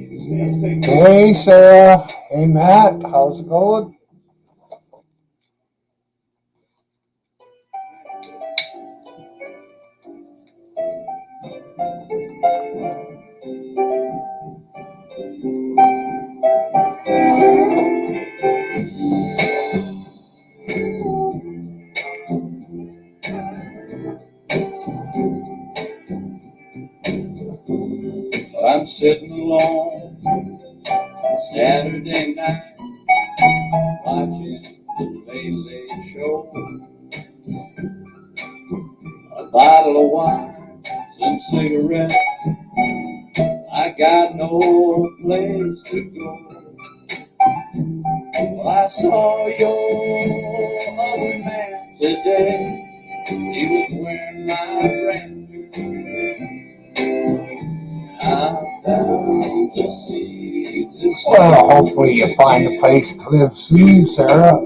Hey, Sarah. Hey, Matt. How's it going? I'm sitting alone Saturday night watching the Late Late Show. A bottle of wine, some cigarettes. I got no place to go. Well, I saw your other man today. He was wearing my brand new. I'm down to see this. Well, hopefully you find a place to live soon, Sarah.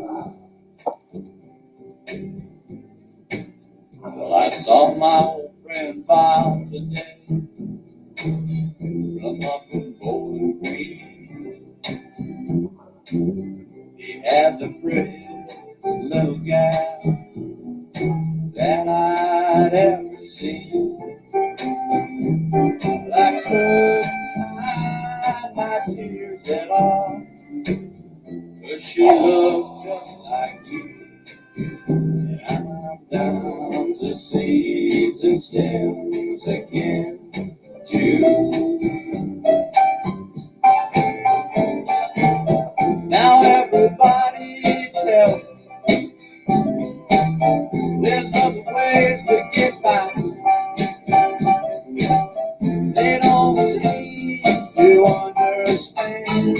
Well, I saw my old friend Bob today from up in Bowling Green. He had the prettiest little gal that I'd ever seen. But I couldn't hide my tears at all, 'cause she looked just like you. And I'm down to seeds and stems again, too. Now everybody tells me there's other ways to get by. They don't seem to understand.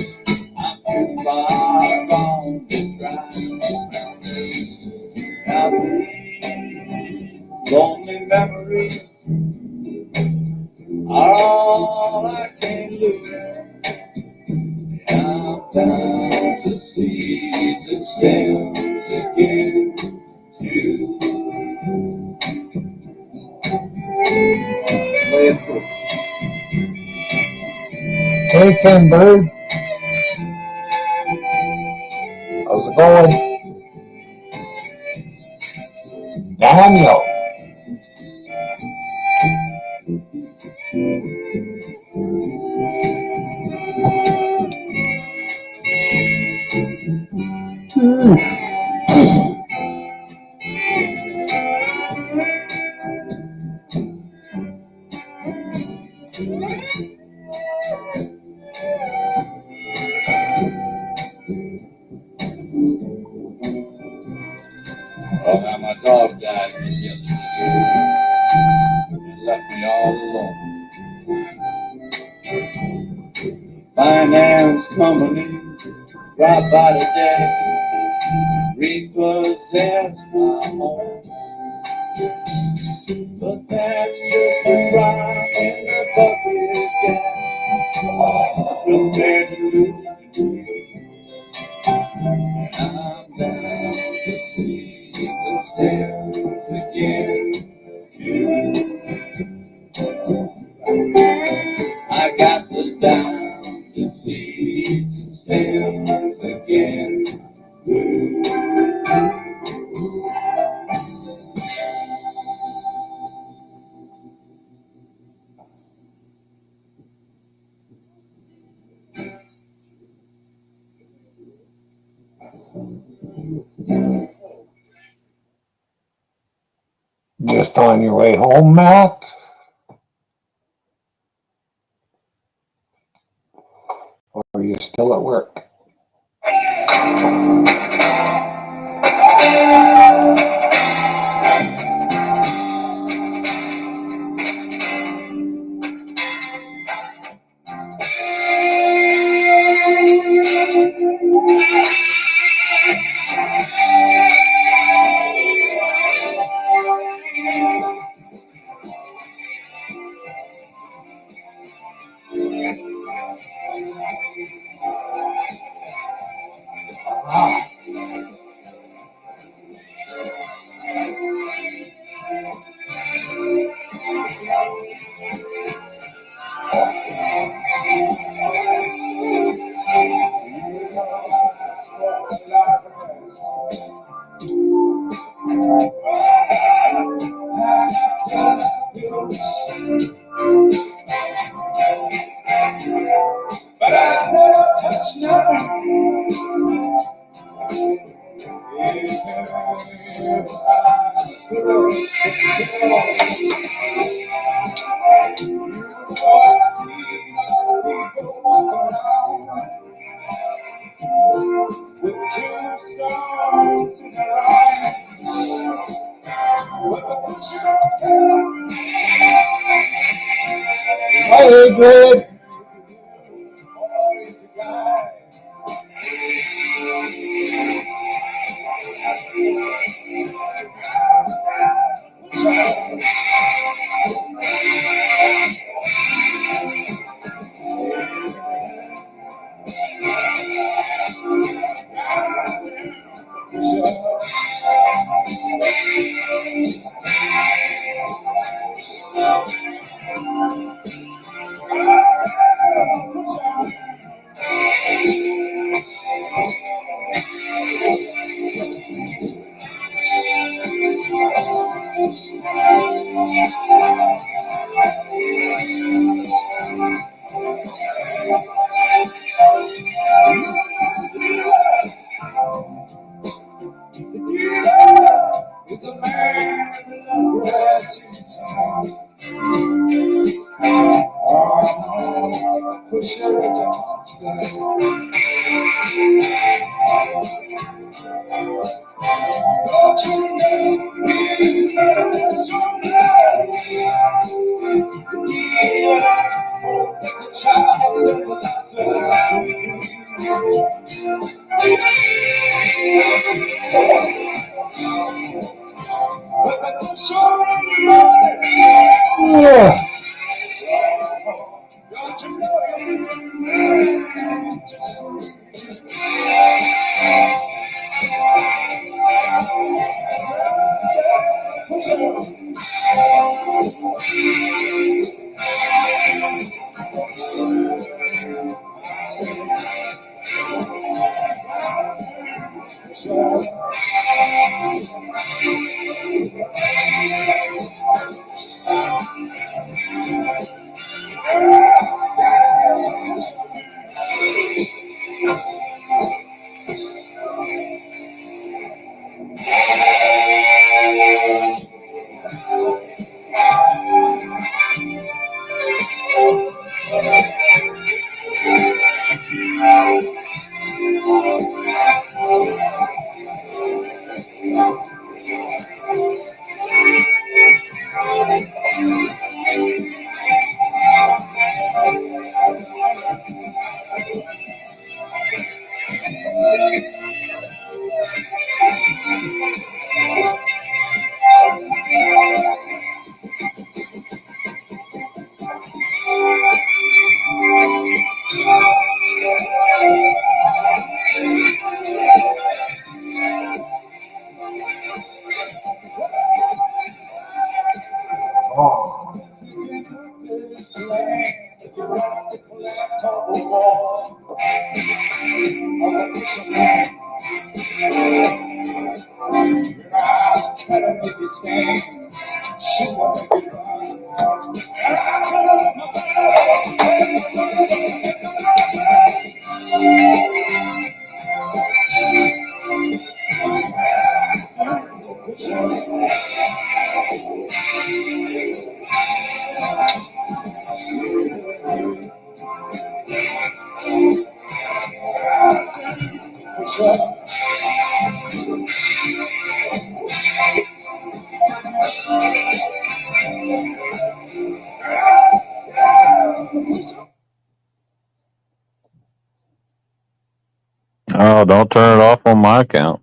I'm too far gone to try. Now these lonely memories are all I can lose. I'm down to seeds and stems again, too. Hey, Ken Bird. How's it going? Daniel. Oh, now my dog died yesterday and left me all alone. Finance company dropped by today, repossessed my home. But that's just a drop in the bucket, yeah, compared to losing. And I'm down to seeds and stems again, too. I got the down to seeds and stems again, too. Just on your way home, Matt? Or are you still at work? Hi, Adrian. It's a man with a grassy town. Oh, push her as a monster. Don't you know he's better so love? The child sympathizes. But I don't show him Yeah. don't you know just Oh. Oh, don't turn it off on my account.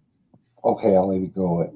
Okay, I'll let it go.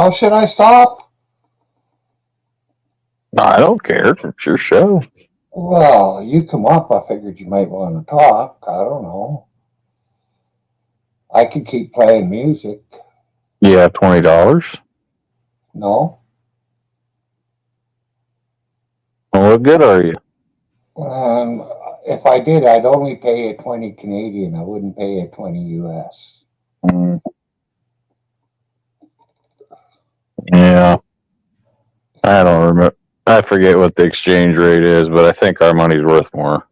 How should I stop? I don't care. It's your show. Well, you come up. I figured you might want to talk. I don't know. I could keep playing music. Yeah, $20. No? Well, what good are you? If I did, I'd only pay you 20 Canadian. I wouldn't pay you 20 US. Yeah. I don't remember. I forget what the exchange rate is, but I think our money's worth more.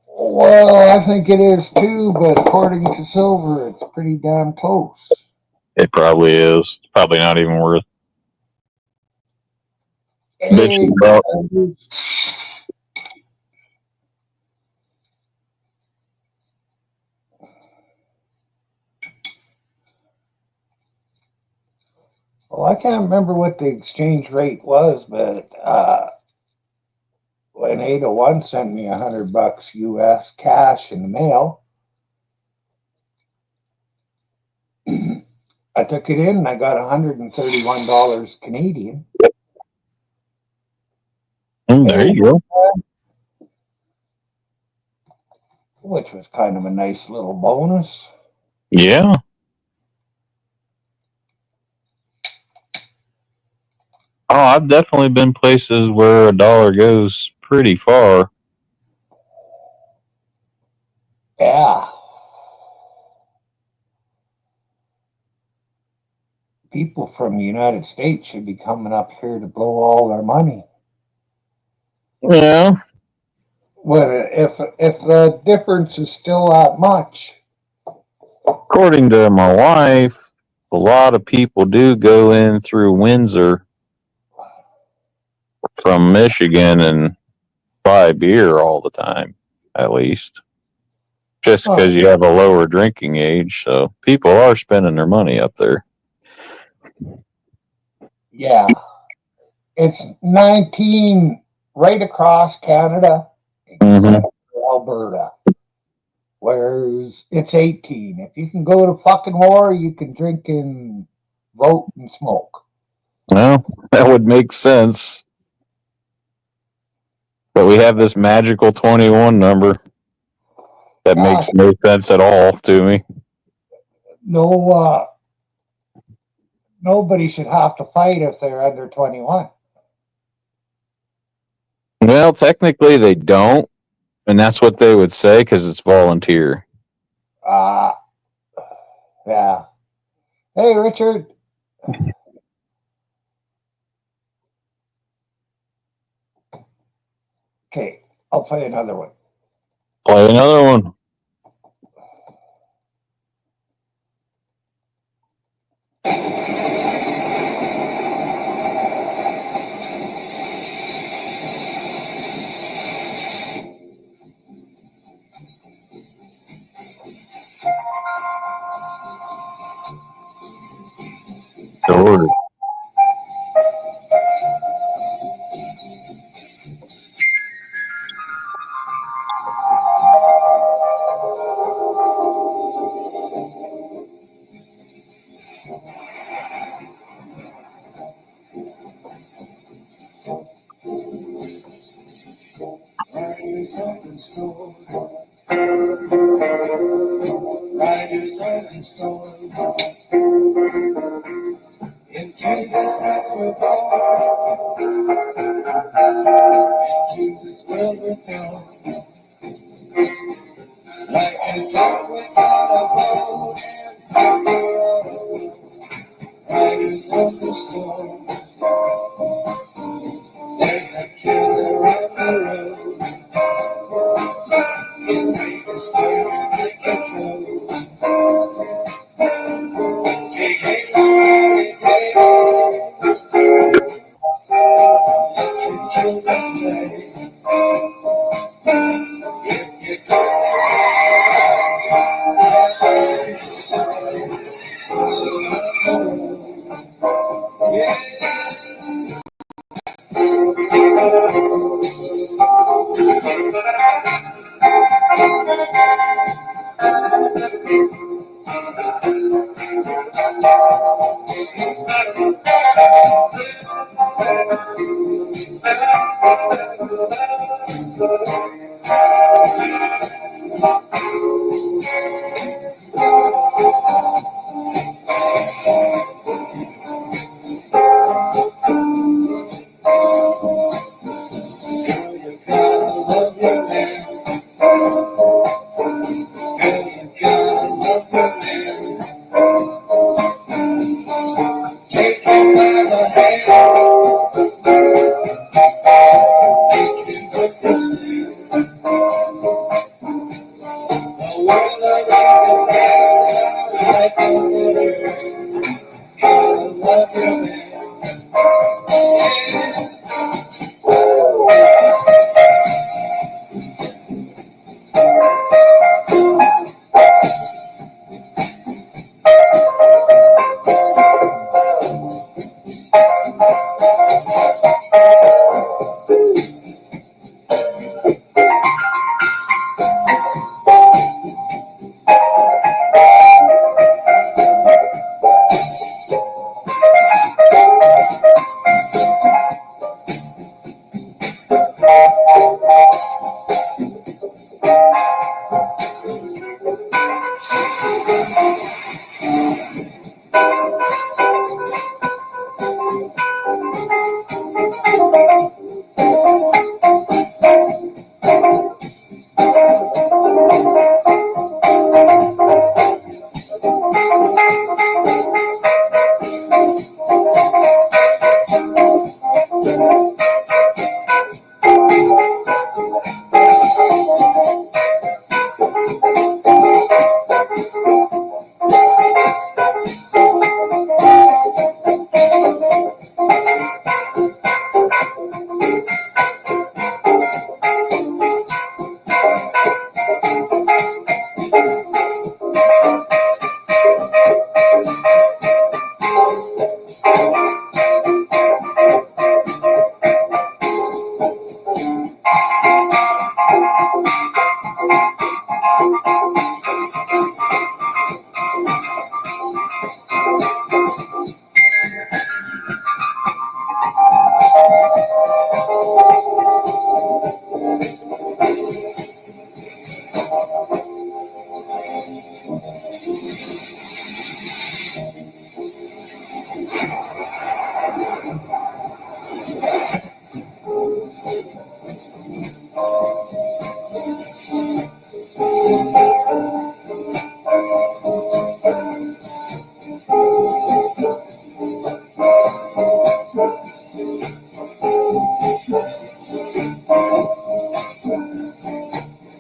Well, I think it is too, but according to Silver, it's pretty damn close. It probably is. It's probably not even worth bitching about. Well, I can't remember what the exchange rate was, but when Ada One sent me $100 US cash in the mail, I took it in and I got $131 Canadian. There you go. Which was kind of a nice little bonus. Yeah. Oh, I've definitely been places where a dollar goes pretty far. Yeah. People from the United States should be coming up here to blow all their money. Yeah. But if the difference is still that much. According to my wife, a lot of people do go in through Windsor from Michigan and buy beer all the time, at least. Just because you have a lower drinking age. So people are spending their money up there. Yeah. It's 19 right across Canada, except for Alberta. Whereas it's 18. If you can go to fucking war, you can drink and vote and smoke. Well, that would make sense. But we have this magical 21 number that makes no sense at all to me. No, nobody should have to fight if they're under 21. Well, technically they don't, and that's what they would say because it's volunteer. Yeah. Hey, Richard. Okay, I'll play another one. Play another one. Sure. Riders of the storm. Into this house we're born. Into this world we're thrown. Like a drop without a boat and we're all alone. Riders of the storm. There's a killer on the road. His name is under control. Take it on, take it. Let your children play. If you come Take him by the hand, make him understand. The world around him is like a river. I love you, man.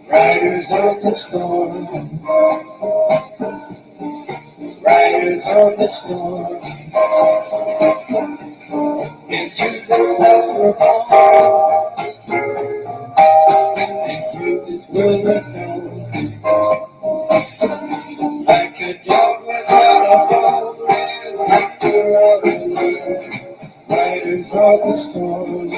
Riders on the storm, riders on the storm, into this house we're born, into this world we're thrown, like a dog without a bone, after all the world. Riders on the storm.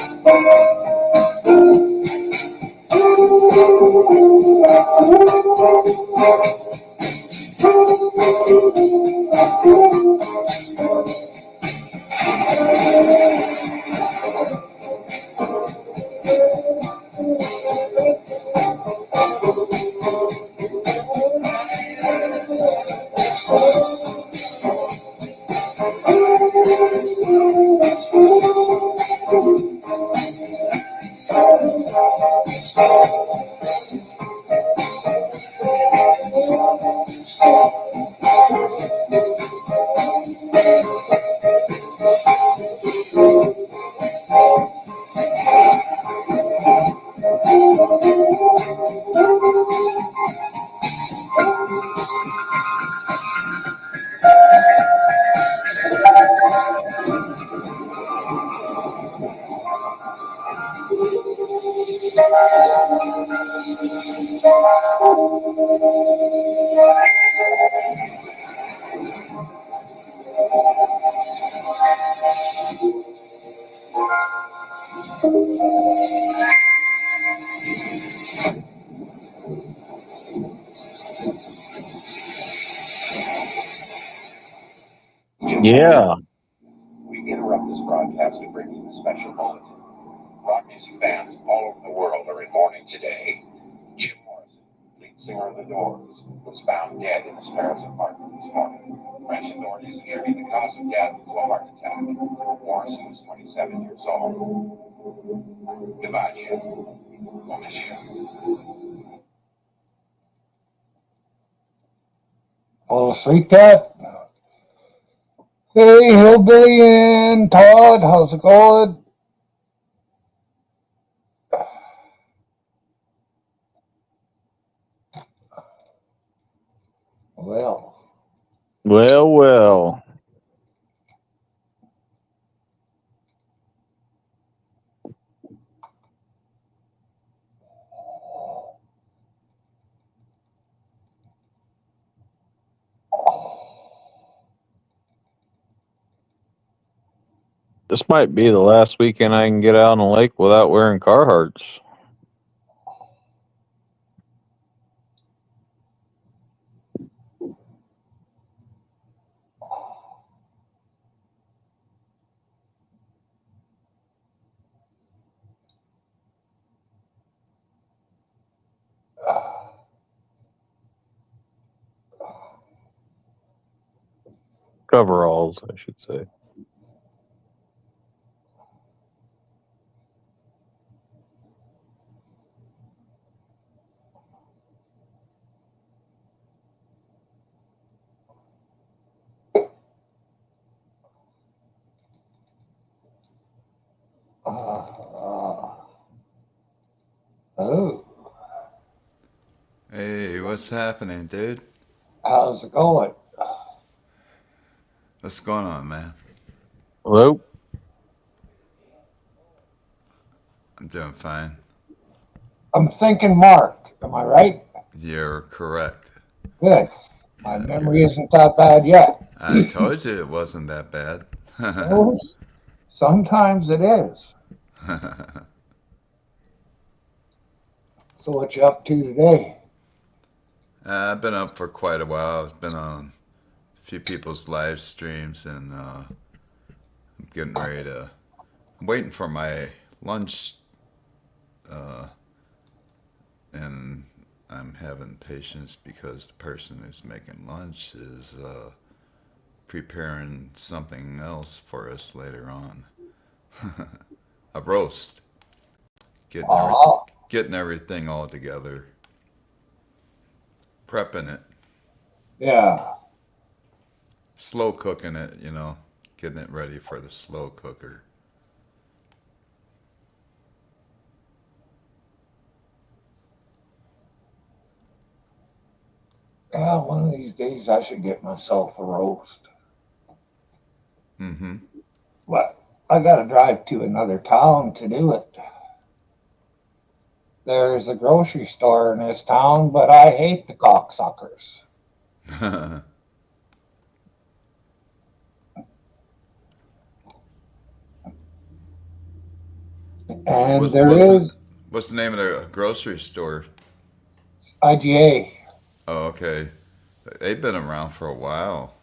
Yeah. We interrupt this broadcast to bring you a special bulletin. Rock music fans all over the world are in mourning today. Jim Morrison, lead singer of The Doors, was found dead in his Paris apartment this morning. French authorities attribute the cause of death to a heart attack. Morrison was 27 years old. Goodbye, Jim. We'll miss you. Fall asleep yet? Hey, Hillbilly and Todd, how's it going? Well, Well. This might be the last weekend I can get out on the lake without wearing Carhartts. Coveralls, I should say. oh, Hey, what's happening, dude? how's it going? What's going on, man? Hello? I'm doing fine. I'm thinking Mark, am I right? You're correct. Good. My Yeah, memory isn't that bad yet. I told you it wasn't that bad. Well, sometimes it is. So what you up to today? I've been up for quite a while. I've been on a few people's live streams, and I'm getting ready to. I'm waiting for my lunch, and I'm having patience because the person who's making lunch is preparing something else for us later on. A roast. Oh, Getting everything all together. Prepping it. yeah. Slow cooking it, getting it ready for the slow cooker. Yeah, one of these days I should get myself a roast. Mm-hmm. But I gotta drive to another town to do it. There's a grocery store in this town, but I hate the cocksuckers. And what's, there what's, the, is what's the name of the grocery store? IGA. Oh, okay. They've been around for a while.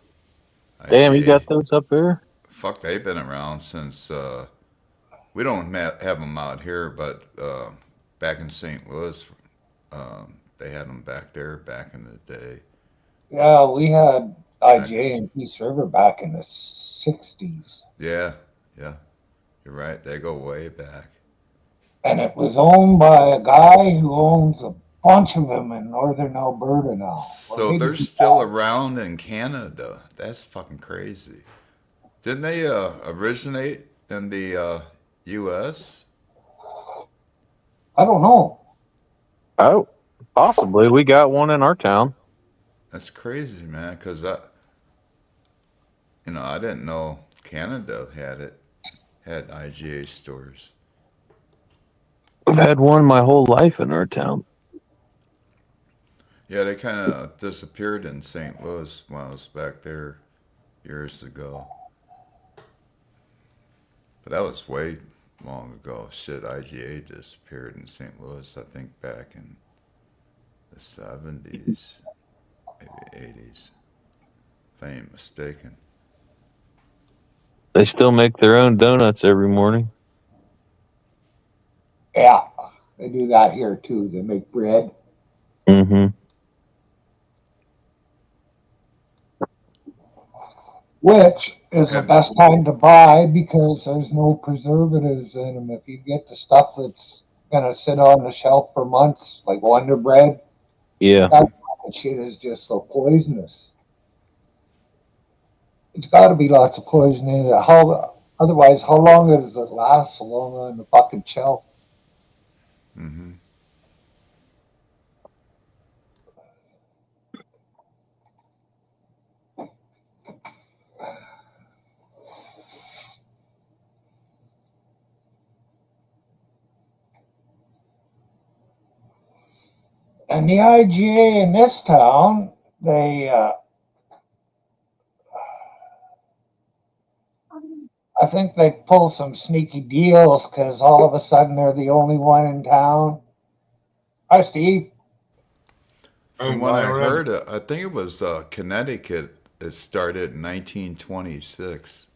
Damn, you got IGA. those up there? Fuck, they've been around since, we don't have them out here, but back in St. Louis, they had them back there back in the day. Yeah, we had Back, IGA in Peace River back in the 60s. yeah, yeah, you're right. They go way back. And it was owned by a guy who owns a bunch of them in northern Alberta now. Or So maybe they're he still has. around in Canada. That's fucking crazy. Didn't they originate in the U.S.? I don't know. Oh, possibly. We got one in our town. That's crazy, man. Because I didn't know Canada had IGA stores. I've had one my whole life in our town. Yeah, they kind of disappeared in St. Louis when I was back there years ago. But that was way long ago. Shit, IGA disappeared in St. Louis, I think back in the 70s, maybe 80s, if I ain't mistaken. They still make their own donuts every morning. Yeah, they do that here too. They make bread. Mm-hmm. Which is the Have, best time to buy because there's no preservatives in them. If you get the stuff that's gonna sit on the shelf for months, like Wonder Bread, Yeah. that shit is just so poisonous. It's got to be lots of poison in it. Otherwise, how long does it last so long on the fucking shelf? Mm-hmm. And the IGA in this town, I think they pull some sneaky deals because all of a sudden they're the only one in town. Hi, Steve. From what I heard, I think it was Connecticut. It started in 1926.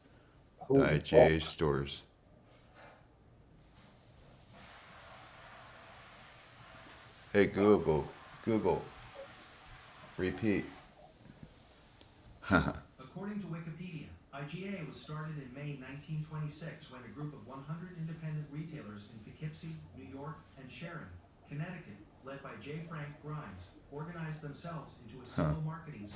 The IGA stores. Hey Google, repeat. According to Wikipedia, IGA was started in May 1926 when a group of 100 independent retailers in Poughkeepsie, New York, and Sharon, Connecticut, led by J. Frank Grimes, organized themselves into a single marketing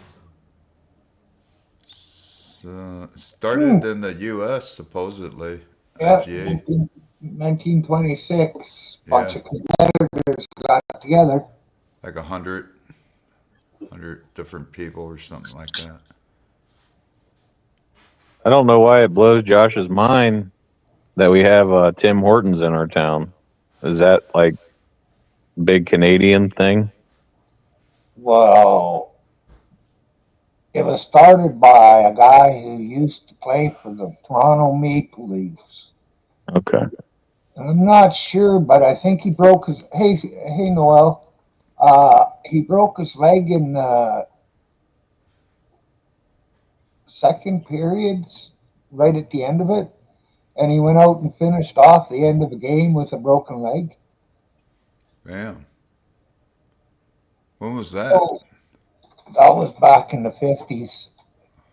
system. Started in the U.S. supposedly. Yeah, IGA. 1926. Bunch Yeah. of competitors got together. Like 100 different people or something like that. I don't know why it blows Josh's mind that we have Tim Hortons in our town. Is that like big Canadian thing? Well, it was started by a guy who used to play for the Toronto Maple Leafs. Okay. And I'm not sure, but I think he broke his. Hey, Noel. He broke his leg in second periods, right at the end of it, and he went out and finished off the end of the game with a broken leg. Damn. When was that? So, that was back in the 50s.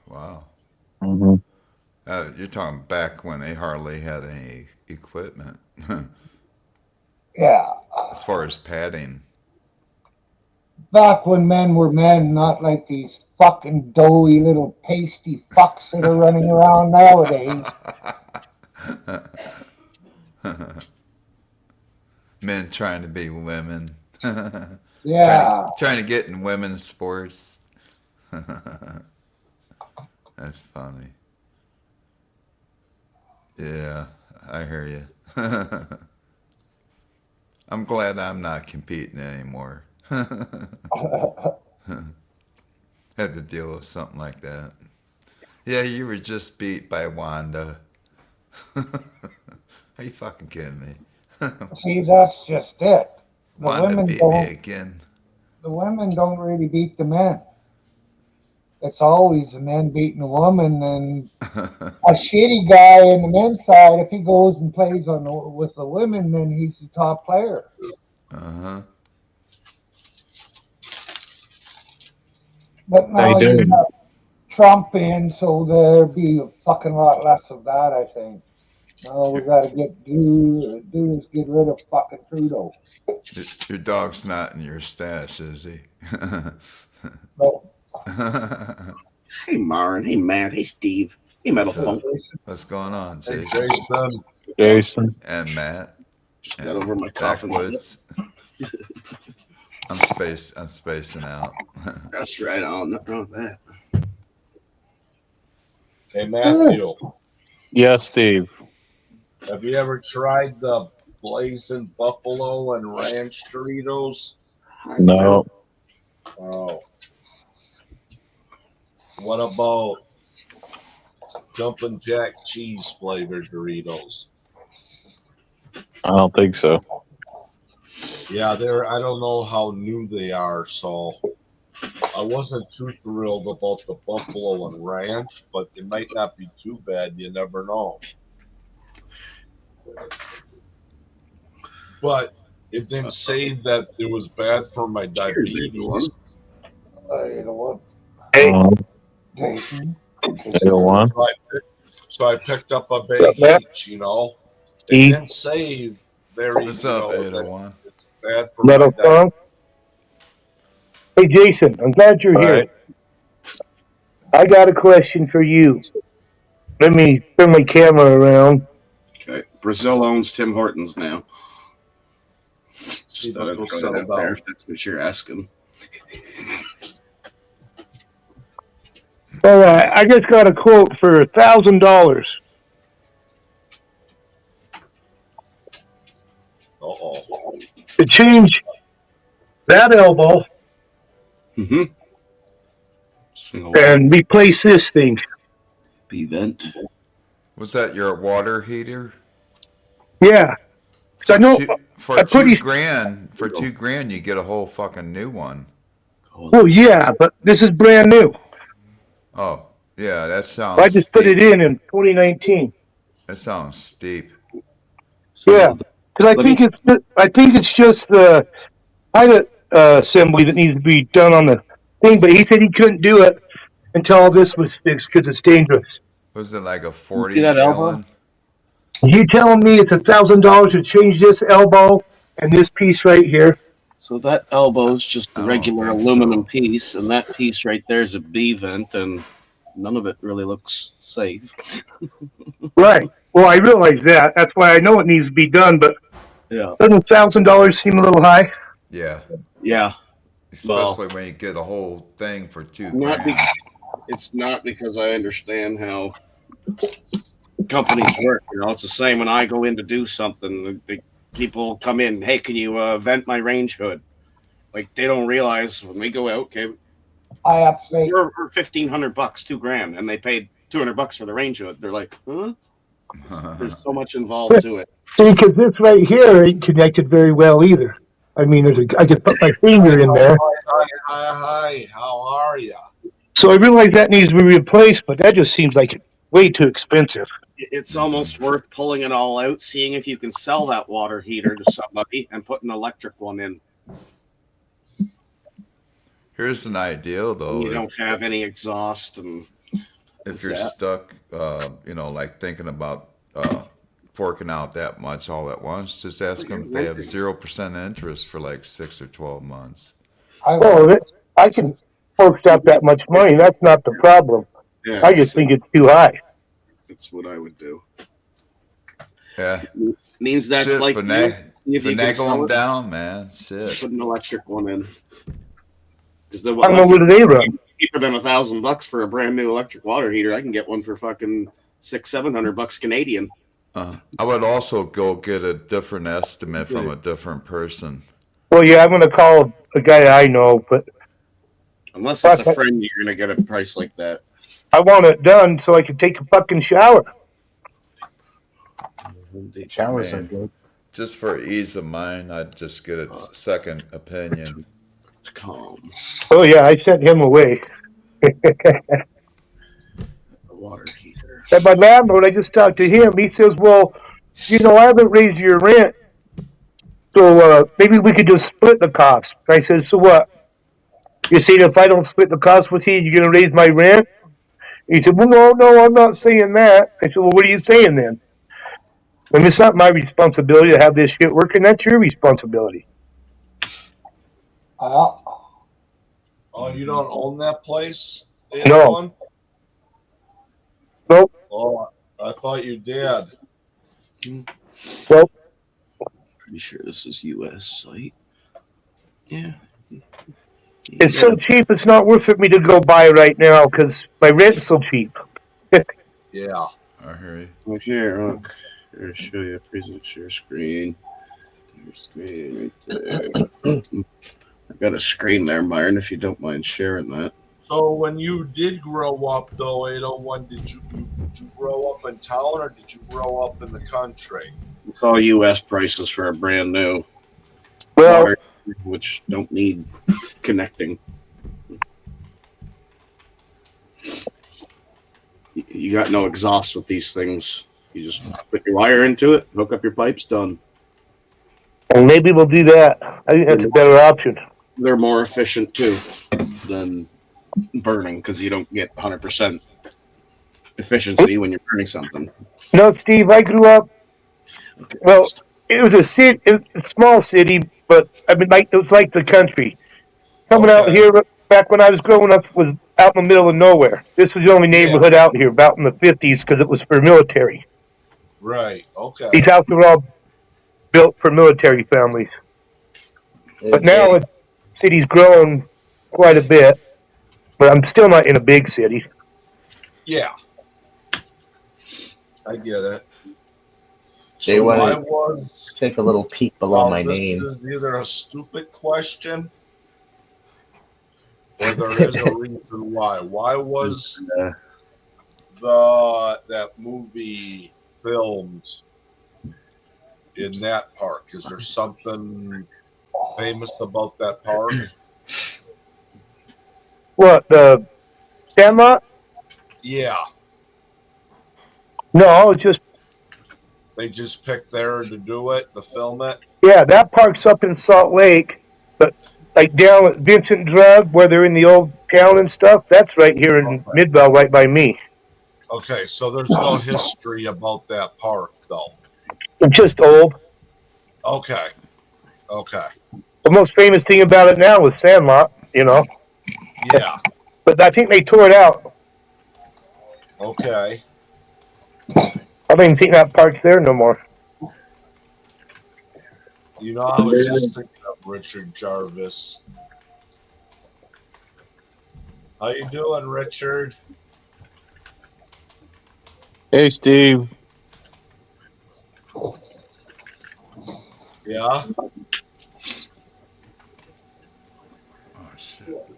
Wow. Mm-hmm. You're talking back when they hardly had any equipment. Yeah. As far as padding. Back when men were men, not like these fucking doughy little pasty fucks that are running around nowadays. Men trying to be women. Yeah. Trying to get in women's sports. That's funny. Yeah, I hear you. I'm glad I'm not competing anymore. Had to deal with something like that. Yeah, you were just beat by Wanda. Are you fucking kidding me? See, that's just it. Wanda beat me again. The women don't really beat the men. It's always the men beating the woman, and a shitty guy in the men's side, if he goes and plays with the women, then he's the top player. Uh-huh. But now you have Trump in, so there'll be a fucking lot less of that, I think. No, we got to get rid of fucking Trudeau. Your dog's not in your stash, is he? No. Hey, Marin. Hey, Matt. Hey, Steve. Hey, Metal Funk. What's going on, Jason? Hey, Jason. And Matt. Just got over my coffin. Backwoods. I'm spacing out. That's right. Oh, nothing wrong with that. Hey, Matthew. Yes, Steve. Have you ever tried the Blazing Buffalo and Ranch Doritos? No. Oh. What about Jumpin' Jack cheese flavored Doritos? I don't think so. Yeah, I don't know how new they are, so I wasn't too thrilled about the Buffalo and Ranch, but they might not be too bad. You never know. But it didn't say that it was bad for my diabetes. You know what? Hey. Jason. One. So I picked up a bag each, It didn't say very, What's up, that 801? it's bad for Metal my diabetes. Funk. Hey, Jason, I'm glad you're All here. right. I got a question for you. Let me turn my camera around. Okay. Brazil owns Tim Hortons now. See Just thought if I'd they'll throw that settle out there down. if that's what you're asking. All right, I just got a quote for $1,000 Uh-oh. to change that elbow Mm-hmm. Single and replace this thing. B vent. Was that your water heater? Yeah, so I know For I'm pretty. $2,000, you get a whole fucking new one. Well, yeah, but this is brand new. Oh, yeah, that I sounds just put steep. it in 2019. That sounds steep. So Yeah, because let me. I think it's just the pilot assembly that needs to be done on the thing. But he said he couldn't do it until all this was fixed because it's dangerous. Was it like a See 40 that elbow? gallon? You telling me it's $1,000 to change this elbow and this piece right here? So that elbow's just I a don't regular think aluminum so. piece, and that piece right there is a B vent, and none of it really looks safe. Right. Well, I realize that. That's why I know it needs to be done. But Yeah. doesn't $1,000 seem a little high? Yeah, Yeah. especially when you get a whole thing for $2,000. It's not because I understand how companies work. It's the same when I go in to do something. The people come in, hey, can you vent my range hood? Like they don't realize when we go out, okay, I have to say, we're $1,500, $2,000, and they paid $200 for the range hood. They're like, huh? There's so much involved to it. See, because this right here ain't connected very well either. I mean, I could put my finger in there. Hi. How are ya? So I realize that needs to be replaced, but that just seems like way too expensive. It's almost worth pulling it all out, seeing if you can sell that water heater to somebody and put an electric one in. Here's an idea, though. You don't have any exhaust, and if you're stuck, like thinking about forking out that much all at once, just ask them if they have 0% interest for like 6 or 12 months. I can fork out that much money. That's not the problem. yeah, I just think it's too high. that's what I would do. Yeah. Means that's Shit, like if you can finagle sell them it, down, man. Shit. put an electric one in. Because the I don't know what do they run. cheaper than $1,000 for a brand new electric water heater. I can get one for fucking $600-700 Canadian. I would also go get a different estimate from a different person. Well, yeah, I'm going to call a guy I know, but Unless it's a friend, you're gonna get a price like that. I want it done so I can take a fucking shower. Showers are good. Just for ease of mind, I'd just get a second opinion. It's calm. Oh, yeah, I sent him away. A water heater. And my landlord, I just talked to him. He says, well, I haven't raised your rent, so maybe we could just split the cost. I said, so what? You see, if I don't split the cost with you, you're going to raise my rent? He said, well, no, I'm not saying that. I said, well, what are you saying then? When it's not my responsibility to have this shit working, that's your responsibility. Oh, you don't own that place? No. One? Nope. Oh, I thought you did. Nope. Pretty sure this is U.S. site. Yeah. It's so cheap, it's not worth it for me to go buy right now because my rent's so cheap. Yeah. I hear you. Look here, look. Here, I'll show you. Present share screen. Your screen right there. I've got a screen there, Myron, if you don't mind sharing that. So when you did grow up, though, 801, did you grow up in town or did you grow up in the country? It's all U.S. prices for a brand new Well, water, which don't need connecting. You got no exhaust with these things. You just put your wire into it, hook up your pipes, done. and maybe we'll do that. I think that's a better option. They're more efficient too than burning because you don't get 100% efficiency when you're burning something. Steve, I grew up. Okay. Well, it was a small city, but I mean, it was like the country. Coming out here back when I was growing up was out in the middle of nowhere. This was the only neighborhood out here, about in the 50s, because it was for military. Right. Okay. These houses were all built for military families. But now the city's grown quite a bit, but I'm still not in a big city. Yeah. I get it. Jay, So why why don't you was take a little peek below my this name? is either a stupid question or there is a reason why. Why was that movie filmed in that park? Is there something famous about that park? What, the Sandlot? Yeah. No, it's just, They just picked there to do it, to film it. yeah, that park's up in Salt Lake, but like down at Vincent Drug, where they're in the old town and stuff, that's right here in Midvale, right by me. Okay, so there's no history about that park, though. It's just old. Okay. Okay. The most famous thing about it now is Sandlot, you know. Yeah. But I think they tore it out. Okay. I don't even think that park's there no more. You know, I was just thinking of Richard Jarvis. How you doing, Richard? Hey, Steve. Yeah? Oh shit.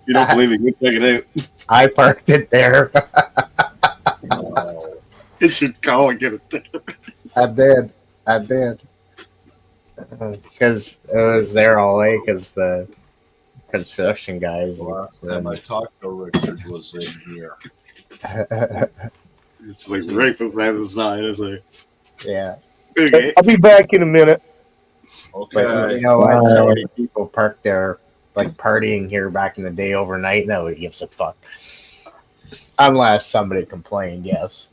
You don't believe it? You check it out. I parked it there. You should go and get it there. I did. Because it was there all day because the construction guys. The last time I talked to Richard was in here. It's like right beside the side. It's like, Yeah. okay. I'll be back in a minute. Okay. But you know what? So many people parked there, like partying here back in the day overnight. Nobody gives a fuck. Unless somebody complained, yes.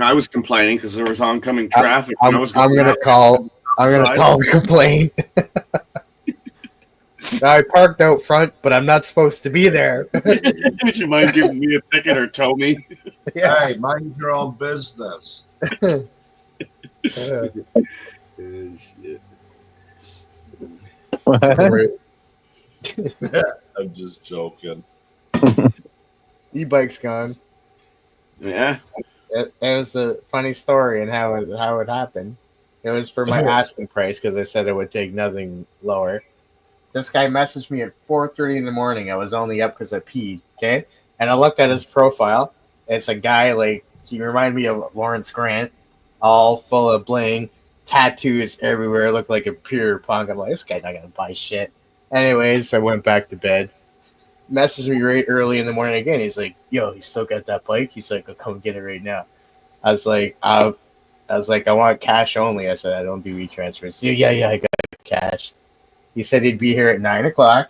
I was complaining because there was oncoming traffic. I'm gonna call the complaint. I parked out front, but I'm not supposed to be there. Would you mind giving me a ticket or tow me? Yeah. Hey, mind your own business. Shit. I'm just joking. E-bike's gone. Yeah. It was a funny story and how it happened. It was for my asking price because I said it would take nothing lower. This guy messaged me at 4:30 in the morning. I was only up because I peed. Okay, and I looked at his profile. It's a guy like he reminded me of Lawrence Grant, all full of bling, tattoos everywhere. Looked like a pure punk. I'm like, this guy's not gonna buy shit. Anyways, I went back to bed. Messaged me right early in the morning again. He's like, "Yo, you still got that bike?" He's like, "I'll come get it right now." I was like, I want cash only. I said, I don't do e-transfers. Yeah, I got cash. He said he'd be here at 9:00.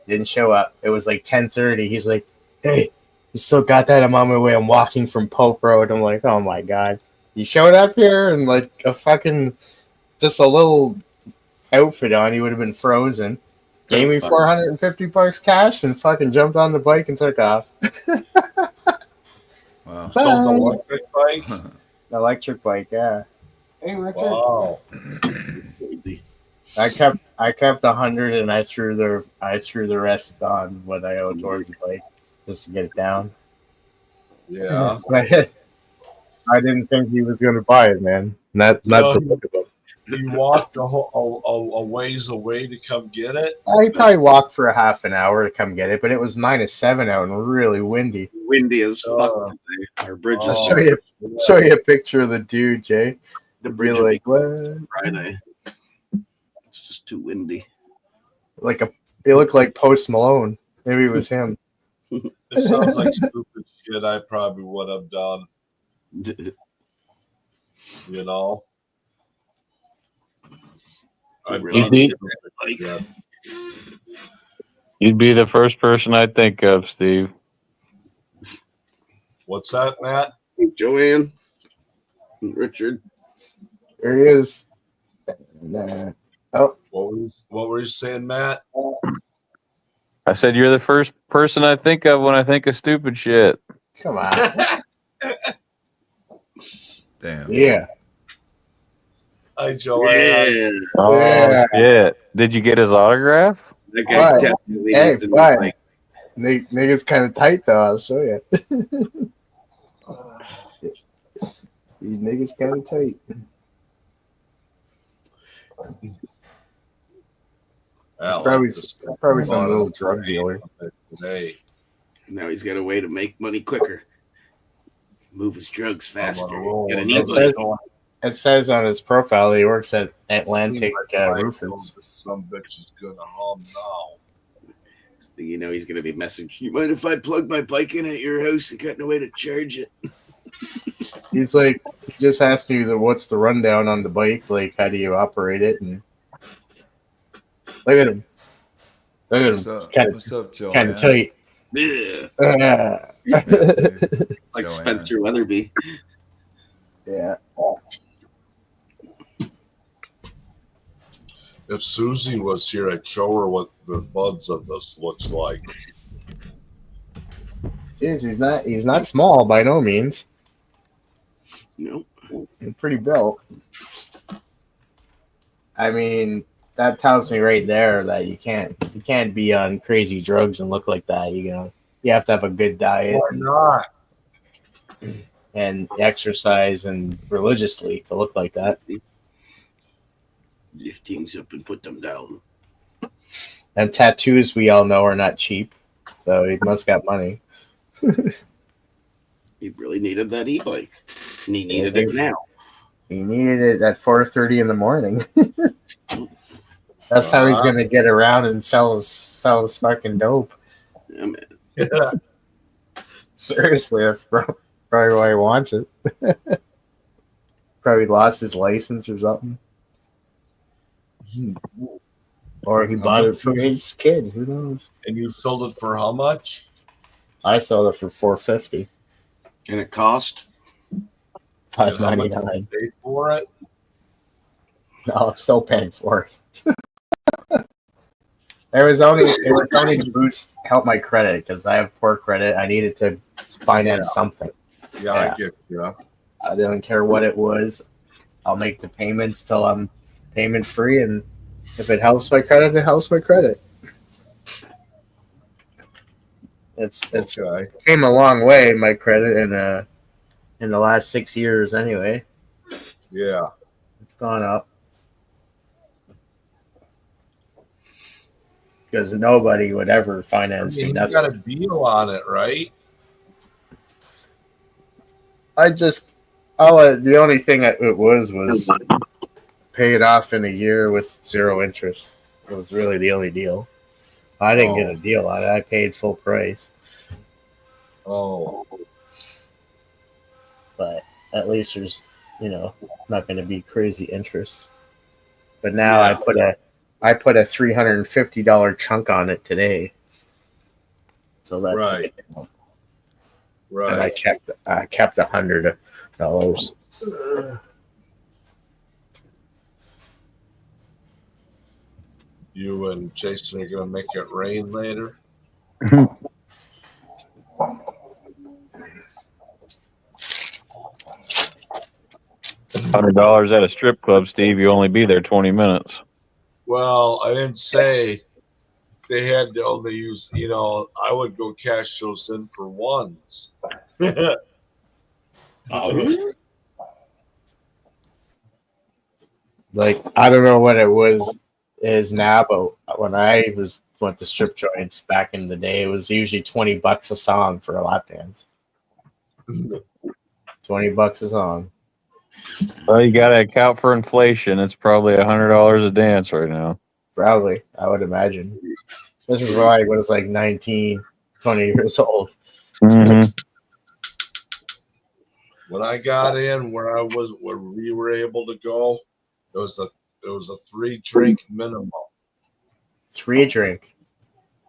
Didn't show up. It was like 10:30. He's like, "Hey, you still got that? I'm on my way. I'm walking from Pope Road." I'm like, "Oh my god!" He showed up here and like a fucking just a little outfit on. He would have been frozen. Gave me $450 cash and fucking jumped on the bike and took off. Wow. So the electric bike? Electric bike, yeah. Hey, Richard. Wow. Crazy. I kept 100 and I threw the rest on what I owed towards the bike just to get it down. Yeah. I didn't think he was gonna buy it, man. Not the book of it. He walked a ways away to come get it. I probably walked for a half an hour to come get it, but it was -7 out and really windy. Windy as fuck today. Our bridge I'll is show you a picture of the dude, Jay. the Be bridge will like, be what? Friday. It's just too windy. It looked like Post Malone. Maybe it was him. It sounds like stupid shit I probably would have done. You know? I've done You'd stupid shit. You'd be the first person I'd think of, Steve. What's that, Matt? Joanne, Richard. There he is. Nah. Oh, What were you saying, Matt? I said you're the first person I think of when I think of stupid shit. come on. Damn. Yeah. Hi, Joanne. Yeah, Oh Yeah. shit! Did you get his autograph? that guy What? definitely Hey, needs a new what? bike. Nigga's kind of tight though. I'll show you. These niggas kind of tight. I like Probably, this. probably some little drug dealer. Today. Now he's got a way to make money quicker, move his drugs I'm on a faster. roll. Got an It e-bike. says, it says on his profile he works at Atlantic Roofers. Some bitch is gonna hum now. Next thing you know, he's gonna be messaging. You mind if I plug my bike in at your house? I got no way to charge it. He's like, he just asked me what's the rundown on the bike, like how do you operate it, and look at him. Look at What's him. up? Kind What's up, Joanne? of tight. Yeah, Yeah, dude. like Joanne. Spencer Weatherby. Yeah. If Susie was here, I'd show her what the buds of this looks like. Jeez, he's not small by no means. Nope. He's pretty built. I mean, that tells me right there that you can't be on crazy drugs and look like that. You have to have a good diet Why not? and exercise and religiously to look like that. Lift things up and put them down. And tattoos, we all know, are not cheap. So he must got money. He really needed that e-bike, and he needed it now. He needed it at 4:30 in the morning. That's how he's gonna get around and sell his fucking dope. Yeah, man. Yeah. Seriously, that's probably why he wants it. Probably lost his license or something. Or he bought it for his kid. Who knows? And you filled it for how much? I sold it for $450. And it cost? $5.99. Paid for it? No, I'm still paying for it. It was only to help my credit because I have poor credit. I needed to finance something. Yeah, I get you. I didn't care what it was. I'll make the payments till I'm payment free, and if it helps my credit, it helps my credit. It's Okay. came a long way, my credit, in the last 6 years anyway. Yeah. It's gone up. Because nobody would ever finance me. You Nothing. got a deal on it, right? The only thing it was pay it off in a year with 0 interest. It was really the only deal. I didn't get a deal on it. I paid full price. Oh. But at least there's, not going to be crazy interest. But now I put a $350 chunk on it today. So that's Right. Right. And I kept $100. You and Jason are gonna make it rain later. $100 at a strip club, Steve. You only be there 20 minutes. Well, I didn't say they had to only use. I would go cash those in for ones. Like, I don't know what it is now, but when I went to strip joints back in the day, it was usually $20 a song for a lap dance. $20 a song. Well, you got to account for inflation. It's probably $100 a dance right now. Probably, I would imagine. This is why I was like 19, 20 years old. Mm-hmm. When I got in, where we were able to go, it was a 3-drink minimum. 3 drink.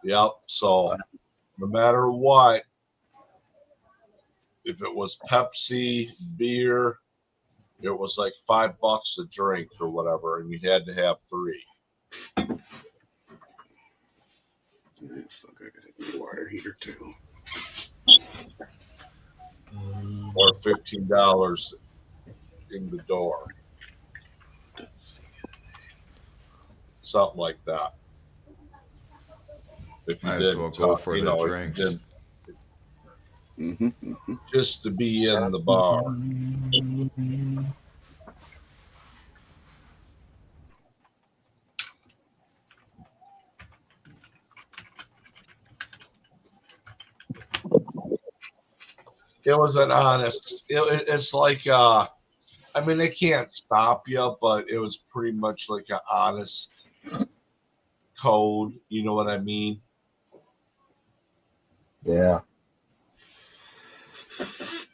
Yep. So no matter what, if it was Pepsi, beer, it was like $5 a drink or whatever, and you had to have 3. Fuck, I got a water heater too. Or $15 in the door. Something like that. If you Might as didn't well go talk, for you the know, drinks. if you didn't, just to be in the bar. It was an honest. It's like I mean, they can't stop you, but it was pretty much like an honest code. You know what I mean? Yeah. If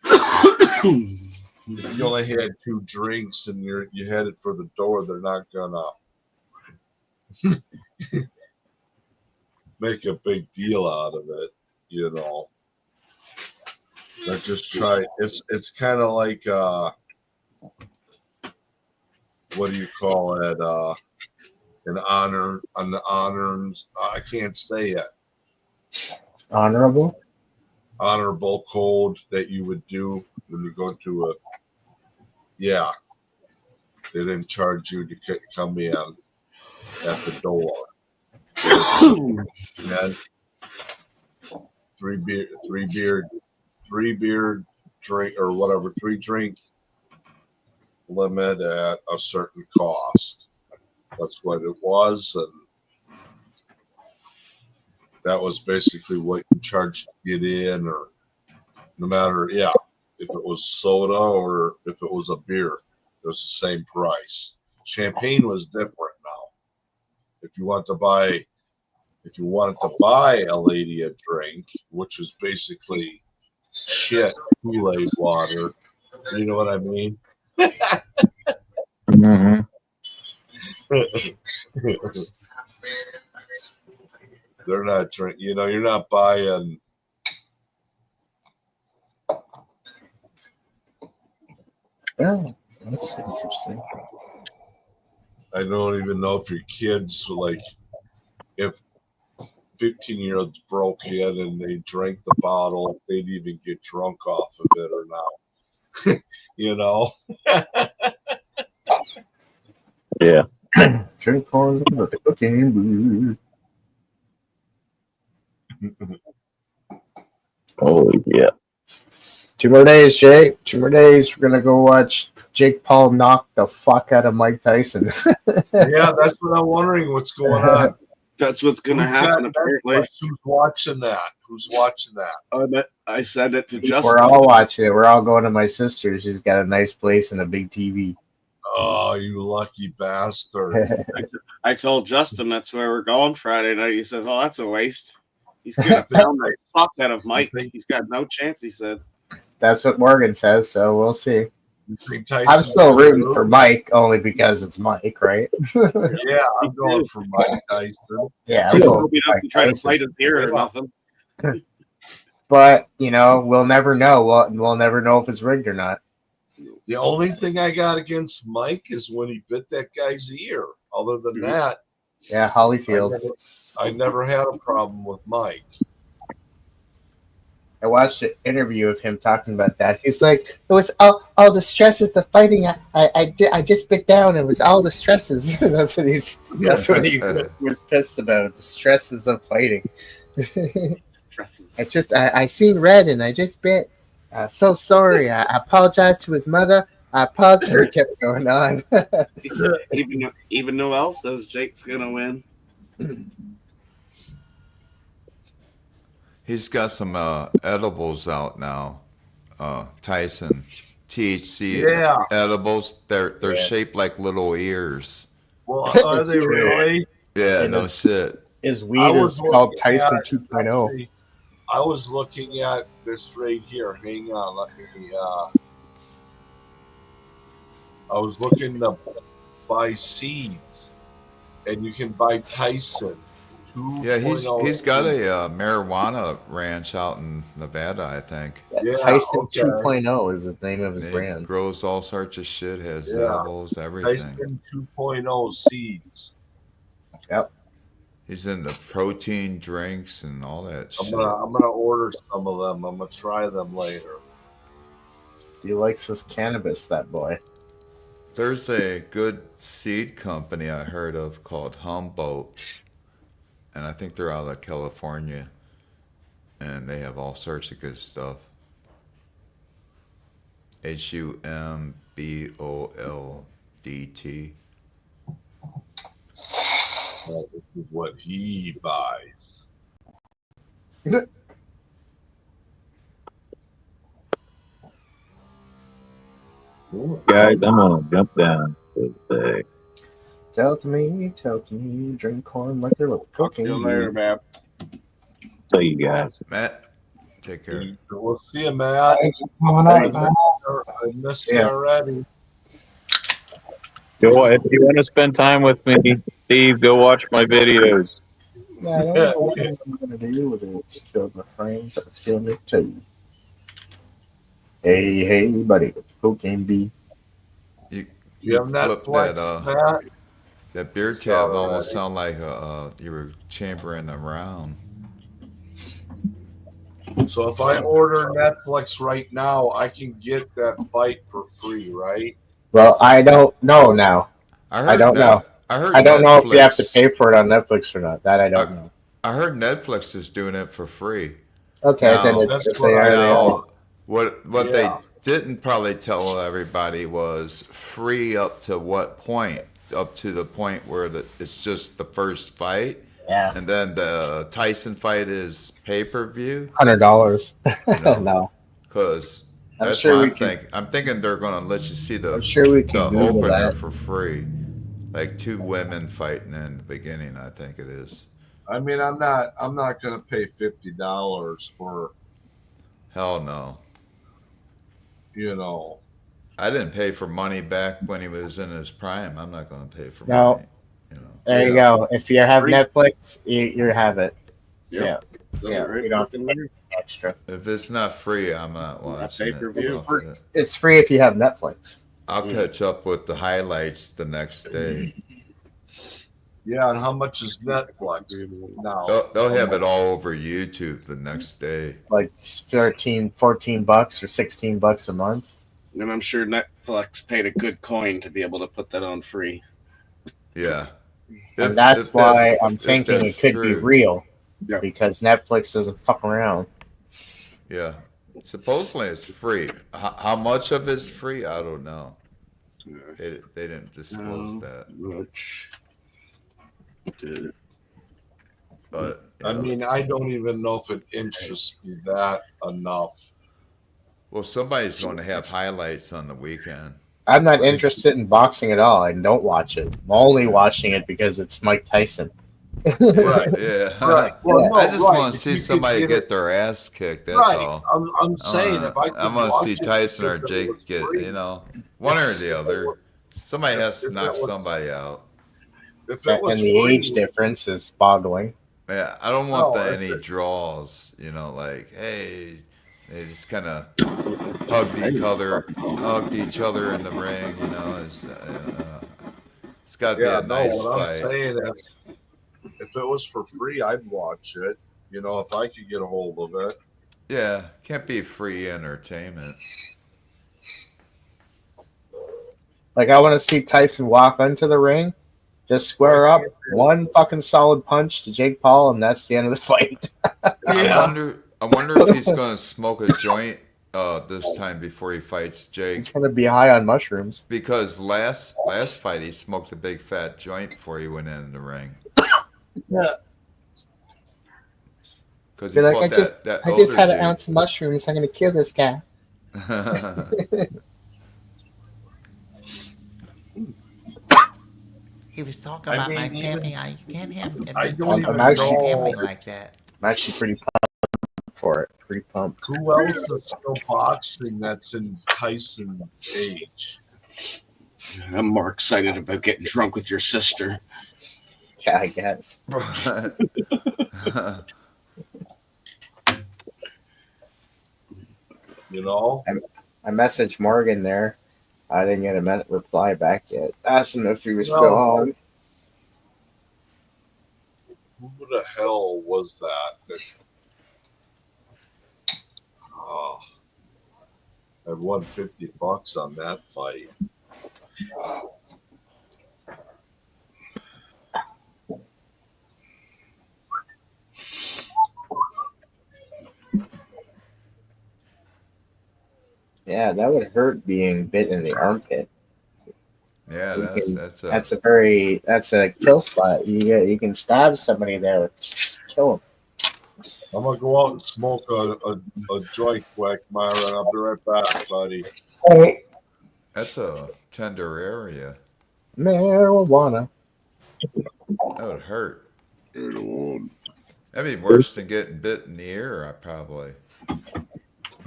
you only had 2 drinks and you headed for the door, they're not gonna make a big deal out of it. You know. They're just try. It's kind of like what do you call it? An honors. I can't say it. Honorable? Honorable code that you would do when you go to a. Yeah, they didn't charge you to come in at the door. And 3 beer drink or whatever, 3 drink limit at a certain cost. That's what it was, and that was basically what you charged to get in, or no matter, yeah, if it was soda or if it was a beer, it was the same price. Champagne was different now. If you wanted to buy a lady a drink, which was basically shit Kool-Aid water, you know what I mean? Mm-hmm. They're not drink. You know, you're not buying. Yeah, that's interesting. I don't even know if your kids like if 15-year-olds broke in and they drank the bottle, if they'd even get drunk off of it or not. You know. Yeah. Drink corn with the cocaine. Oh yeah. 2 more days, Jay. 2 more days. We're gonna go watch Jake Paul knock the fuck out of Mike Tyson. Yeah, that's what I'm wondering. What's going on? That's what's going to happen, apparently. Who's watching that? Who's watching that? I said it to Justin. We're all watching it. We're all going to my sister. She's got a nice place and a big TV. Oh, you lucky bastard. I told Justin that's where we're going Friday night. He said, "Oh, that's a waste. He's going to pound the fuck out of Mike. He's got no chance," he said. That's what Morgan says, so we'll see. I'm I'm still rooting for Mike only because it's Mike, right? Yeah, I'm going for Mike Tyson. Yeah, He's I'm going to going for try to Tyson. fight his ear or nothing. But you know, we'll never know. We'll never know if it's rigged or not. The only thing I got against Mike is when he bit that guy's ear. Other than that, Yeah, Hollyfield. I never had a problem with Mike. I watched an interview of him talking about that. He's like, it was all the stresses of fighting. I just bit down. It was all the stresses. That's what he was pissed about. The stresses of fighting. I seen red and I just bit. So sorry. I apologized to his mother. I apologize. It kept going on. Even Noel says Jake's gonna win. He's got some edibles out now. Tyson, THC edibles. They're shaped like little ears. Well, are they really? Yeah, And no shit. His weed is called Tyson 2.0. I was looking at this right here. Hang on, let me. I was looking to buy seeds, and you can buy Tyson. Yeah, he's got a marijuana ranch out in Nevada, I think. Yeah, Tyson 2.0 is the name of his brand. Grows all sorts of shit, has edibles, everything. Tyson 2.0 seeds. Yep. He's into protein drinks and all that I'm shit. gonna order some of them. I'm gonna try them later. He likes his cannabis, that boy. There's a good seed company I heard of called Humboldt, and I think they're out of California, and they have all sorts of good stuff. HUMBOLDT. Well, this is what he buys. Guys, I'm gonna jump down for the day. Tell to me, drink corn like you're Talk to you later, man. See you guys. Matt, take care. We'll see you, Matt. Thanks for coming up, man. I missed you Yes. already. Go if you want to spend time with me, Steve. Go watch my videos. Yeah, I don't know what I'm gonna do with it. It's killed my friends. It's killed me too. Hey, buddy, it's cocaine B. You have flip Netflix, Matt? that beer It's tab all almost right. sound like you were chambering around. So if I order Netflix right now, I can get that fight for free, right? Well, I don't know now. I don't know. I heard I don't know if you have to Netflix- pay for it on Netflix or not. That I don't know. I heard Netflix is doing it for free. Okay, Now- then That's if what they I are, they know. are. What Yeah. they didn't probably tell everybody was free up to what point? Up to the point where it's just the first fight, Yeah, and then the Tyson fight is pay-per-view. $100. You know, No, because I'm that's sure what we I'm can. thinking. I'm thinking they're gonna let you see the I'm sure we can Google opener that. for free, like two women fighting in the beginning. I think it is. I mean, I'm not gonna pay $50 for, Hell no. you know. I didn't pay for money back when he was in his prime. I'm not going to pay for No. money. You know. There you Yeah. go. If you have Free. Netflix, you have it. Yep. Does Yeah, it right you don't have to fucking pay weird. extra. If it's not free, I'm not watching it. pay-per-view. Fuck it. It's free if you have Netflix. I'll catch up with the highlights the next day. Yeah, and how much is Netflix now? They'll have it all over YouTube the next day. Like 13, 14 bucks or 16 bucks a month. And I'm sure Netflix paid a good coin to be able to put that on free. Yeah. And that's why I'm if thinking that's it could be true. real. Yeah. Because Netflix doesn't fuck around. Yeah. Supposedly it's free. How much of it's free? I don't know. They didn't disclose that. Much. But I mean, I don't even know if it interests me that enough. well, somebody's going to have highlights on the weekend. I'm not interested in boxing at all. I don't watch it. I'm only watching it because it's Mike Tyson. Right. Yeah. Right. Well, no, I just right. want to If see you could somebody get get it- their ass kicked. That's Right. all. I'm saying if I could I want to watch see it Tyson or if it Jake was get, free. you know, one or the other. Somebody has to If it knock was- somebody out. If it was And the free, age difference is boggling. Yeah, I don't want No, any draws. You know, like hey, they just kind of hugged each other in the ring. You know, it's got to yeah, be a nice no, what fight. I'm saying is, if it was for free, I'd watch it. You know, if I could get a hold of it. Yeah, can't be free entertainment. Like, I want to see Tyson walk into the ring, just square up, one fucking solid punch to Jake Paul, and that's the end of the fight. I wonder if he's going to smoke a joint this time before he fights Jake. He's going to be high on mushrooms. Because last fight he smoked a big fat joint before he went in the ring. Yeah. Because Be like, I just had an ounce of mushrooms. I'm going to kill this guy. He was talking I about mean, my even- family. You can't have I don't talk even about my know- family like that. I'm actually pretty pumped for it. Pretty pumped. Who else is still boxing that's in Tyson's age? I'm more excited about getting drunk with your sister. Yeah, I guess. You know? I messaged Morgan there. I didn't get a reply back yet. Asked him if he was No. still home. Who the hell was that? Oh, I won $50 on that fight. Yeah, that would hurt being bit in the armpit. Yeah, That's a kill spot. You can stab somebody there with kill them. I'm gonna go out and smoke a joint quick, Myron. I'll be right back, buddy. Hey, that's a tender area. Marijuana. That would hurt. That'd be worse than getting bit in the ear, probably.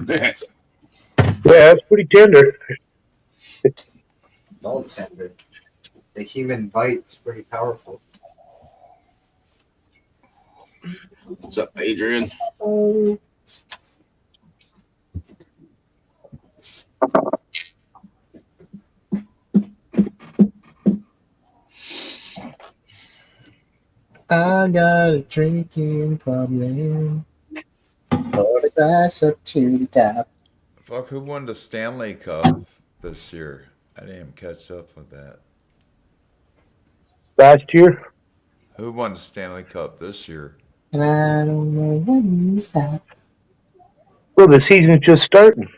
Yeah, that's pretty tender. All tender. The human bite's pretty powerful. What's up, Adrian? I got a drinking problem. Pour the glass up to the top. Fuck, who won the Stanley Cup this year? I didn't even catch up with that. Last year? Who won the Stanley Cup this year? And I don't know when you stop. Well, the season's just starting.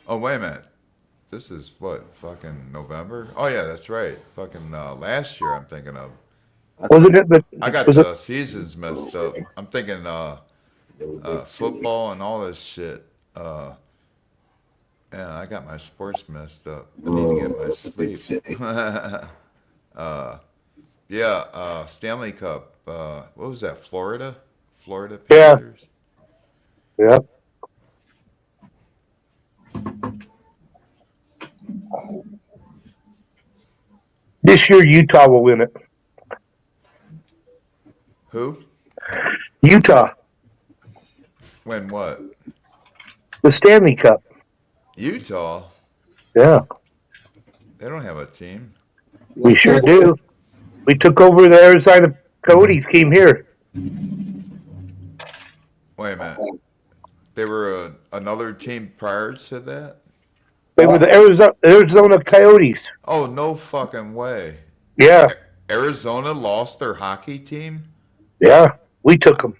Oh, wait a minute. This is what, fucking November? Oh, yeah, that's right. Fucking last year I'm thinking of. Wasn't it? But I got the seasons messed up. I'm thinking football and all this shit. Yeah, I got my sports messed up. I need to get my sleep. Stanley Cup. What was that? Florida Panthers. Yeah. This year, Utah will win it. Who? Utah. Win what? The Stanley Cup. Utah? Yeah. They don't have a team. We sure do. We took over the Arizona Coyotes, came here. Wait a minute. They were another team prior to that? They were the Arizona Coyotes. Oh, no fucking way. Yeah. Arizona lost their hockey team? Yeah. We took them.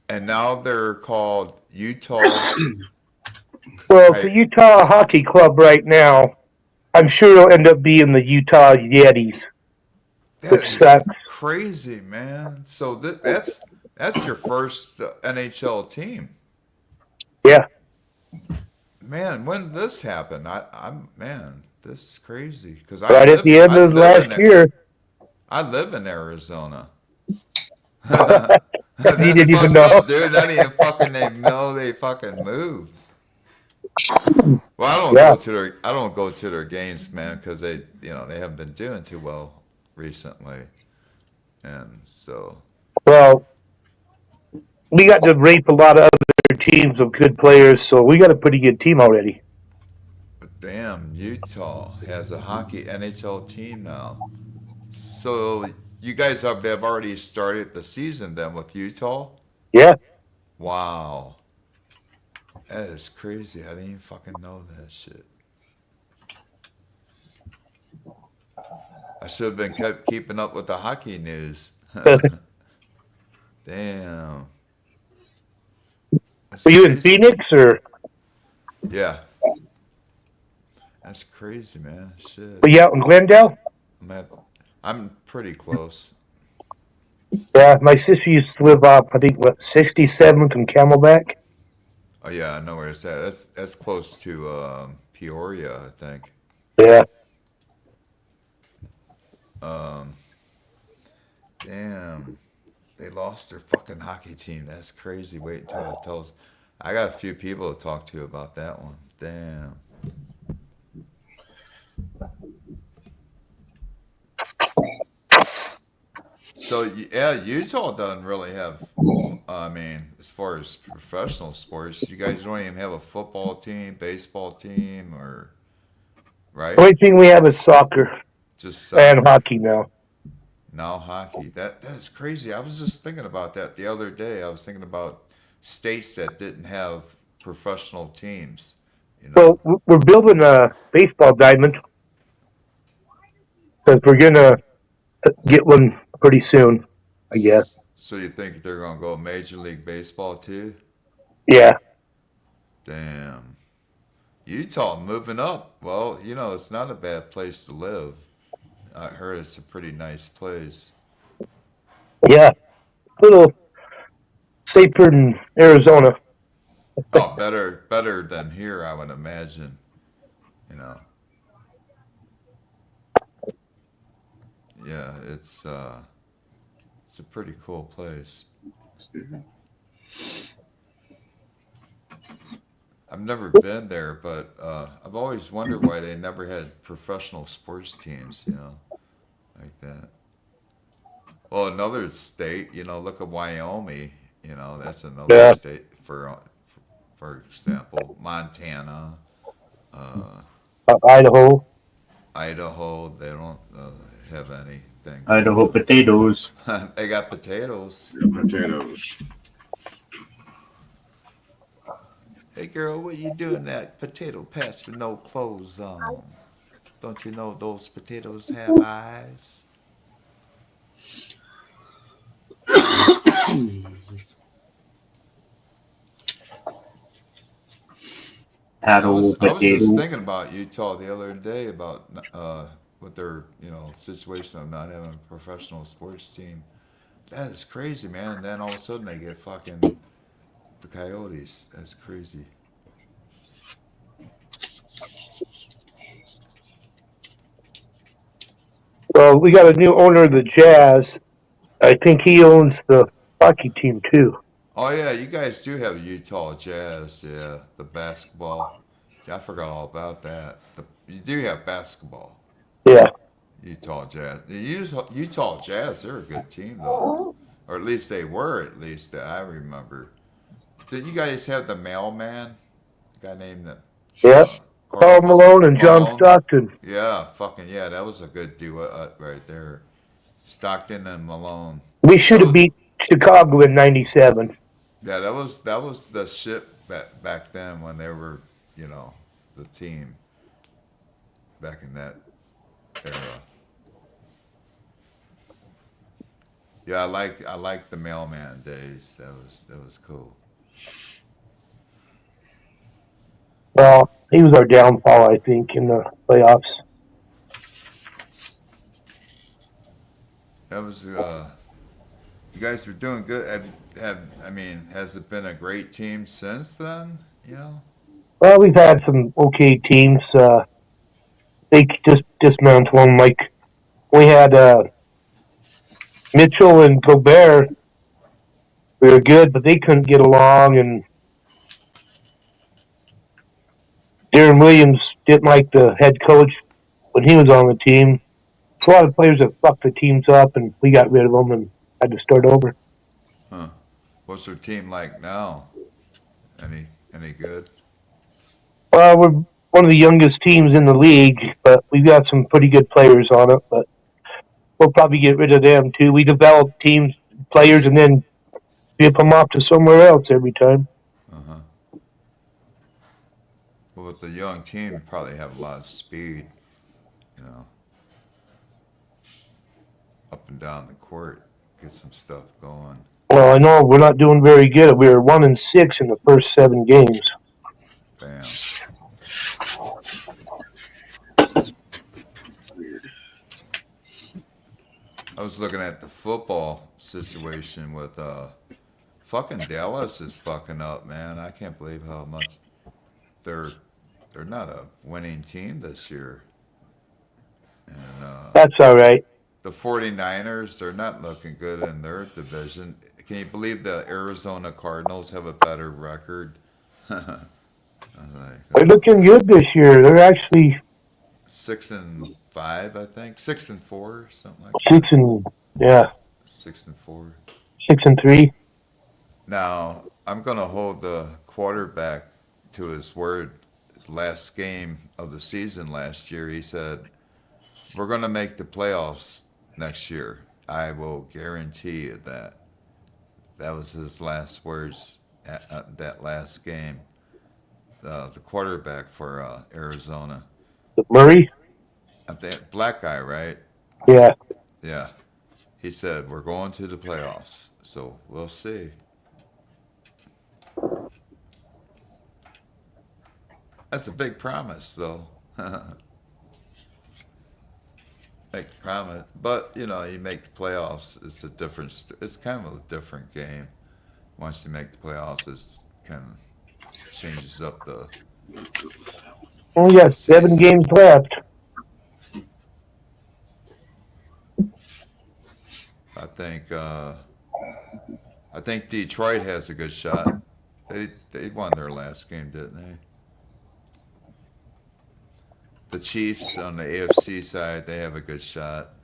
And now they're called Utah. Well, it's the Utah Hockey Club right now. I'm sure it'll end up being the Utah Yetis. Which sucks. Crazy, man. So that's your first NHL team. Yeah. Man, when did this happen? I'm man, this is crazy because right at the end of last year. I live in Arizona. You didn't even know, dude. I didn't even fucking know they fucking moved. Well, I don't go to their games, man, because they haven't been doing too well recently, and so. Well, we got to rape a lot of other teams of good players, so we got a pretty good team already. But damn, Utah has a hockey NHL team now. So you guys have already started the season then with Utah? Yeah. Wow. That is crazy. I didn't even fucking know that shit. I should have been keeping up with the hockey news. Damn. Were you in Phoenix or? Yeah. That's crazy, man. Shit. Were you out in Glendale? I'm pretty close. Yeah, my sister used to live up, I think, 67th and Camelback. Oh yeah, I know where it's at. That's close to Peoria, I think. Yeah. Damn. They lost their fucking hockey team. That's crazy. Wait until it tells. I got a few people to talk to about that one. Damn. So yeah, Utah doesn't really have. I mean, as far as professional sports, you guys don't even have a football team, baseball team, or right? The only thing we have is soccer. Just soccer. And hockey now. Now hockey. That's crazy. I was just thinking about that the other day. I was thinking about states that didn't have professional teams. You know. Well, we're building a baseball diamond because we're gonna get one pretty soon, I guess. So you think they're gonna go Major League Baseball too? Yeah, Damn. Utah moving up. Well, it's not a bad place to live. I heard it's a pretty nice place. yeah, a little safer than Arizona. Oh, better than here, I would imagine. You know. Yeah, it's a pretty cool place. I've never been there, but I've always wondered why they never had professional sports teams, like that. Well, another state, look at Wyoming, that's another Yeah, state for example, Montana, uh, Idaho. Idaho, they don't have anything. Idaho potatoes. They got potatoes. Potatoes. Hey girl, what you doing that potato patch with no clothes on? Don't you know those potatoes have eyes? I Paddle was I was just potato. thinking about Utah the other day about with their situation of not having a professional sports team. That is crazy, man. And then all of a sudden they get fucking the Coyotes. That's crazy. Well, we got a new owner of the Jazz. I think he owns the hockey team too. Oh yeah, you guys do have Utah Jazz. Yeah, the basketball. See, I forgot all about that. You do have basketball. Yeah. Utah Jazz. The Utah Jazz, they're a good team though, or at least they were. At least that I remember. Did you guys have the mailman? The guy named Yep. Carl Paul Malone and John Malone? Stockton. Yeah, fucking yeah, that was a good duo right there. Stockton and Malone. We That should have was beat Chicago in '97. yeah, that was the shit back then when they were the team back in that era. Yeah, I like the mailman days. That was cool. Well, he was our downfall, I think, in the playoffs. That was you guys were doing good. Has it been a great team since then? Well, we've had some okay teams. They just dismantled them. Like we had Mitchell and Gobert. We were good, but they couldn't get along. And Darren Williams didn't like the head coach when he was on the team. A lot of players that fucked the teams up, and we got rid of them and had to start over. Huh. What's their team like now? Any good? We're one of the youngest teams in the league, but we've got some pretty good players on it. But we'll probably get rid of them too. We develop teams, players, and then ship them off to somewhere else every time. Uh huh. Well, with the young team, you probably have a lot of speed. You know, up and down the court, get some stuff going. Well, I know we're not doing very good. We were 1-6 in the first 7 games. Bam. I was looking at the football situation with fucking Dallas is fucking up, man. I can't believe how much they're they're not a winning team this year. And That's all right. the 49ers, they're not looking good in their division. Can you believe the Arizona Cardinals have a better record? I was like, They're oh, looking good this year. They're actually 6-5, I think. 6-4, something like 6 that. and yeah, 6-4. 6-3. Now, I'm going to hold the quarterback to his word. Last game of the season last year, he said, "We're going to make the playoffs next year." I will guarantee you that that was his last words at that last game. The quarterback for Arizona, Murray? I think black guy, right? Yeah. Yeah. He said we're going to the playoffs, so we'll see. That's a big promise, though. Make promise, but you make the playoffs. It's a different. It's kind of a different game. Once you make the playoffs, it's kind of changes up We got 7 season. games left. I think. I think Detroit has a good shot. They won their last game, didn't they? The Chiefs on the AFC side, they have a good shot.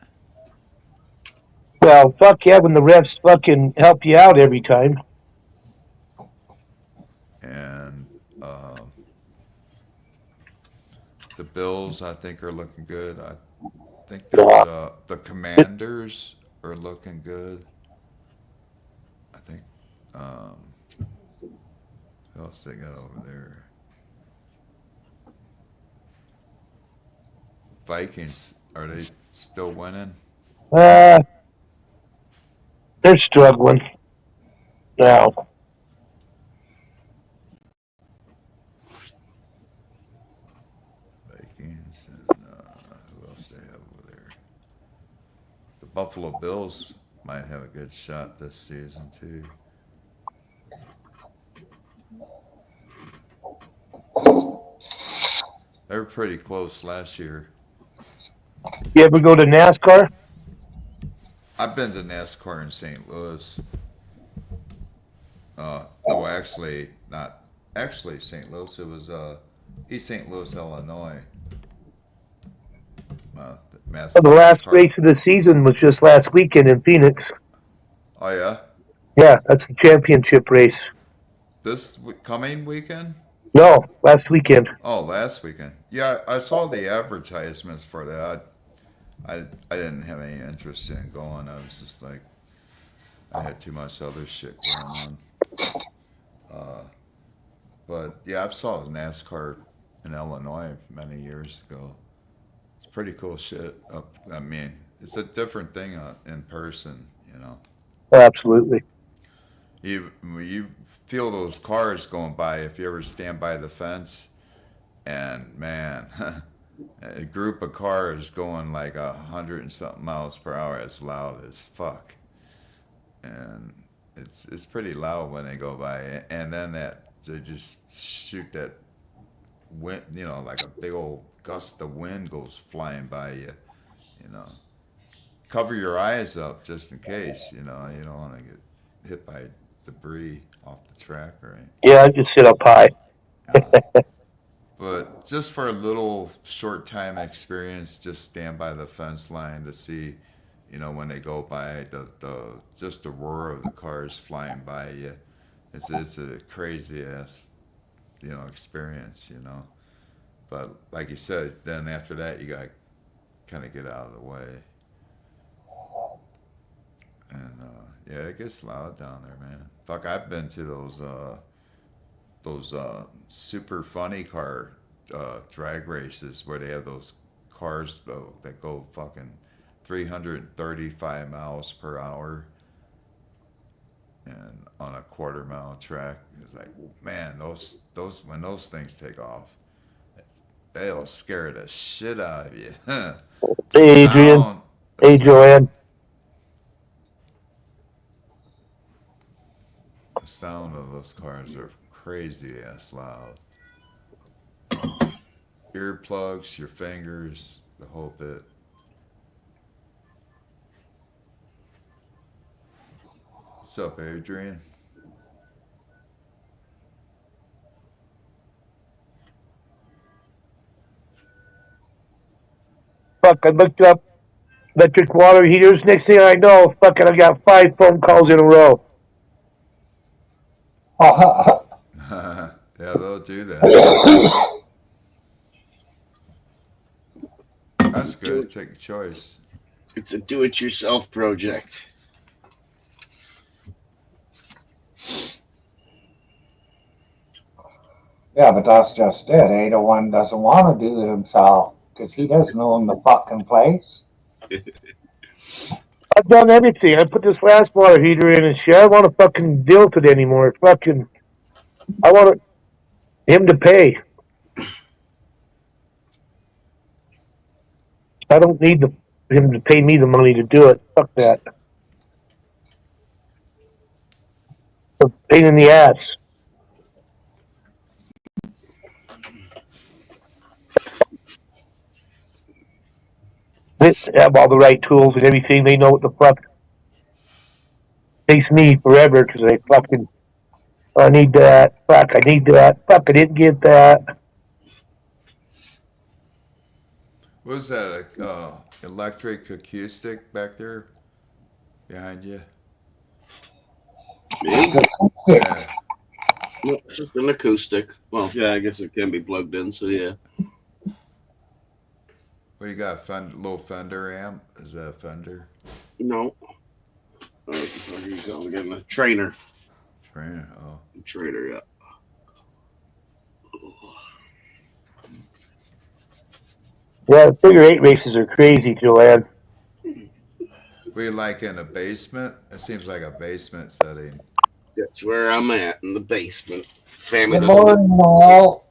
Well, fuck yeah, when the refs fucking help you out every time. And the Bills, I think, are looking good. I think the Commanders are looking good. I think. Who else they got over there? Vikings, are they still winning? They're struggling now. Vikings, and who else they have over there? The Buffalo Bills might have a good shot this season too. They were pretty close last year. You ever go to NASCAR? I've been to NASCAR in St. Louis. No, actually, not actually St. Louis. It was East St. Louis, Illinois. The last race of the season was just last weekend in Phoenix. Oh yeah. Yeah, that's the championship race. This coming weekend? No, last weekend. Oh, last weekend. Yeah, I saw the advertisements for that. I didn't have any interest in going. I was just like, I had too much other shit going on. But yeah, I saw NASCAR in Illinois many years ago. It's pretty cool shit. I mean, it's a different thing in person, Absolutely. You feel those cars going by if you ever stand by the fence, and man, a group of cars going like 100 and something miles per hour. It's loud as fuck, and it's pretty loud when they go by. And then they just shoot that wind, like a big old gust of wind goes flying by you. Cover your eyes up just in case. You don't want to get hit by debris off the track, right? Yeah, I just sit up high. But just for a little short time experience, just stand by the fence line to see, when they go by, just the roar of the cars flying by you. It's a crazy ass, experience, But like you said, then after that you gotta kind of get out of the way. And yeah, it gets loud down there, man. Fuck, I've been to those super funny car drag races where they have those cars that go fucking 335 miles per hour and on a quarter-mile track. It's like, man, those when those things take off, they'll scare the shit out of you. Hey, Adrian. Hey, Joanne. The sound of those cars are crazy ass loud. Earplugs, your fingers, the whole bit. What's up, Adrian? Fuck, I looked up electric water heaters. Next thing I know, fucking, I got 5 phone calls in a row. Yeah, they'll do that. That's good. Take a choice. It's a do-it-yourself project. Yeah, but that's just it. Ada one doesn't want to do it himself because he doesn't own the fucking place. I've done everything. I put this last water heater in and shit. I don't want to fucking deal with it anymore. Fucking, I want him to pay. I don't need him to pay me the money to do it. Fuck that. It's a pain in the ass. They have all the right tools and everything. They know what the fuck. Takes me forever because I need that. Fuck, I need that. Fuck, I didn't get that. What was that? Electric acoustic back there behind you? Me? Yeah. No, it's just an acoustic. Well, yeah, I guess it can be plugged in, so yeah. What do you got? Little Fender amp? Is that a Fender? No. What are you calling again? A trainer. Trainer? Oh. Trainer, yeah. Yeah, the figure 8 races are crazy, Joanne. We like in a basement? It seems like a basement setting. That's where I'm at, in the basement. Family Good doesn't morning, all.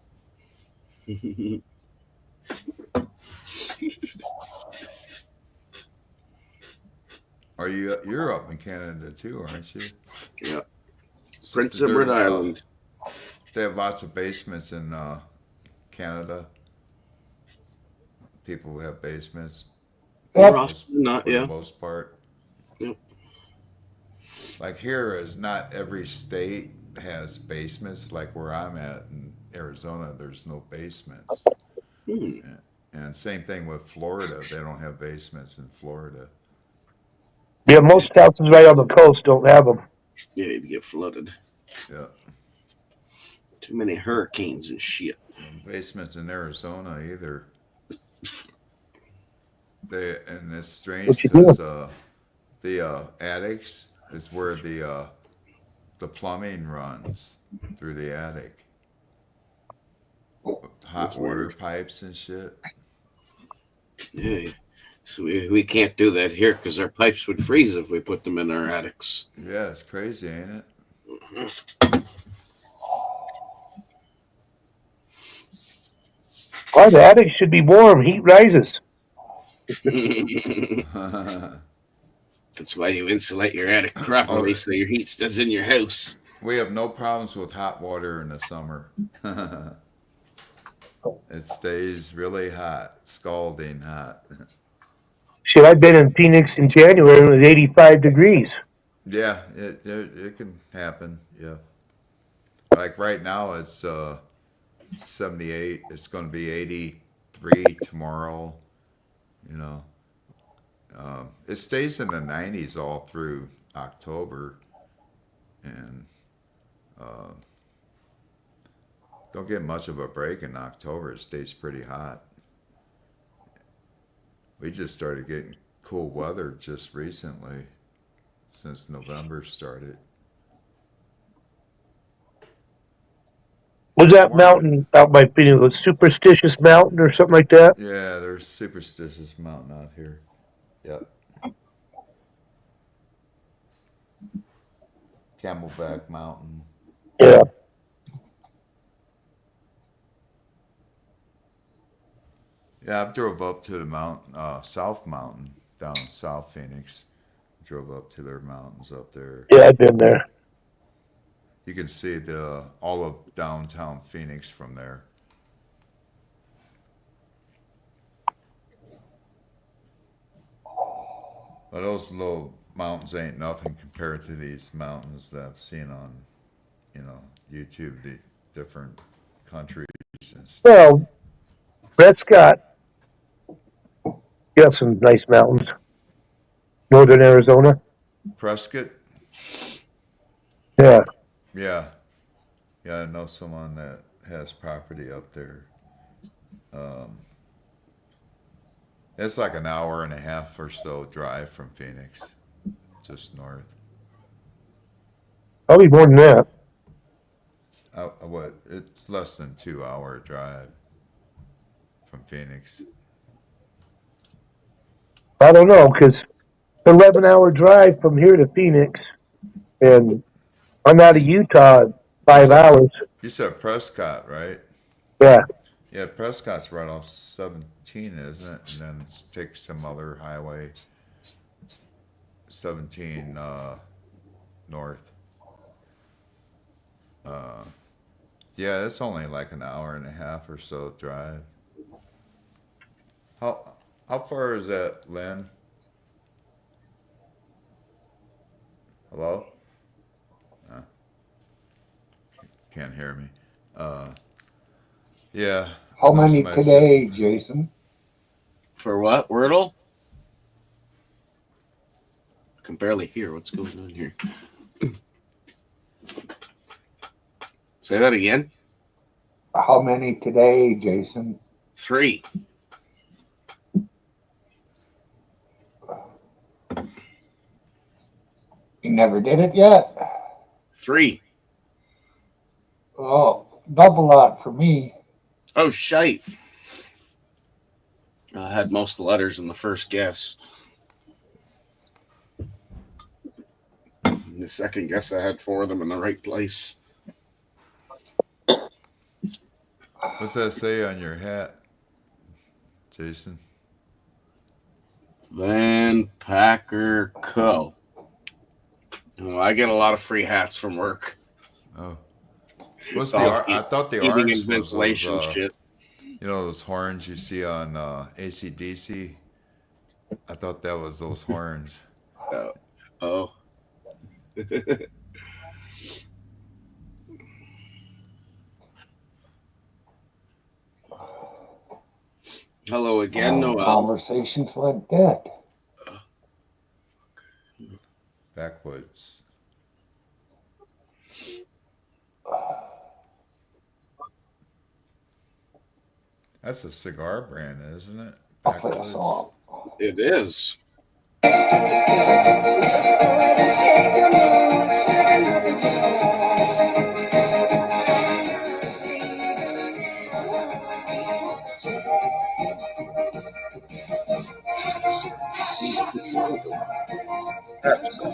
You're up in Canada too, aren't you? Yeah. Prince Edward Island. They have lots of basements in Canada. People who have basements. Yep. Not, for yeah. the most part. Yep. Like here is not every state has basements. Like where I'm at in Arizona, there's no basements. And same thing with Florida. They don't have basements in Florida. Yeah, most houses right on the coast don't have them. Yeah, you'd get flooded. Yeah. Too many hurricanes and shit. Basements in Arizona either. And it's strange because the attics is where the plumbing runs through the attic. Hot water pipes and shit. Yeah. So we can't do that here because our pipes would freeze if we put them in our attics. Yeah, it's crazy, ain't it? Well, the attic should be warm. Heat rises. That's why you insulate your attic properly so your heat stays in your house. We have no problems with hot water in the summer. It stays really hot, scalding hot. Shit, I've been in Phoenix in January and it was 85 degrees. Yeah, it can happen. Yeah. Like right now, it's 78. It's going to be 83 tomorrow. You know, it stays in the 90s all through October, and don't get much of a break in October. It stays pretty hot. We just started getting cool weather just recently, since November started. Was that mountain out by Phoenix? Was Superstitious Mountain or something like that? Yeah, there's Superstitious Mountain out here. Yep. Camelback Mountain. Yeah. Yeah, I drove up to the mountain, South Mountain, down in South Phoenix. Drove up to their mountains up there. Yeah, I've been there. You can see all of downtown Phoenix from there. But those little mountains ain't nothing compared to these mountains that I've seen on, YouTube, the different countries and stuff. Well, Prescott got some nice mountains. Northern Arizona. Prescott? Yeah. Yeah. Yeah, I know someone that has property up there. It's like an hour and a half or so drive from Phoenix, just north. Probably more than that. What? It's less than 2 hour drive from Phoenix. I don't know, because 11-hour drive from here to Phoenix, and I'm out of Utah in 5 hours. You said Prescott, right? Yeah. Yeah, Prescott's right off 17, isn't it? And then it takes some other highway, 17 north. Yeah, it's only like an hour and a half or so drive. How far is that, Lynn? Hello? Can't hear me. Yeah. How no, many somebody's today, Jason? For what? Wordle? I can barely hear what's going on here. Say that again. How many today, Jason? 3. You never did it yet? 3. Oh, double that for me. Oh, shite. I had most of the letters in the first guess. In the second guess, I had 4 of them in the right place. What's that say on your hat, Jason? Van Packer Co. Oh, I get a lot of free hats from work. Oh. What's It's all I thought the heating orange and was ventilation those, shit. you know, those horns you see on AC/DC? I thought that was those horns. Oh. Hello again, Noel. Conversations went dead. Backwoods. That's a cigar brand, isn't it? I'll play a song. It is. That's cool.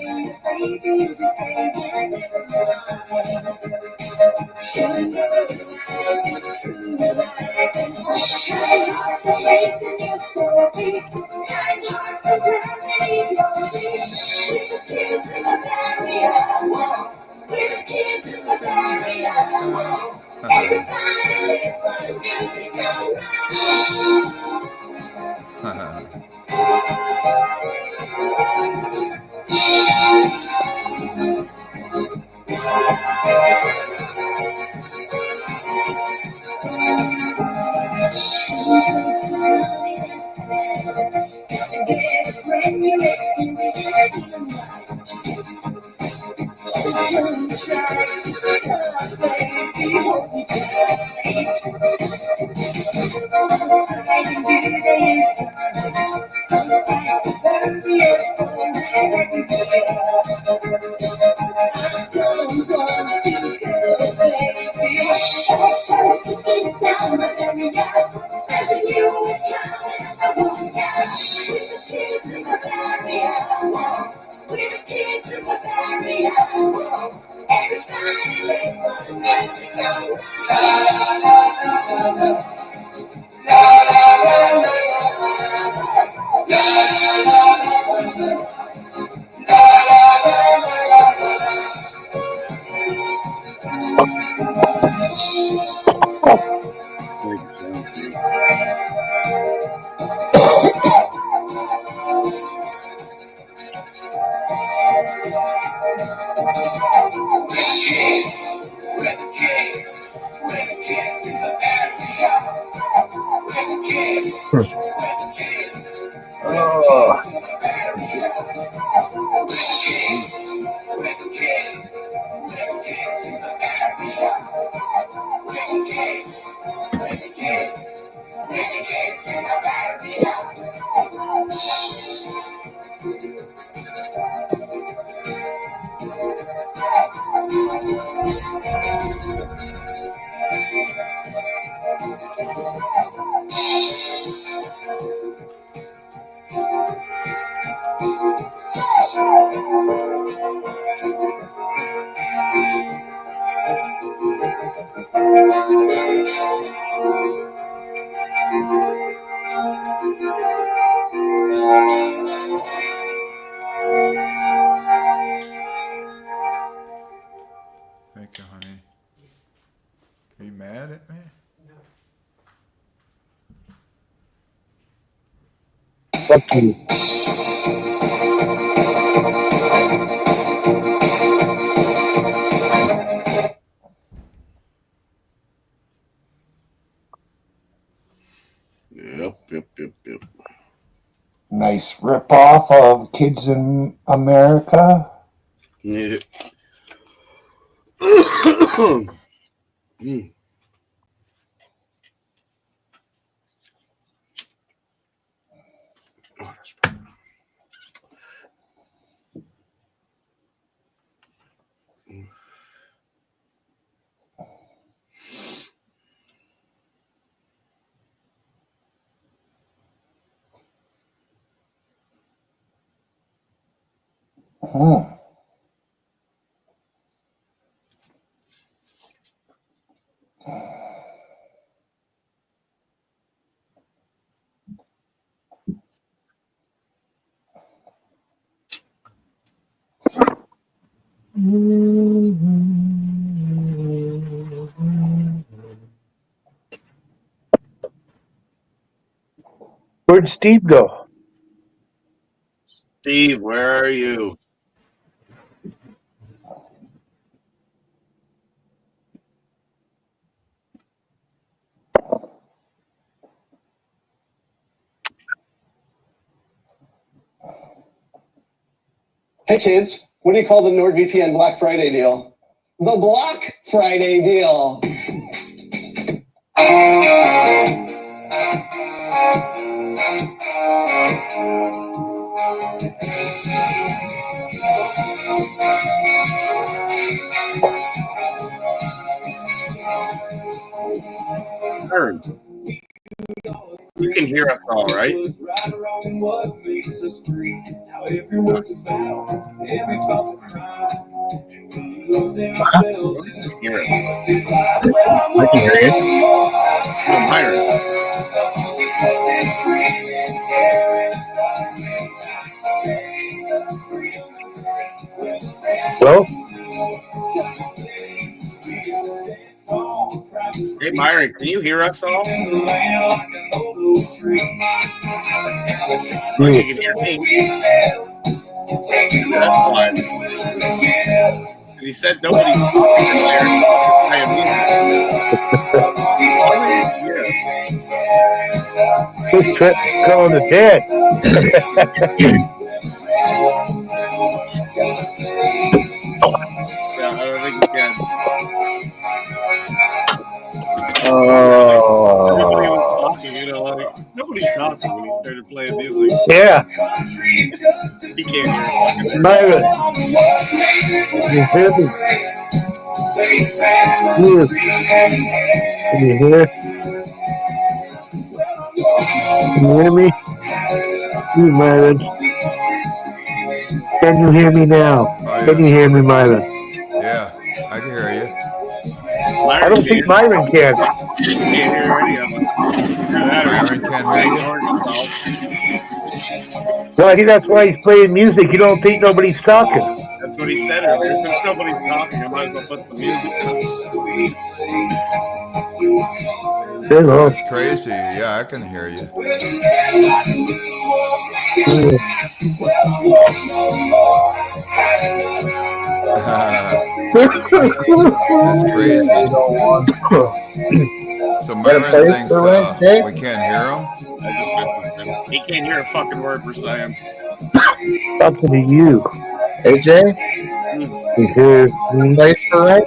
Thank you, honey. Are you mad at me? Fuck you. Yep. Nice rip off of Kids in America. Yeah. Mm. Hmm. Where'd Steve go? Steve, where are you? Hey kids, what do you call the NordVPN Black Friday deal? The Black Friday deal. Aaron, you can hear us all right? Hear it. I can hear you. Oh, Myron. Hello? Hey, Myron, can you hear us all? Well, you can hear me. That's why. Because he said nobody's talking earlier. I am This trip going to dead. Yeah, I don't think we can. Everybody was talking, like, nobody's talking when he started playing music. Yeah. He can't hear it. Myron. You hear me? You. Can you hear? Can you hear me? You, Myron. Can you hear me now? Oh, yeah. Can you hear me, Myron? Yeah, I can hear you. I don't think Myron can. He can't hear any of us. Myron can't hear you. Well, I think that's why he's playing music. You don't think nobody's talking. That's what he said earlier. Since nobody's talking, I might as well put some music on. Hello. That's crazy. Yeah, I can hear you. That's crazy. So Myron thinks we can't hear him? I just messaged him. He can't hear a fucking word we're saying. Talking to you. AJ? You hear me? Place for rent?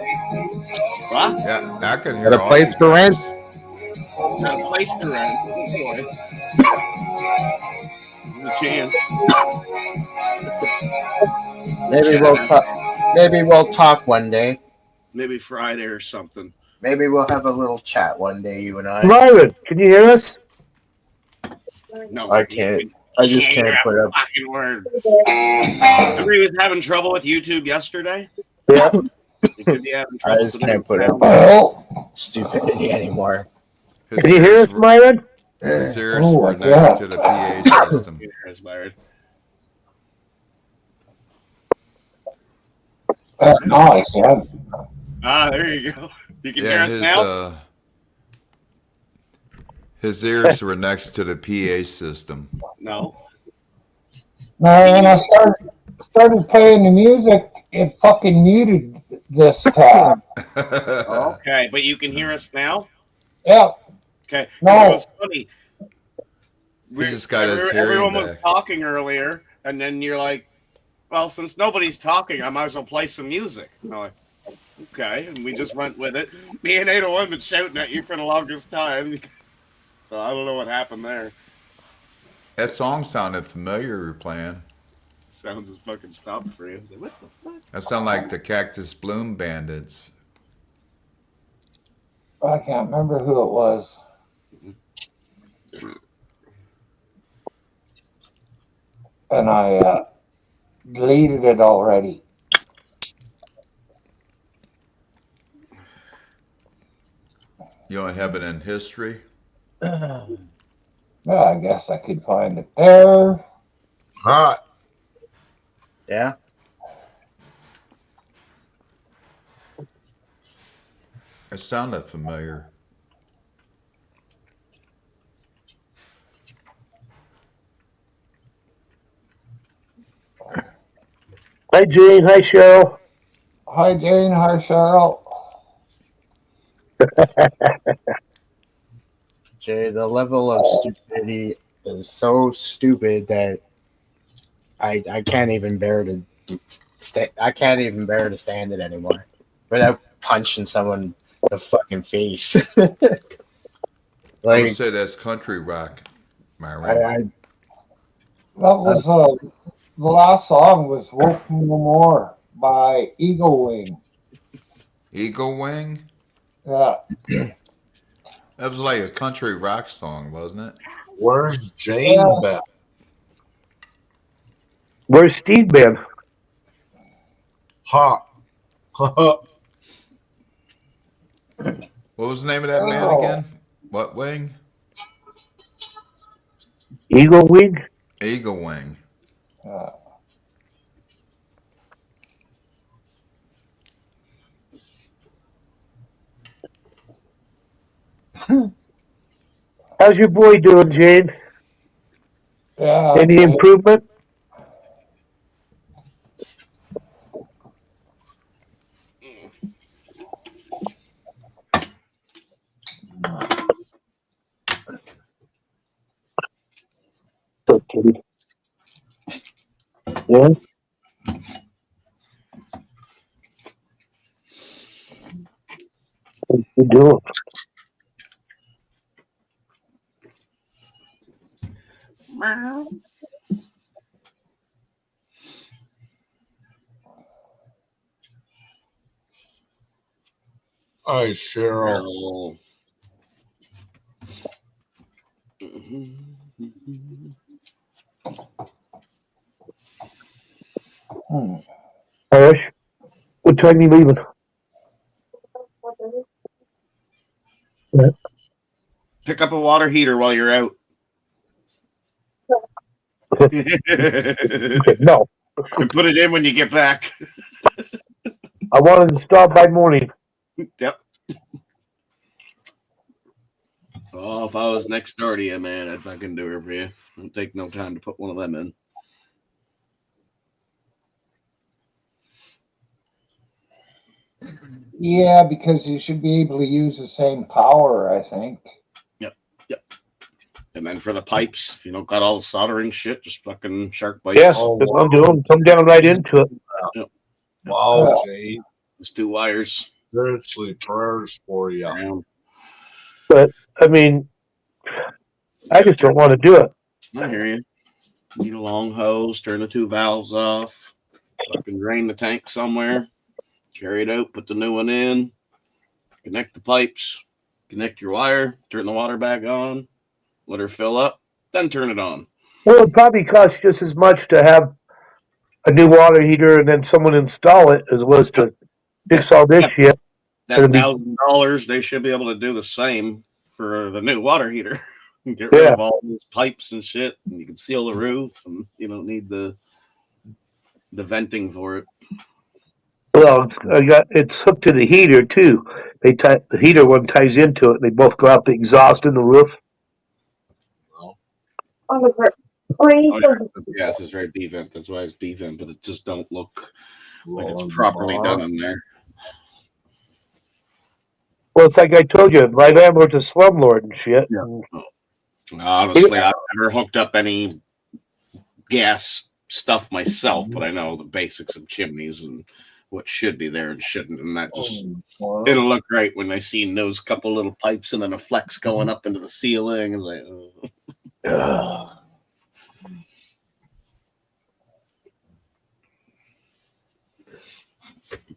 What? Yeah, I can hear Got a all place you for guys. rent? Got a place to rent. Oh boy. The chance. Maybe we'll talk one day. Maybe Friday or something. Maybe we'll have a little chat one day, you and I. Myron, can you hear us? No, I can't. I just hear can't a put up. fucking word. Somebody was having trouble with YouTube yesterday. Yeah. You could be having I trouble just today. can't put up Oh, stupidity anymore. His Can you hear us, ears, Myron? his ears Oh, were my next God. to the PA system. Here's Byron. nice, yeah. Ah, there you go. You can hear Yeah, us now? his ears were next to the PA system. No. Now, when I started playing the music, it fucking muted this tab. Okay, but you can hear us now? Yeah. Okay. 'Cause No. it was funny. He just got his hearing Everyone was back. talking earlier, and then you're like, well, since nobody's talking, I might as well play some music. And I'm like, okay, and we just went with it. Me and 801 been shouting at you for the longest time. So I don't know what happened there. That song sounded familiar. We were playing. Sounds just fucking stopped for you. I was like, what the fuck? That sounded like the Cactus Bloom Bandits. I can't remember who it was. And I deleted it already. You don't have it in history? Well, I guess I could find it there. Hot. Yeah. It sounded familiar. Hi, Jane. Hi, Cheryl. Hi, Jane. Hi, Cheryl. Jay, the level of stupidity is so stupid that I can't even bear to I can't even bear to stand it anymore without punching someone in the fucking face. I would Like say that's country rock, Myron. That was the last song was "Woke Me No More" by Eagle Wing. Eagle Wing? Yeah. That was like a country rock song, wasn't it? Where's Jane been? Where's Steve been? Hot. What was the name of that band Oh. again? What Wing? Eagle Wing? Eagle Wing. How's your boy doing, Jane? Yeah. Any improvement? Okay. Yeah. What you doing? Hi, Cheryl. Irish? What time you leaving? Pick up a water heater while you're out. No. And put it in when you get back. I wanted to stop by morning. Yep. Oh, if I was next door to you, man, I'd fucking do it for you. It'd take no time to put one of them in. Yeah, because you should be able to use the same power, I think. Yep. And then for the pipes, if you don't got all the soldering shit, just fucking shark bites. Yes, that's what I'm doing. Come down right into it. Yep. Wow, Jane. Just 2 wires. Seriously, prayers for you. Around. But, I mean, I just don't want to do it. I hear you. Need a long hose, turn the 2 valves off, fucking drain the tank somewhere, carry it out, put the new one in. connect the pipes, connect your wire, turn the water back on, let her fill up, then turn it on. Well, it probably costs just as much to have a new water heater and then someone install it as it was to fix all this shit. That It'll be- $1,000, they should be able to do the same for the new water heater. Get rid Yeah. of all these pipes and shit, and you can seal the roof, and you don't need the venting for it. Well, it's hooked to the heater too. The heater one ties into it. And they both go out the exhaust in the roof. Yes, it's right B vent. That's why it's B vent, but it just don't look like it's properly done in there. Well, it's like I told you, my landlord's a slumlord and shit. Yeah. Honestly, I've never hooked up any gas stuff myself, but I know the basics of chimneys and what should be there and shouldn't, and that just it'll look great when I see those couple little pipes and then a flex going up into the ceiling. And like,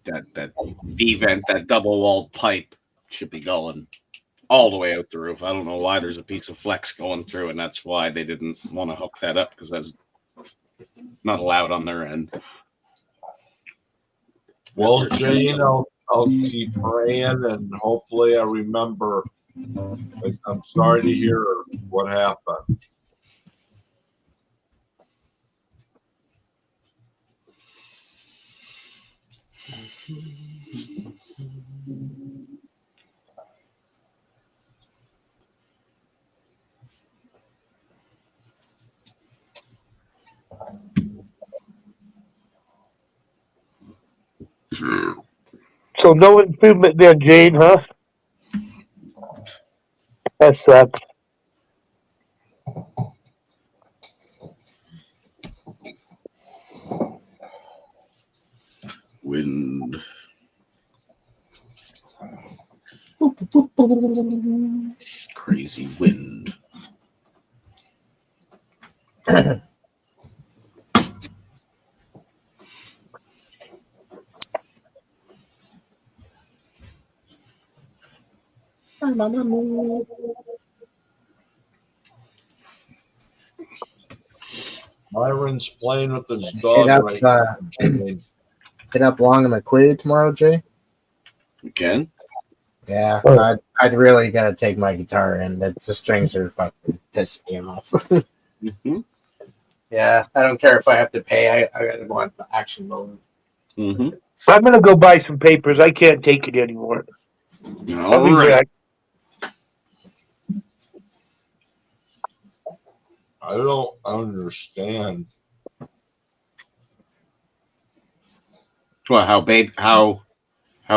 that B vent, that double walled pipe should be going all the way out the roof. I don't know why there's a piece of flex going through, and that's why they didn't want to hook that up, because that's not allowed on their end. Well, Jane, I'll keep praying, and hopefully I remember. I'm sorry to hear what happened. So no improvement there, Jane, huh? That sucks. Wind. Crazy wind. Myron's playing with his dog right now. Jane. Hit up Long and McQuaid tomorrow, Jay? We can. Yeah, I'd really gotta take my guitar in. The strings are fucking pissing me off. Mm-hmm. Yeah, I don't care if I have to pay. I want the action mode. Mm-hmm. I'm gonna go buy some papers. I can't take it anymore. I'll be back. I don't understand. Well, how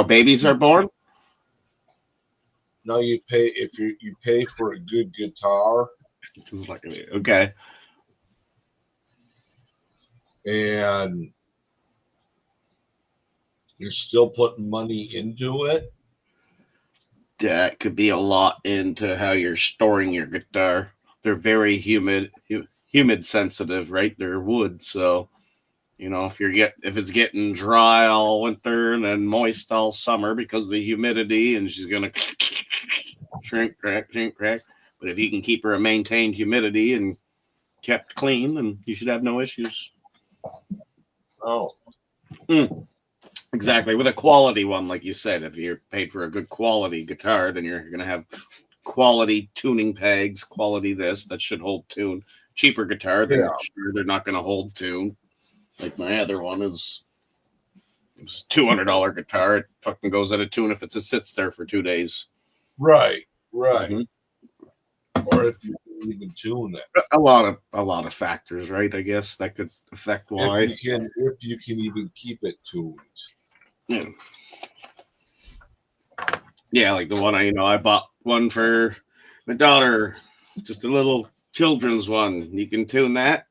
babies are born? No, you pay if you pay for a good guitar. Okay. And you're still putting money into it. That could be a lot into how you're storing your guitar. They're very humid sensitive, right? They're wood, so you know if it's getting dry all winter and then moist all summer because of the humidity, and she's gonna shrink crack. But if you can keep her a maintained humidity and kept clean, then you should have no issues. Oh. Exactly. With a quality one, like you said, if you're paid for a good quality guitar, then you're going to have quality tuning pegs, quality this that should hold tune. Cheaper guitar, they're not going to hold tune. Like my other one it's $200 guitar. It fucking goes out of tune if it sits there for 2 days. Right. Mm-hmm. Or if you can even tune it. A lot of factors, right? I guess that could affect why. If you can even keep it tuned. Yeah, like the one I bought one for my daughter, just a little children's one. You can tune that.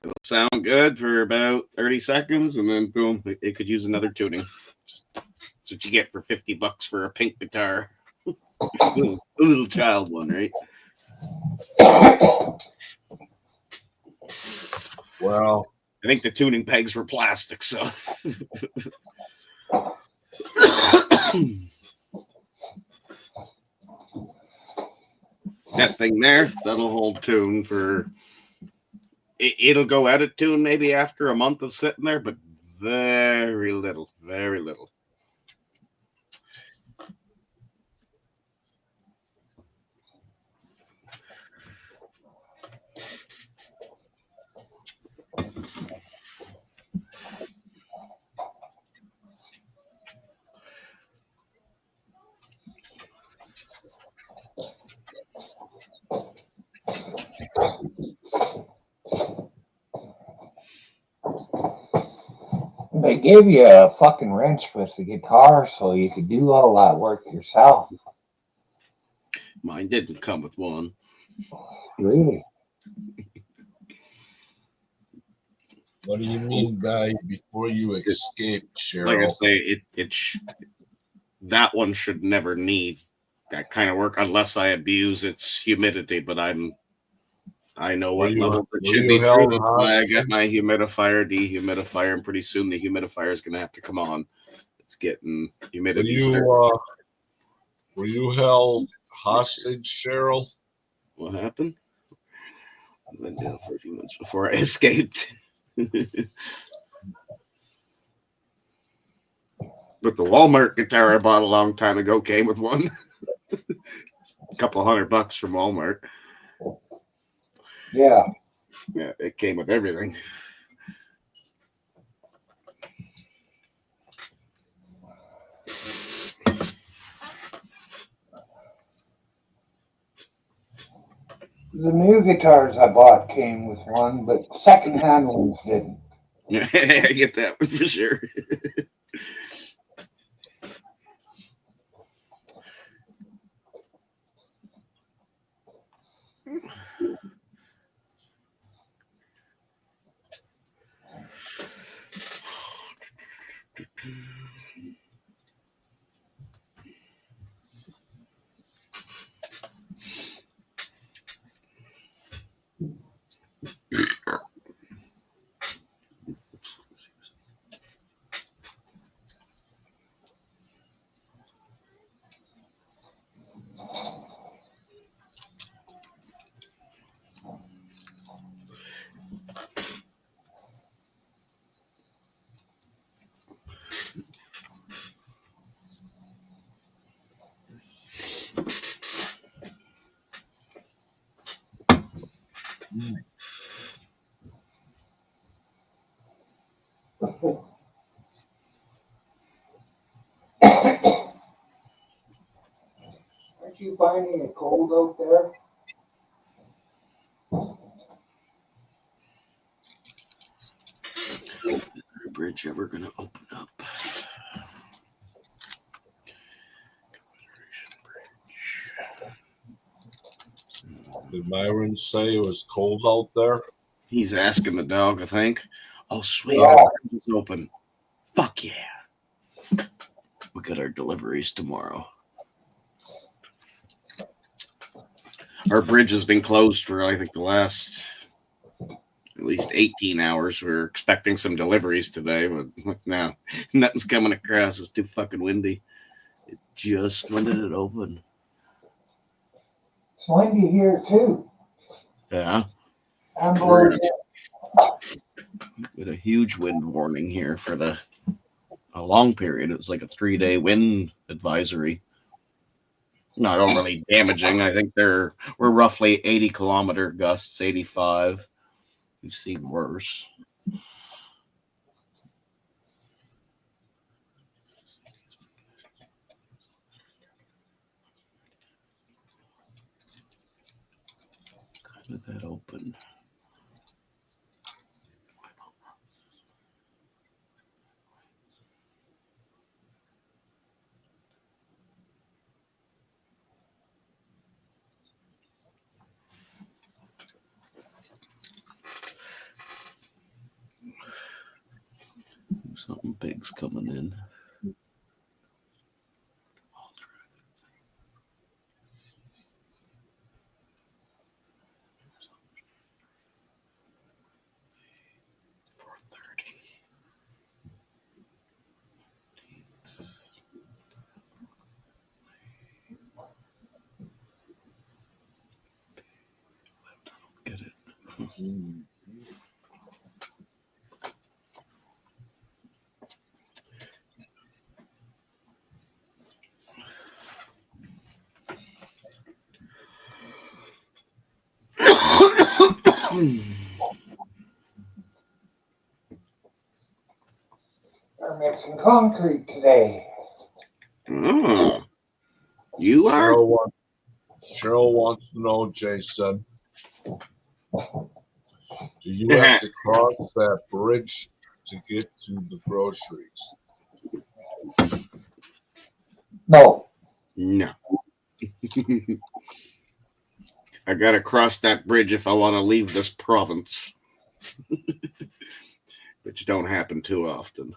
It'll sound good for about 30 seconds, and then boom, it could use another tuning. That's what you get for $50 for a pink guitar. a little child one, right? Well, I think the tuning pegs were plastic, so. That thing there, that'll hold tune for. It'll go out of tune maybe after a month of sitting there, but very little, very little. They gave you a fucking wrench with the guitar so you could do all that work yourself. Mine didn't come with one. Really? What do you mean by before you escape, Like I Cheryl? say, that one should never need that kind of work unless I abuse its humidity. But I know what levels it should be through. That's why I got my humidifier, dehumidifier, and pretty soon the humidifier is going to have to come on. It's getting humidity. Were you held hostage, Cheryl? What happened? I went down for a few months before I escaped. But the Walmart guitar I bought a long time ago came with one. A couple $100 from Walmart. Yeah. Yeah, it came with everything. The new guitars I bought came with one, but secondhand ones didn't. Yeah, I get that one for sure. Aren't you finding it cold out there? Is the bridge ever going to open up? Did Myron say it was cold out there? He's asking the dog, I think. Oh, sweet. Yeah. The bridge is open. Fuck yeah. We got our deliveries tomorrow. Our bridge has been closed for, I think, the last at least 18 hours. We're expecting some deliveries today, but no, nothing's coming across. It's too fucking windy. When did it open? It's windy here too. Yeah. I'm We're blowing got a huge wind warning here for a long period. It was like a 3-day wind advisory. Not overly damaging. I think we're roughly 80-kilometer gusts, 85. We've seen worse. How did that open? Something big's coming in. They're mixing concrete today. Oh, you are? Cheryl wants to know, Jason, do you have to cross that bridge to get to the groceries? No. No. I gotta cross that bridge if I want to leave this province, which don't happen too often.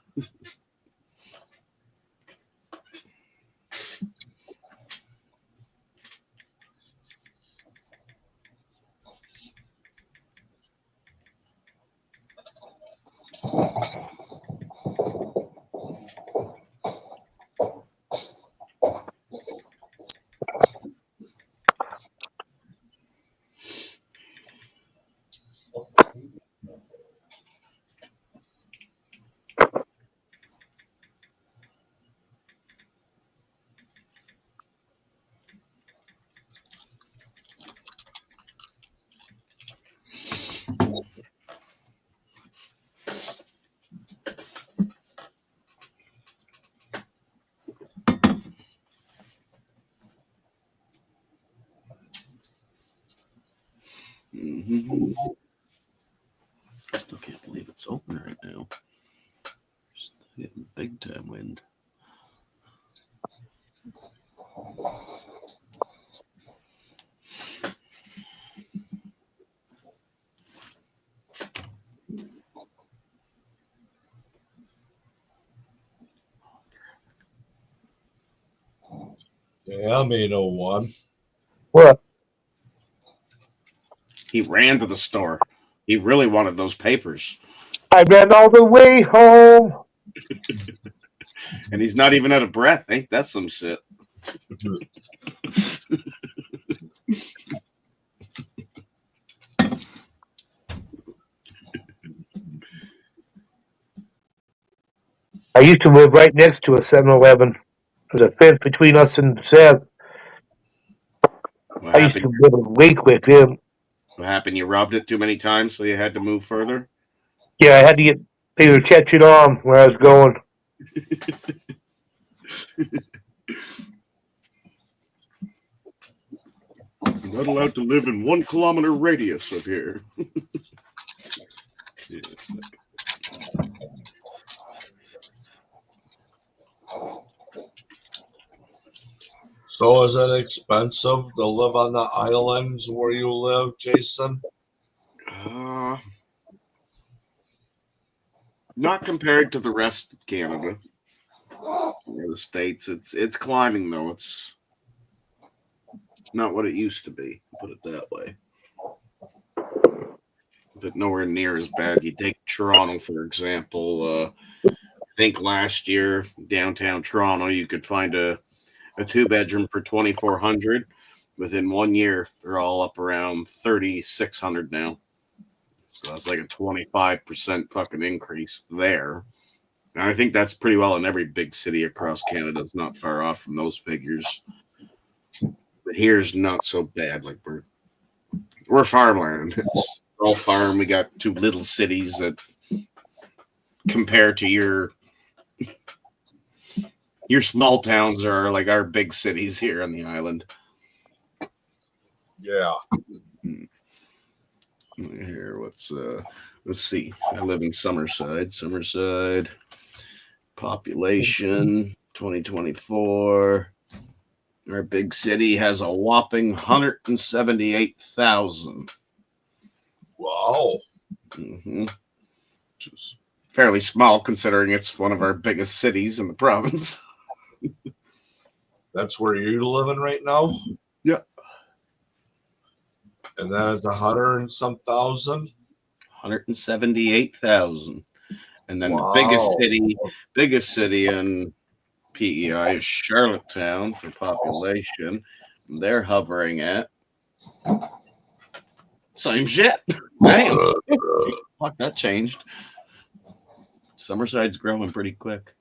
Mm-hmm. I still can't believe it's open right now. Still getting big time wind. Yeah, I'm 801. What? He ran to the store. He really wanted those papers. I ran all the way home. And he's not even out of breath. Ain't that some shit? I used to live right next to a 7-Eleven. There's a fence between us and Seth. What I used to happened? live in Lake with him. What happened? You robbed it too many times, so you had to move further? Yeah, I had to get, they were catching on where I was going. You're not allowed to live in 1 kilometer radius of here. Yeah. So is it expensive to live on the islands where you live, Jason? Not compared to the rest of Canada or the States. It's climbing though. It's not what it used to be, put it that way. But nowhere near as bad. You take Toronto, for example. I think last year, downtown Toronto, you could find a 2-bedroom for $2,400. Within 1 year, they're all up around $3,600 now. So that's like a 25% fucking increase there. And I think that's pretty well in every big city across Canada. It's not far off from those figures. But here's not so bad. Like we're farmland. It's all farm. We got 2 little cities that compare to your small towns are like our big cities here on the island. Yeah. Here, let's see. I live in Summerside. Summerside population 2024. Our big city has a whopping 178,000. Wow. Mm-hmm. Which is fairly small considering it's one of our biggest cities in the province. That's where you're living right now? Yeah. And that is 100 and some thousand? 178,000. And then Wow. the biggest city in PEI is Charlottetown for population. They're hovering at Same shit. Damn. Fuck, that changed. Summerside's growing pretty quick.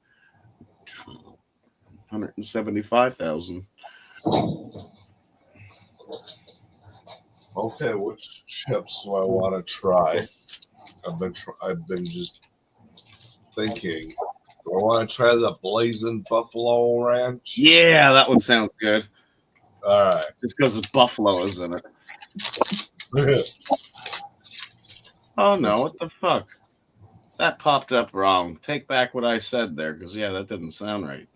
175,000. Okay, which chips do I want to try? I've been just thinking. Do I want to try the Blazing Buffalo Ranch? Yeah, that one sounds good. All right. Just because it's buffalo is in it. Oh no, what the fuck? That popped up wrong. Take back what I said there, because yeah, that didn't sound right.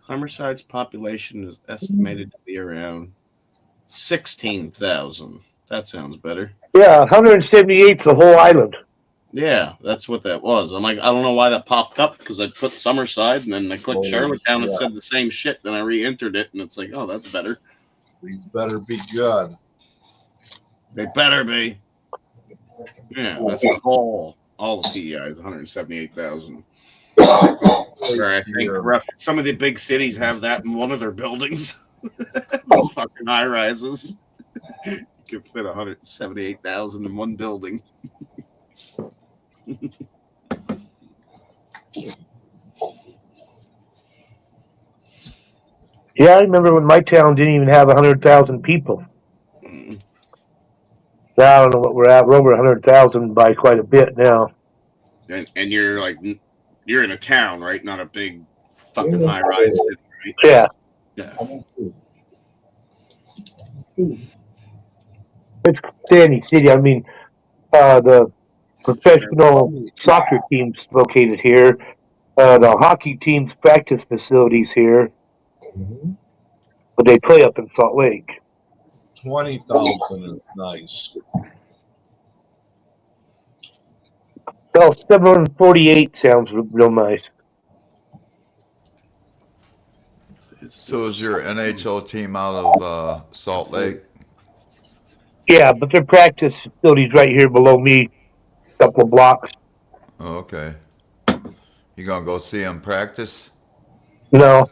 Hummerside's population is estimated to be around 16,000. That sounds better. Yeah, 178's the whole island. Yeah, that's what that was. I'm like, I don't know why that popped up, because I put Summerside and then I clicked Charlottetown and said the same shit. Then I re-entered it and it's like, oh, that's better. These better be good. They better be. Yeah, that's the whole. All the PEI is 178,000. Or I think some of the big cities have that in one of their buildings. Those fucking high rises. You can fit 178,000 in one building. Yeah, I remember when my town didn't even have 100,000 people. Now I don't know what we're at. We're over 100,000 by quite a bit now. And you're like, you're in a town, right? Not a big fucking high rise city, right? Yeah. Yeah. It's Sandy City. I mean, the professional soccer team's located here. The hockey team's practice facilities here. But they play up in Salt Lake. 20,000 is nice. Well, 748 sounds real nice. So is your NHL team out of Salt Lake? Yeah, but their practice facility's right here below me, a couple of blocks. Oh, okay. You gonna go see them practice? No.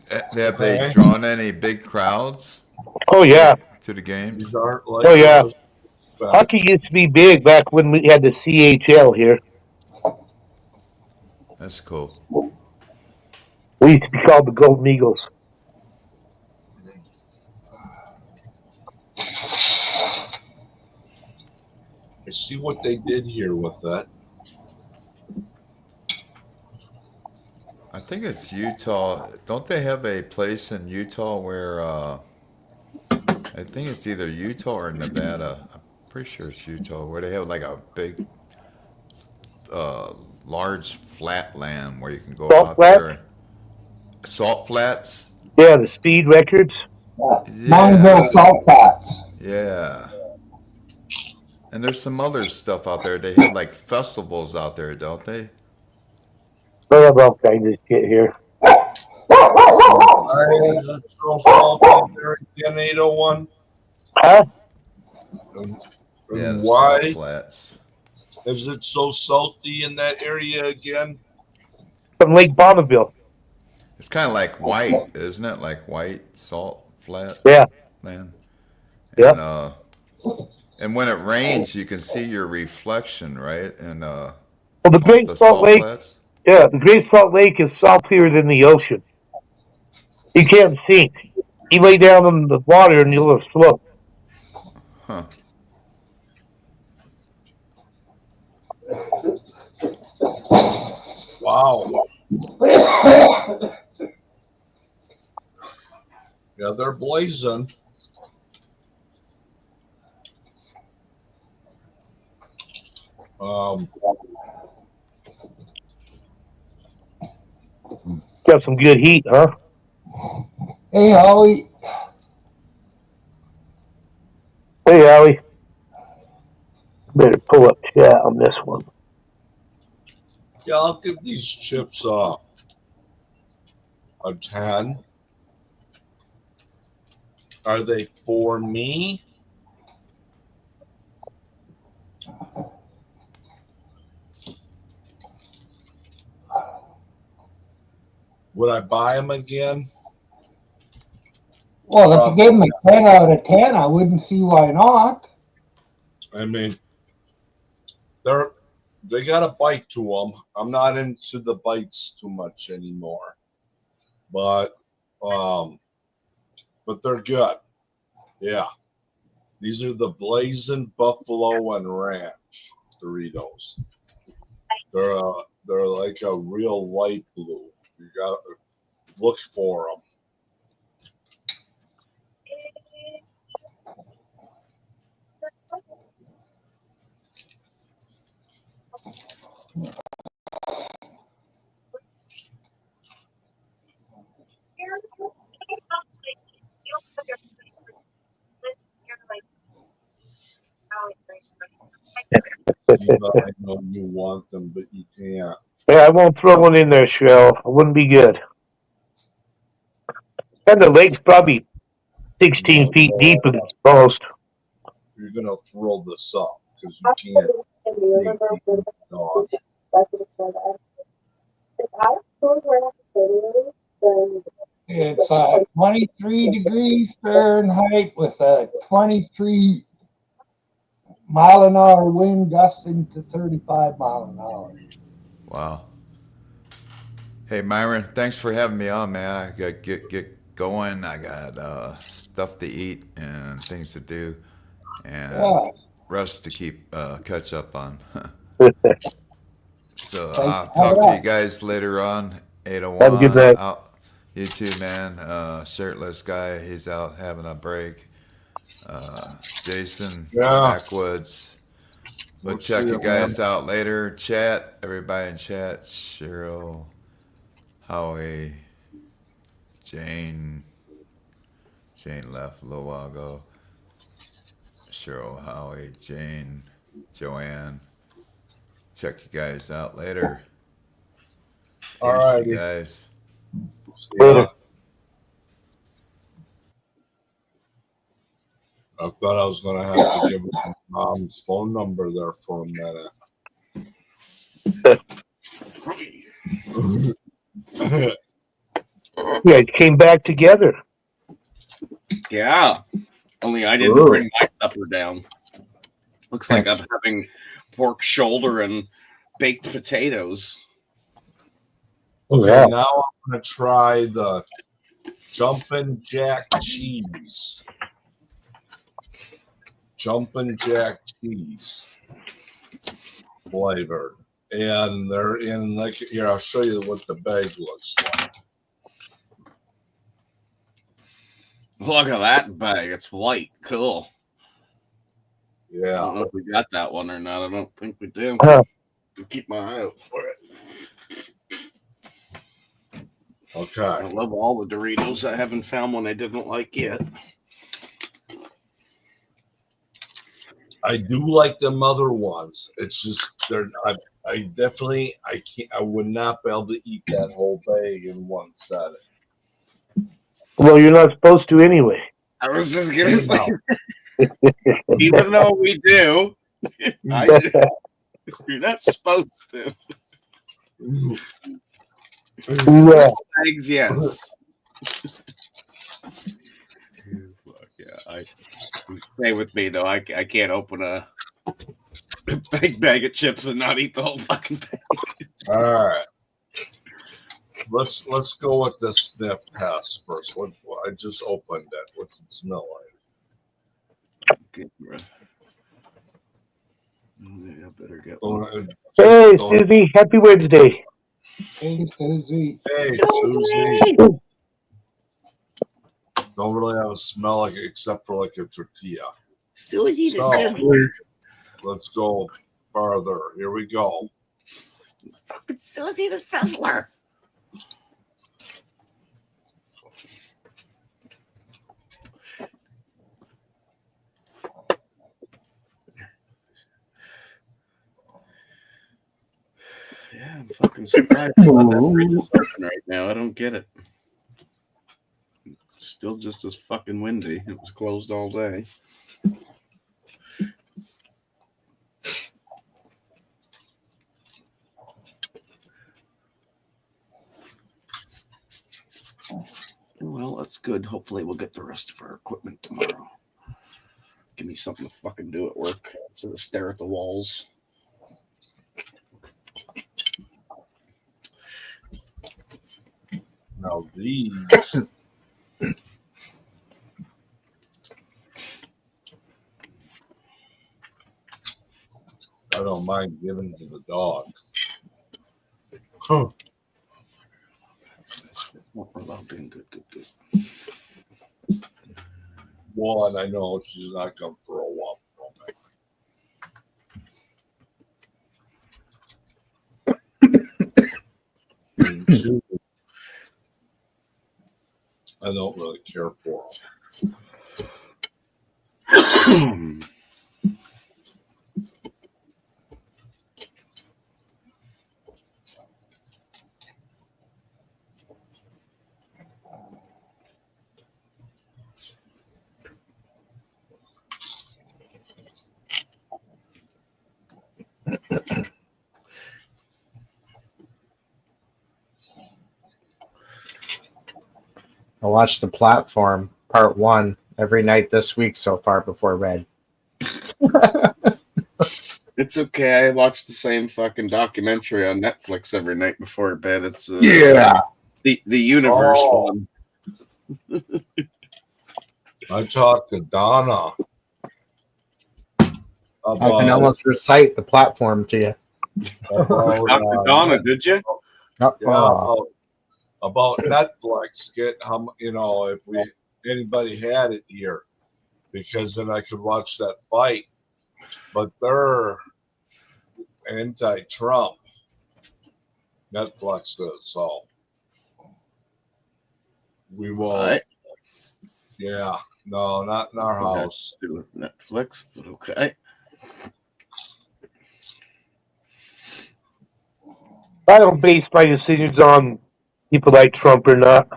Have they drawn any big crowds? Oh, yeah. To the games? Oh, yeah. Hockey used to be big back when we had the CHL here. That's cool. We used to be called the Golden Eagles. I see what they did here with that. I think it's Utah. Don't they have a place in Utah where I think it's either Utah or Nevada. I'm pretty sure it's Utah, where they have like a big, large flat land where you can go out there. Salt flats? Yeah, the speed records. Monville Salt Flats. Yeah. And there's some other stuff out there. They have like festivals out there, don't they? We have all kinds of shit here. Let's throw salt in there again, 801. Huh? And why flats. Is it so salty in that area again? From Lake Bonneville. It's kind of like white, isn't it? Like white salt flat. Yeah. Man. Yeah. And when it rains, you can see your reflection, right? And well, the Great Salt Lake. Flats. Yeah, the Great Salt Lake is saltier than the ocean. You can't sink. You lay down in the water and you'll float. Huh. Wow. Yeah, they're blazing. Got some good heat, huh? Hey, Howie. Hey, Howie. Better pull up chat on this one. Yeah, I'll give these chips a 10. Are they for me? Would I buy them again? Well, if you gave them a 10 out of 10, I wouldn't see why not. I mean, they got a bite to them. I'm not into the bites too much anymore, but they're good. Yeah, these are the Blazing Buffalo and Ranch Doritos. They're like a real light blue. You got to look for them. I know you want them, but you can't. Yeah, I won't throw one in there, Cheryl. It wouldn't be good. And the lake's probably 16 feet deep at its most. You're gonna throw this up because you can't dig deep in the dog. It's 23 degrees Fahrenheit with a 23 mile an hour wind gusting to 35 mile an hour. Wow. Hey, Myron, thanks for having me on, man. I got get going. I got stuff to eat and things to do, and rest to keep catch up on. So I'll talk to you guys later on. 801. Have a good night. Out. You too, man. Shirtless guy. He's out having a break. Jason, backwoods. We'll check you guys out later. Chat, everybody in chat. Cheryl, Howie, Jane left a little while ago. Cheryl, Howie, Jane, Joanne. Check you guys out later. All right, you guys. Yeah. I thought I was gonna have to give my mom's phone number there for a minute. Yeah, it came back together. Yeah. Only I didn't bring my supper down. Looks like I'm having pork shoulder and baked potatoes. Okay, now I'm gonna try the Jumpin' Jack cheese. Jumpin' Jack cheese flavored. And they're in like here, I'll show you what the bag looks like. Look at that bag. It's white. Cool. Yeah. I don't know if we got that one or not. I don't think we do. I'll keep my eye out for it. Okay. I love all the Doritos. I haven't found one I didn't like yet. I do like them other ones. It's just I definitely I would not be able to eat that whole bag in one setting. Well, you're not supposed to anyway. I was just gonna say, even though we do, you're not supposed to. Yeah. Eggs, yes. Fuck yeah! Stay with me though. I can't open a big bag of chips and not eat the whole fucking bag. All right. Let's go with the sniff test first. What I just opened it. What's it smell like? Good, bro. I better get Hey, Susie. Happy Wednesday. Hey, Susie. Hey, Susie. Don't really have a smell like it except for like a tortilla. Susie the Sizzler. Let's go farther. Here we go. It's fucking Susie the Sizzler. Yeah, I'm fucking surprised about that fridge is open right now. I don't get it. It's still just as fucking windy. It was closed all day. Well, that's good. Hopefully, we'll get the rest of our equipment tomorrow. Give me something to fucking do at work instead of stare at the walls. Now these. I don't mind giving to the dog. Huh. Good. One, I know she's not come for a walk. And two, I don't really care for them. I watched The Platform, Part 1, every night this week so far before bed. It's okay. I watch the same fucking documentary on Netflix every night before bed. It's the universe one. I talked to Donna about, I can almost recite The Platform to you. Dr. Donna, did you? About Netflix. Get how if anybody had it here, because then I could watch that fight. But they're anti-Trump. Netflix is, so we will. Right. Yeah, no, not in our house. Do with Netflix, but okay. I don't base my decisions on people like Trump or not.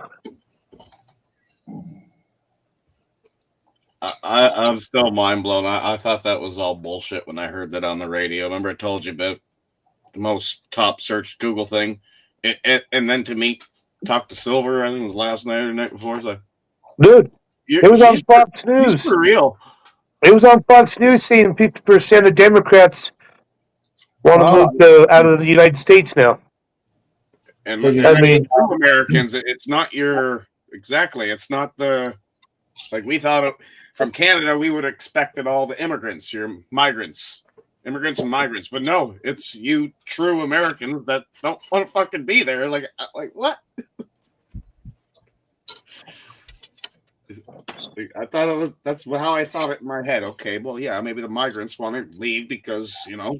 I'm still mind blown. I thought that was all bullshit when I heard that on the radio. Remember I told you about the most top searched Google thing? And then to talk to Silver, I think it was last night or the night before. It's like, dude, it was on Fox News. He's for real. It was on Fox News saying 50% of Democrats want to move out of the United States now. And look at Americans. It's not it's not the, like we thought from Canada, we would have expected all the immigrants, your immigrants and migrants. But no, it's you true Americans that don't want to fucking be there. Like what? I thought that's how I thought it in my head. Okay, well, yeah, maybe the migrants want to leave because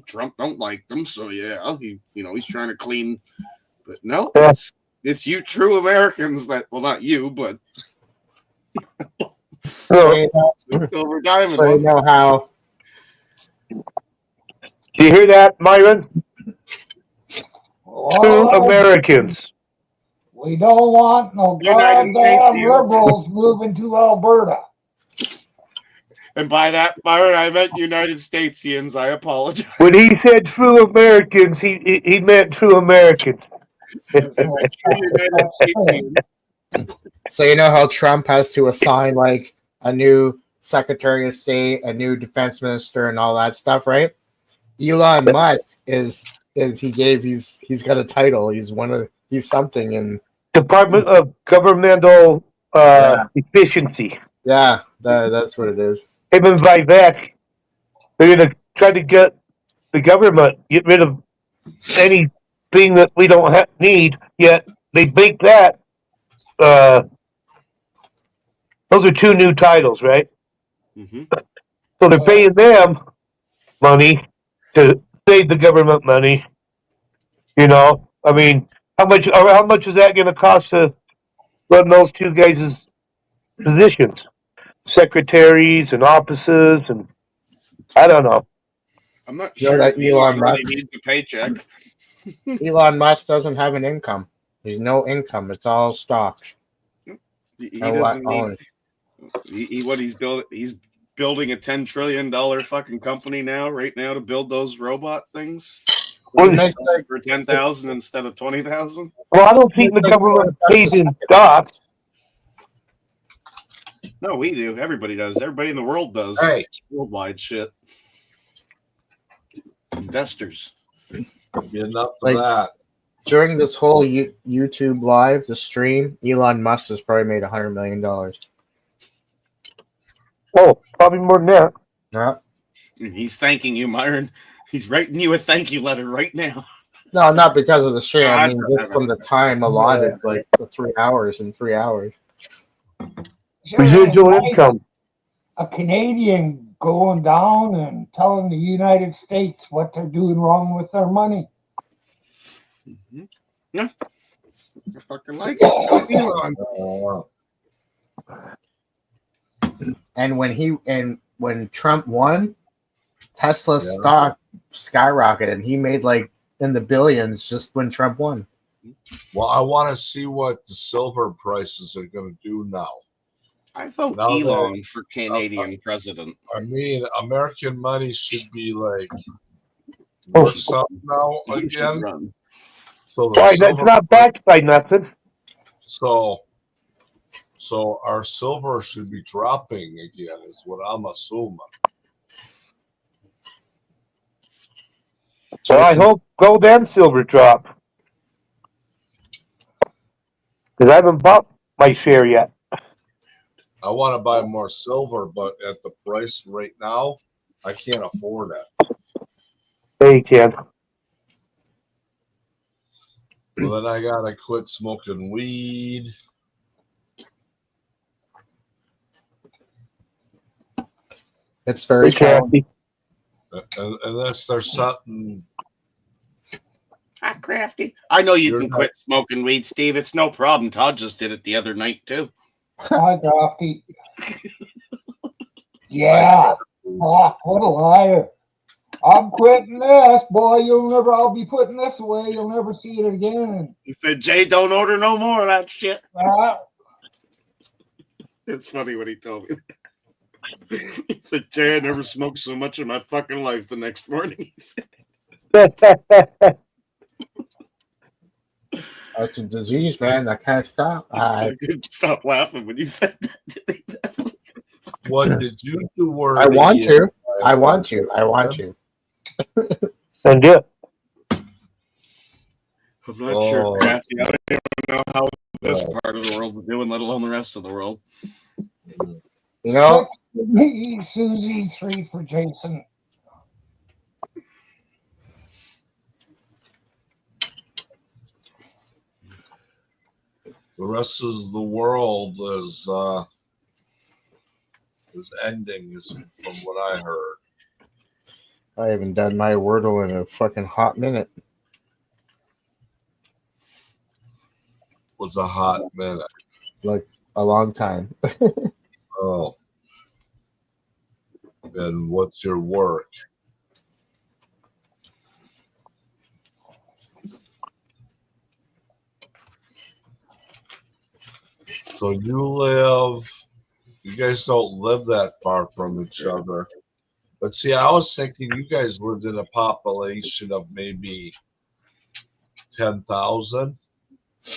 Trump don't like them. So yeah, he's trying to clean. But no, it's you true Americans that, well, not you, but Silver Diamond. So you know how. Do you hear that, Myron? True Americans. We don't want no goddamn liberals moving to Alberta. And by that, Byron, I meant United Statesians. I apologize. When he said true Americans, he meant true Americans. So you know how Trump has to assign like a new Secretary of State, a new defense minister, and all that stuff, right? Elon Musk he's got a title. He's something in Department of Governmental Efficiency. Yeah, that's what it is. Him and Vivek, they're going to try to get the government get rid of anything that we don't need. Yet they make that. Those are two new titles, right? Mm-hmm. So they're paying them money to save the government money. I mean, how much is that going to cost to run those two guys' positions? Secretaries and offices, and I don't know. I'm not sure that Elon Musk really needs a paycheck. Elon Musk doesn't have an income. There's no income. It's all stocks. He doesn't need. He's building. He's building a $10 trillion fucking company right now to build those robot things. For 10,000 instead of 20,000. Well, I don't think the government pays in stocks. No, we do. Everybody does. Everybody in the world does. Hey. It's worldwide shit. Investors. Enough of Like- that. During this whole YouTube live, the stream, Elon Musk has probably made $100 million. Oh, probably more than that. Yeah. He's thanking you, Myron. He's writing you a thank you letter right now. No, not because of the stream. I mean, God, just from the time allotted, like the 3 hours and 3 hours. Residual Like income. a Canadian going down and telling the United States what they're doing wrong with their money. Mm-hmm. Yeah. I fucking like it. Go Elon. And when Trump won, Tesla's stock skyrocketed, and he made like in the billions just when Trump won. Well, I want to see what the silver prices are going to do now. I vote Now Elon that- for Canadian president. I mean, American money should be like worth something now He should again. run. So the Right, that's silver, not backed by nothing. so our silver should be dropping again, is what I'm assuming. Well, I hope gold and silver drop. Because I haven't bought my share yet. I want to buy more silver, but at the price right now, I can't afford it. There you can. Well, then I gotta quit smoking weed. It's very Hey, Kathy. Unless there's something. Hi, Crafty. I know you You're can not- quit smoking weed, Steve. It's no problem. Todd just did it the other night, too. Hi, Crafty. Yeah. Fuck, what a liar. I'm quitting this, boy. I'll be putting this away. You'll never see it again. He said, Jay, don't order no more of that shit. Uh, It's funny what he told me. He said, Jay, I never smoked so much in my fucking life the next morning. He said, It's a disease, man. I can't stop. I couldn't stop laughing when you said that. What did you do? I want to. I want to. I want to. And yeah. I'm not Oh. sure, Crafty. I don't even know how this part of the world is doing, let alone the rest of the world. You know, me, Susie, 3 for Jason. The rest of the world is ending, is from what I heard. I haven't done my Wordle in a fucking hot minute. Was a hot minute. Like a long time. Oh. And what's your work? So you guys don't live that far from each other. But see, I was thinking you guys lived in a population of maybe 10,000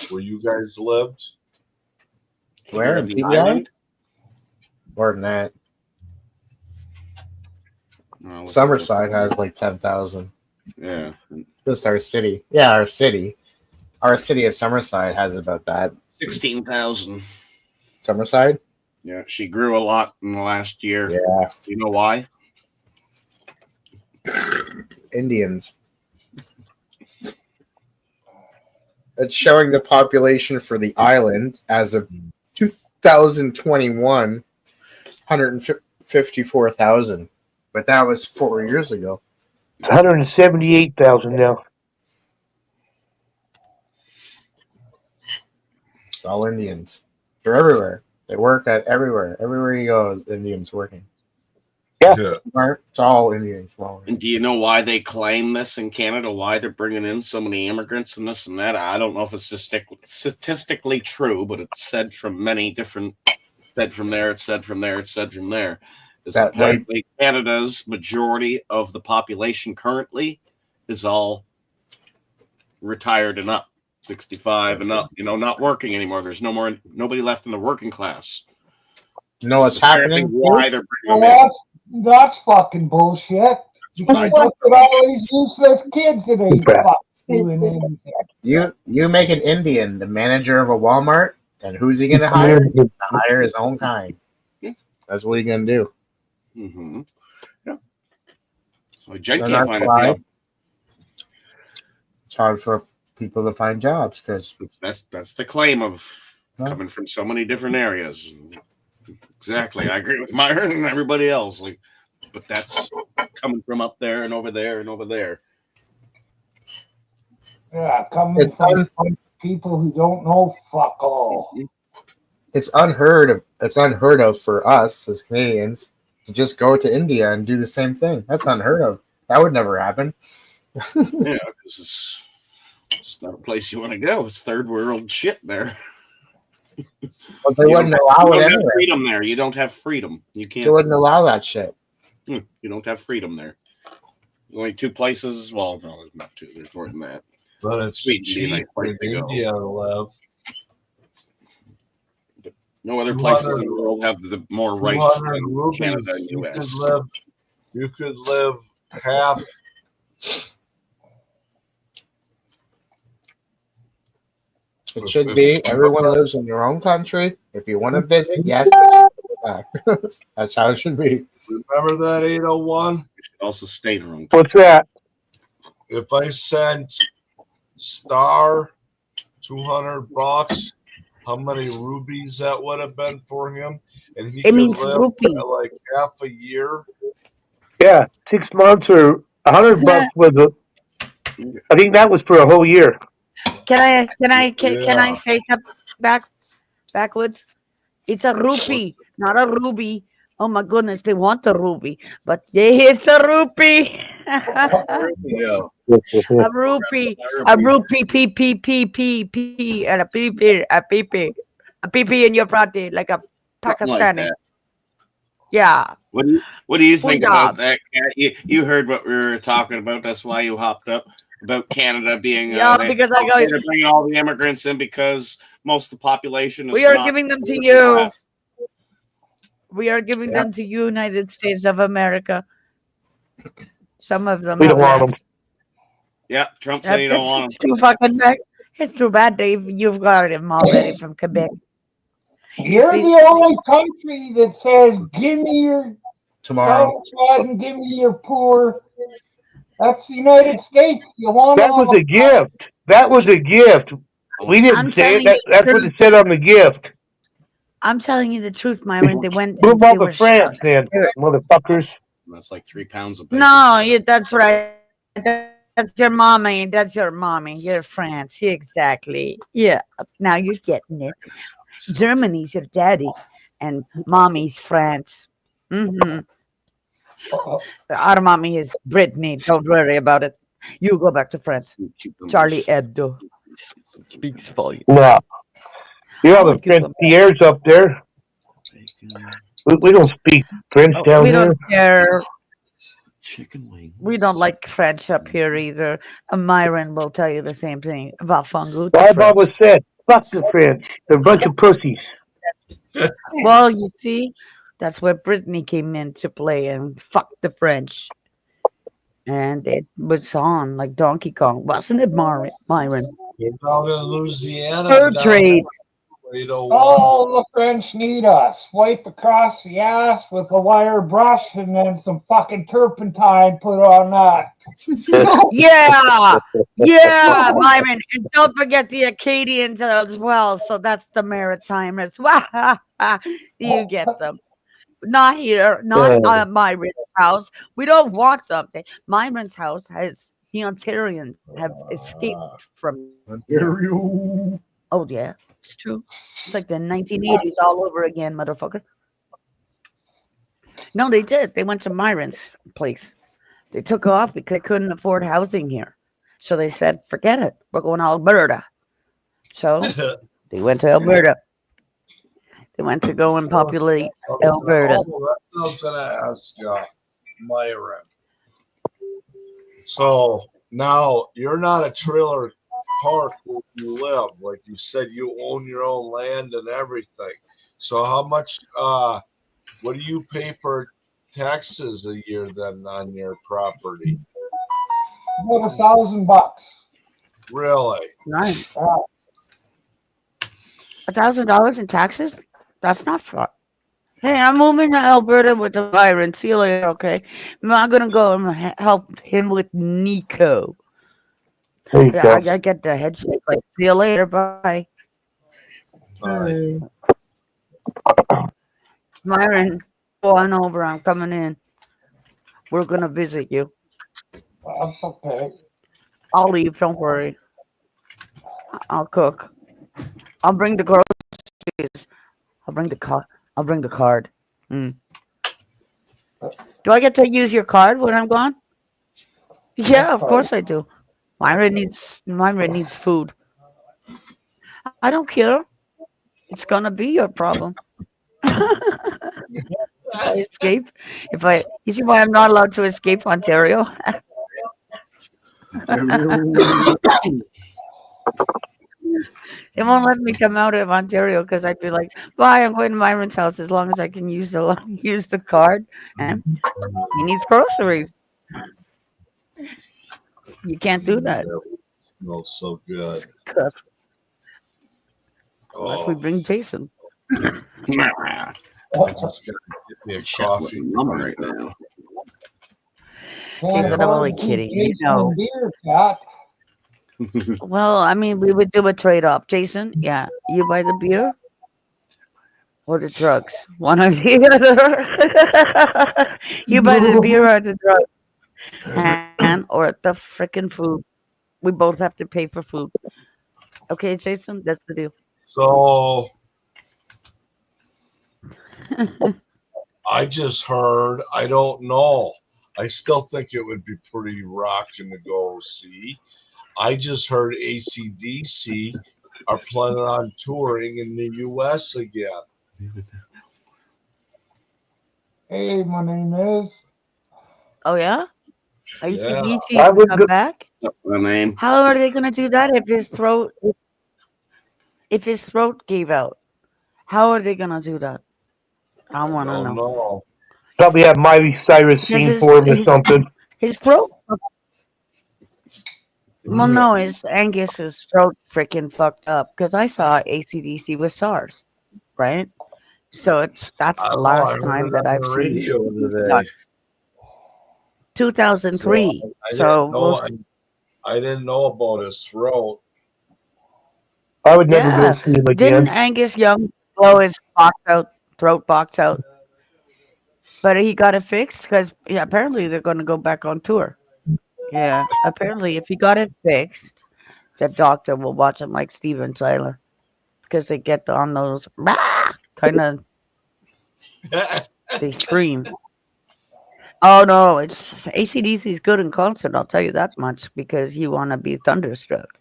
where you guys lived. Where? In the PBI? island? More than that. No, what's Summerside has like 10,000. Yeah. Just our city. Yeah, our city. Our city of Summerside has about that. 16,000. Summerside? Yeah, she grew a lot in the last year. Yeah. You know why? Indians. It's showing the population for the island as of 2021, 154,000. But that was 4 years ago. 178,000 now. It's all Indians. They're everywhere. They work at everywhere. Everywhere you go, Indians working. Yeah. It's all Indians. Well, And do you know why they claim this in Canada? Why they're bringing in so many immigrants and this and that? I don't know if it's statistically true, but it's said from many different. Said from there. It's said from there. It's said from there. Is That way- apparently Canada's majority of the population currently is all retired and up, 65 and up. You know, not working anymore. There's nobody left in the working class. You know what's Apparently happening? why they're Well, bringing them in. that's fucking bullshit. Because look at all these useless kids that ain't fucking doing anything. You make an Indian the manager of a Walmart, and who's he gonna hire? He's gonna hire his own kind. That's what he's gonna do. Mm-hmm. Yeah. So Jake And can't that's find a why job. it's hard for people to find jobs because That's the claim of coming from so many different areas. Exactly. I agree with Myron and everybody else. Like, but that's coming from up there and over there and over there. Yeah, coming from people who don't know fuck all. it's unheard of. It's unheard of for us as Canadians to just go to India and do the same thing. That's unheard of. That would never happen. Yeah, because it's not a place you want to go. It's third world shit there. But they wouldn't allow it anyway. Freedom there. You don't have freedom. You can't. They wouldn't allow that shit. You don't have freedom there. Only two places. Well, no, there's not two. There's more than that. But it's cheap in India to live. No other places in the world have the more rights than rupees, Canada and US. You could live half. It should be. Everyone lives in their own country. If you want to visit, yes. That's how it should be. Remember that 801? You should also stay in your own What's that? If I sent Star $200, how many rubies that would have been for him? And he It could means live rupee. like half a year. Yeah, 6 months or $100 was I think that was for a whole year. Can I say something backwards? It's a rupee, not a ruby. Oh my goodness, they want a ruby, but it's a rupee. Yeah. A rupee, p, and a pee in your body like a Something like Pakistani. that. Yeah. What do you think about Punjab. that? You heard what we were talking about. That's why you hopped up about Canada being. Yeah, because I go. They're bringing all the immigrants in because most of the population is. We are not giving them to working you. class. We are giving them to United States of America. Some of them. We don't have want left. them. Yeah, Trump said he don't want It's them. too fucking bad. It's too bad, Dave. You've got him already from Quebec. You're See- the only country that says, give me your Tomorrow. downtrodden, give me your poor. That's the United States. You want That all was a gift. That was a gift. We I'm didn't say telling it. you That's the what truth. it said on the gift. I'm telling you the truth, Myron. They went. Move They all were to France, then, motherfuckers. That's like 3 pounds of bacon. No, that's right. That's your mommy. That's your mommy. You're France. Yeah, exactly. Yeah. Now you're getting it. Germany's your daddy, and mommy's France. Mm-hmm. Our mommy is Brittany. Don't worry about it. You go back to France. Charlie Hebdo speaks volume. No. You know the French Pierre's up there. We don't speak French down We here. don't care. Chicken wings. We don't like French up here either. Myron will tell you the same thing. Vafangu. Well, I've always said, fuck the French. They're a bunch of pussies. Well, you see, that's where Brittany came into play and fucked the French. And it was on like Donkey Kong, wasn't it, Myron? They're down in Louisiana. Fur down trade. there, 801. All the French need us. Swipe across the ass with a wire brush and then some fucking turpentine put on that. Yeah, Myron. And don't forget the Acadians as well. So that's the maritime as well. You get them. Not here, not Myron's house. We don't want them. Myron's house has the Ontarians have escaped from. Ontario. Oh yeah, it's true. It's like the 1980s all over again, motherfucker. No, they did. They went to Myron's place. They took off because they couldn't afford housing here. So they said, forget it. We're going to Alberta. So they went to Alberta. They went to go and populate Alberta. Oh, that's what I was going to ask you, Myron. So now you're not a trailer park where you live. Like you said, you own your own land and everything. So how much? What do you pay for taxes a year then on your property? About $1,000. Really? Nice. Uh, $1,000 in taxes? That's not far. Hey, I'm moving to Alberta with the Byron. See you later, okay? I'm gonna go and help him with Nico. There you Yeah, go. I get the head shake. Like, see you later. Bye. Bye. Myron, go on over. I'm coming in. We're gonna visit you. that's okay. I'll leave. Don't worry. I'll cook. I'll bring the groceries. I'll bring the car. I'll bring the card. Mm. Do I get to use your card when I'm gone? Yeah, of course I do. Myron needs food. I don't care. It's gonna be your problem. If I escape, you see why I'm not allowed to escape Ontario? They won't let me come out of Ontario because I'd be like, "Bye, I'm going to Myron's house as long as I can use the use the card." And he needs groceries. You can't do that That smells so good. unless we bring Jason. I just gotta get me a coffee right now. Jason, I'm only kidding. You know. Beer, Cat. Well, I mean, we would do a trade-off. Jason, yeah, you buy the beer or the drugs. One or the other. You buy the beer or the drugs, and or the freaking food. We both have to pay for food. Okay, Jason, that's the deal. So I just heard, I don't know. I still think it would be pretty rocking to go see. I just heard AC/DC are planning on touring in the US again. Hey, my name is. Oh yeah, Yeah. ACDC to come back. My name. How are they gonna do that if his throat gave out? How are they gonna do that? I want to don't know. know. Probably have Miley Cyrus Because sing for him or something. his throat. Well, no, his Angus's throat freaking fucked up. Because I saw ACDC with SARS, right? So that's I the don't know. I last heard time it that on I've the seen radio it. today. 2003. So I So didn't know. I didn't know about his throat. I would never go yeah, see him didn't again. Angus Young blow his throat box out? But he got it fixed because apparently they're going to go back on tour. Yeah, apparently if he got it fixed, the doctor will watch him like Steven Tyler because they get on those kind of they scream. Oh no, it's ACDC is good in concert. I'll tell you that much because you want to be thunderstruck,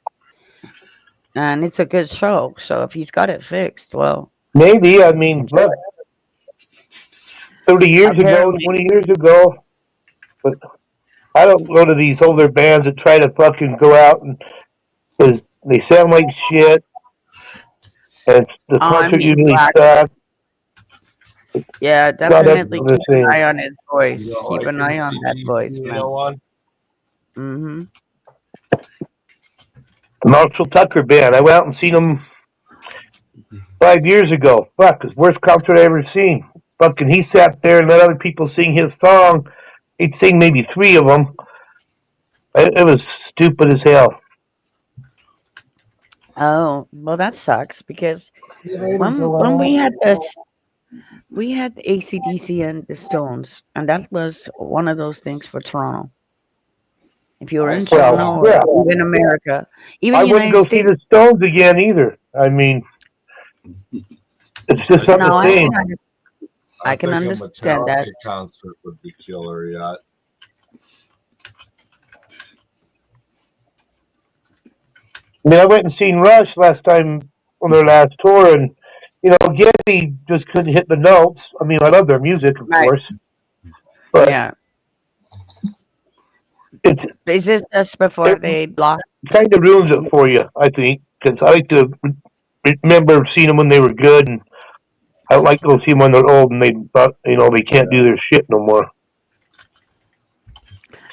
and it's a good show. So if he's got it fixed, well, Maybe. I mean, look, 30 years ago, apparently, 20 years ago. But I don't go to these older bands that try to fucking go out and because they sound like shit, and the I concert mean, usually Black. sucks. Yeah, God, that's definitely another keep an thing. eye on his voice. You know, Keep like an eye on that AC/DC, voice, you man. know what? Mm-hmm. The Marshall Tucker band. I went out and seen them 5 years ago. Fuck, it's the worst concert I ever seen. Fucking, he sat there and let other people sing his song. He'd sing maybe 3 of them. It was stupid as hell. Oh, well, that sucks because Later, when Joanne. we had AC/DC and the Stones, and that was one of those things for Toronto. If you were in Toronto Well, yeah. or even America, even I the wouldn't United go see States. the Stones again either. I mean, it's just not No, the same. I can think understand a that. Metallica concert would be killer yet. I mean, I went and seen Rush last time on their last tour, and Getty just couldn't hit the notes. I mean, I love their music, of Right. course, but Yeah. it Is this just before they lost? kind of ruins it for you, I think, because I like to remember seeing them when they were good, and I like to see them when they're old and they can't do their shit no more.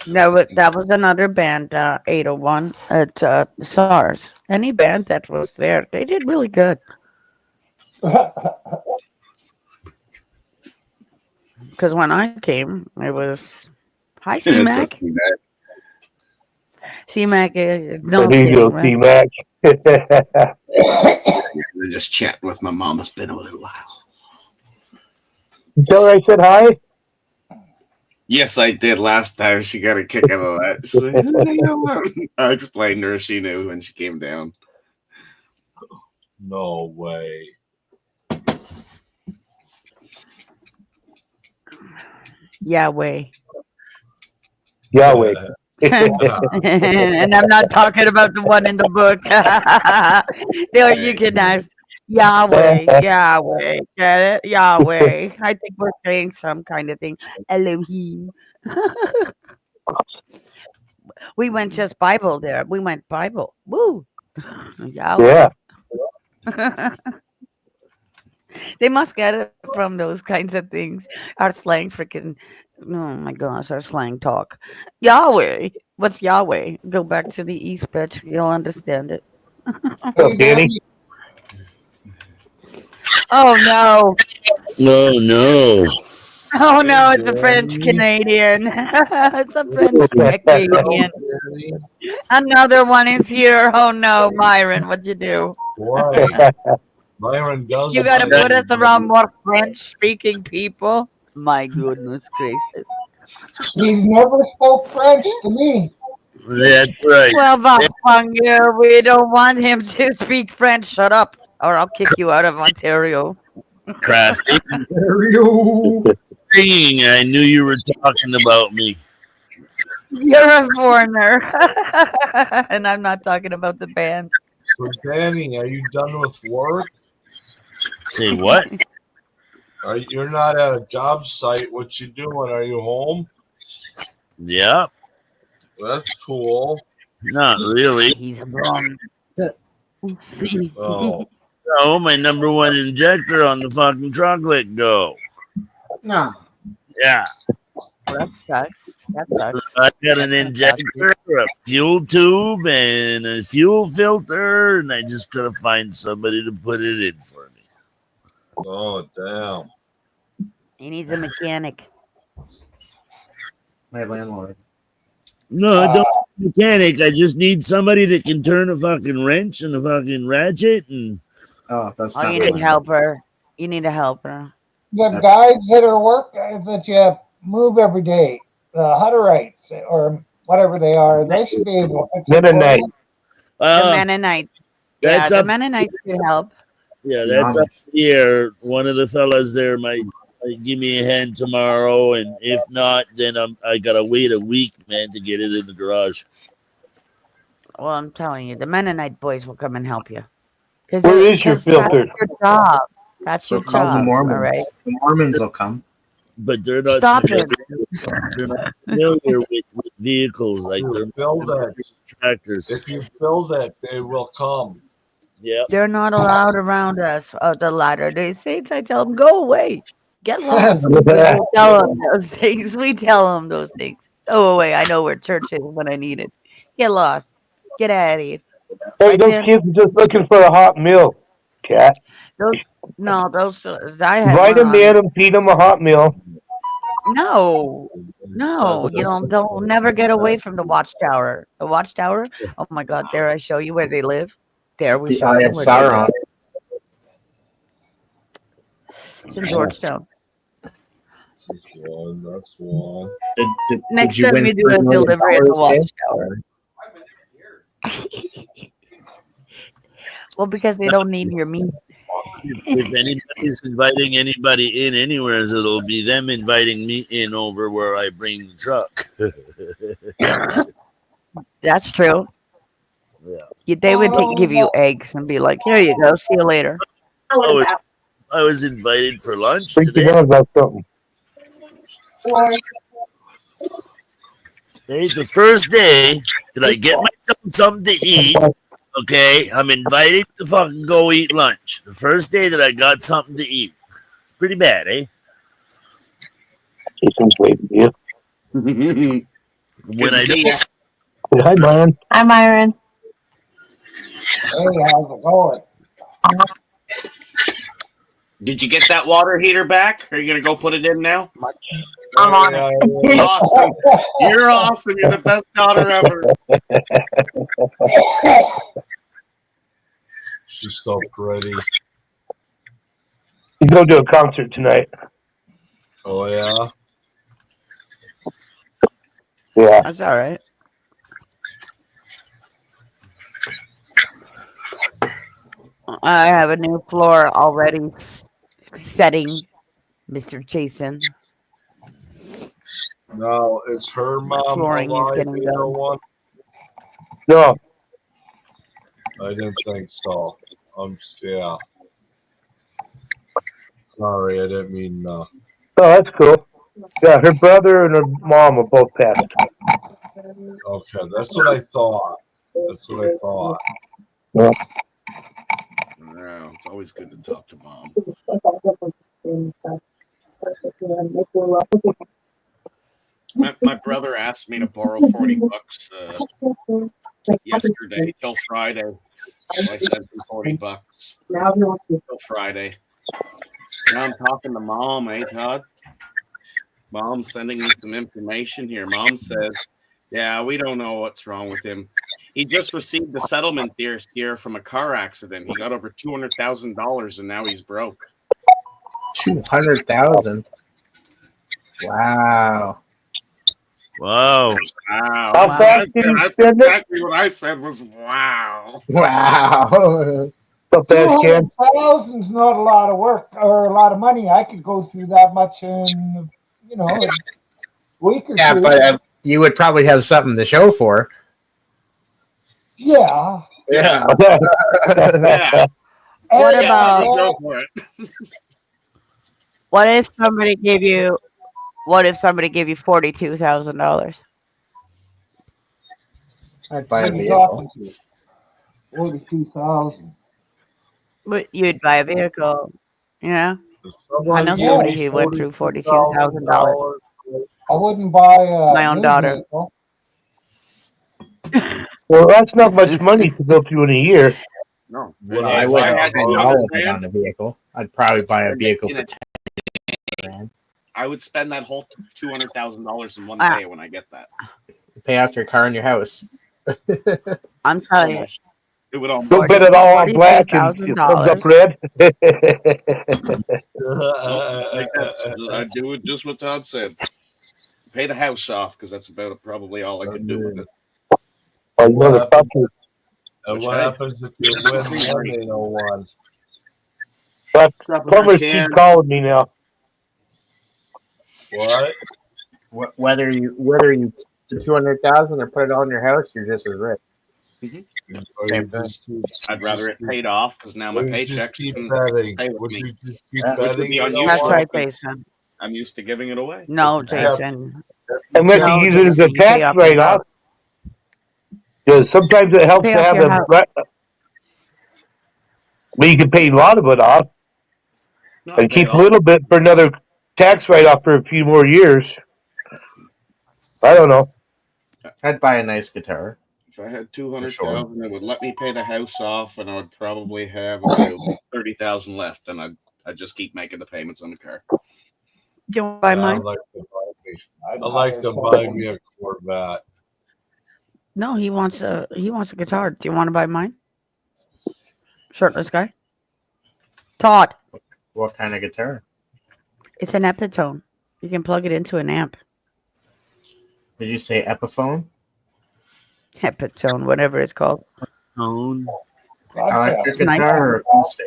That was another band, 801 at SARS. Any band that was there, they did really good. Because when I came, it was hi It's C-Mac. okay, man. C-Mac, no There you go, kidding, right? C-Mac. I'm just chatting with my mom. It's been a little while. Tell her I said hi. Yes, I did last time. She got a kick out of that. She's like, "Who the hell are-" I explained to her. She knew when she came down. No way. Yahweh. Yahweh. And I'm not talking about the one in the book. No, you can ask Yahweh, Yahweh, get it? Yahweh. I think we're saying some kind of thing. Elohim. We went just Bible there. We went Bible. Woo. Yahweh. Yeah. They must get it from those kinds of things. Our slang freaking, oh my gosh, our slang talk. Yahweh. What's Yahweh? Go back to the East, bitch. You'll understand it. Oh, Danny. Oh no. No, no. Oh no, it's a French Canadian. It's a French Canadian. Another one is here. Oh no, Myron, what'd you do? Boy, Myron does. You gotta like put us it. around more French speaking people. My goodness gracious. He's never spoke French to me. That's right. Well, Vampire, we don't want him to speak French. Shut up, or I'll kick you out of Ontario. Crafty. Ontario. Singing. I knew you were talking about me. You're a foreigner. And I'm not talking about the band. So, Danny, are you done with work? Say what? You're not at a job site. What you doing? Are you home? Yeah. That's cool. Not really. He's a blonde. Oh, No, my number one injector on the fucking truck let go. No. Yeah. That sucks. That sucks. I got an injector, a fuel tube, and a fuel filter, and I just gotta find somebody to put it in for me. oh, damn. He needs a mechanic. My landlord. No, I don't need a mechanic. I just need somebody that can turn a fucking wrench and a fucking ratchet and Oh, that's Oh, not you the need one. helper. You need a helper. The guys that are work that you move every day, the Hutterites or whatever they are, they should be able to fix it for Mennonite. you. The Mennonites. Yeah, that's the up. Mennonites could help. Yeah, that's up here. One of the fellas there might give me a hand tomorrow, and if not, then I gotta wait a week, man, to get it in the garage. Well, I'm telling you, the Mennonite boys will come and help you. Where is your filter? That's your job. That's your So call the job. Mormons. All right. The Mormons will come. But they're not Stop familiar, it. they're not familiar with vehicles like You they're filled it. tractors. If you filled it, they will come. Yeah. They're not allowed around us. The Latter-day Saints, I tell them, go away. Get lost. We tell them those things. We tell them those things. Go away. I know where church is when I need it. Get lost. Get out of here. Hey, Right, those Dan? kids are just looking for a hot meal, cat. Those I had Invite one them in and feed them a hot meal. No, they'll never get away from the watchtower. The watchtower. Oh my God! Dare I show you where they live? There we The show Eye you of where they Sauron. live. It's in Georgetown. That's one. Next you time win you do a $3 million, delivery at the Dave? watchtower. Well, because they don't need your meat. If anybody's inviting anybody in anywhere, it'll be them inviting me in over where I bring the truck. That's true. Yeah. They would give you eggs and be like, "Here you go. See you later." I was invited for lunch Think today. you know about something. Hey, the first day that I get myself something to eat, okay, I'm invited to fucking go eat lunch. The first day that I got something to eat. Pretty bad, eh? Jason's waiting for you. When I don't, Hi, Myron. Hi, Myron. Hey, how's it going? Did you get that water heater back? Are you gonna go put it in now? I'm on it. Awesome. You're awesome. You're the best daughter ever. She's so pretty. He's going to a concert tonight. Oh yeah. Yeah. That's all right. I have a new floor already setting, Mr. Jason. No, is her mom Flooring is alive? getting The other done. one? No. I didn't think so. Yeah. Sorry, I didn't mean. Oh, that's cool. Yeah, her brother and her mom are both passed. Okay, that's what I thought. That's what I thought. Yeah. Yeah, it's always good to talk to mom. My brother asked me to borrow $40 yesterday till Friday. So I sent him $40 till Friday. Now I'm talking to mom, eh, Todd? Mom's sending me some information here. Mom says, yeah, we don't know what's wrong with him. He just received a settlement here from a car accident. He got over $200,000 and now he's broke. 200,000. Wow. wow. Wow. How fast did he That's spend it? exactly what I said was wow. Wow. How fast, Ken? $200,000's not a lot of work or a lot of money. I could go through that much in, a week or Yeah, two. but you would probably have something to show for. Yeah. Yeah. Yeah. What Yeah, about Go for it. what if somebody gave you $42,000? I'd buy a what are you vehicle. talking to? 42,000. But you'd buy a vehicle, you know? If I know somebody somebody gave me who went through $42,000, $42,000. I wouldn't buy a My own new daughter. vehicle. Well, that's not much money to go through in a year. No. Would I I would buy have a spent house? all of it on a vehicle. I'd probably buy a vehicle for 10 grand. I would spend that whole $200,000 in one Ah. day when I get that. Pay off your car and your house. I'm telling you, It would all. Don't bet it all on black and it comes up red. I do it just what Todd said. Pay the house off because that's about probably all I could do with it. Oh, you know the fucker. What happens if you win one in a one? But plumbers keep calling me now. What? Whether you 200,000 or put it all in your house, you're just as rich. Same thing. I'd rather it paid off because now my paychecks keep can betting. pay with Would me. you just keep Which would betting? be it unusual That's right, because Jason. I'm used to giving it away. No, Jason. Unless No, you use it as a Jason, you pay tax off your write-off. house. Because sometimes it helps Pay to off have your a. house. But you can pay a lot of it off No, and pay keep it a off. little bit for another tax write-off for a few more years. I don't know. I'd buy a nice guitar. If I had 200,000, it would let me pay the house off, and I would probably have about 30,000 left, and I'd just keep making the payments on the car. Do you want to buy mine? I'd like to buy me a Corvette. No, he wants a guitar. Do you want to buy mine? Shirtless guy. Todd. What kind of guitar? It's an Epitone. You can plug it into an amp. Did you say Epiphone? Epitone, whatever it's called. Tone. Electric Nice. guitar or acoustic?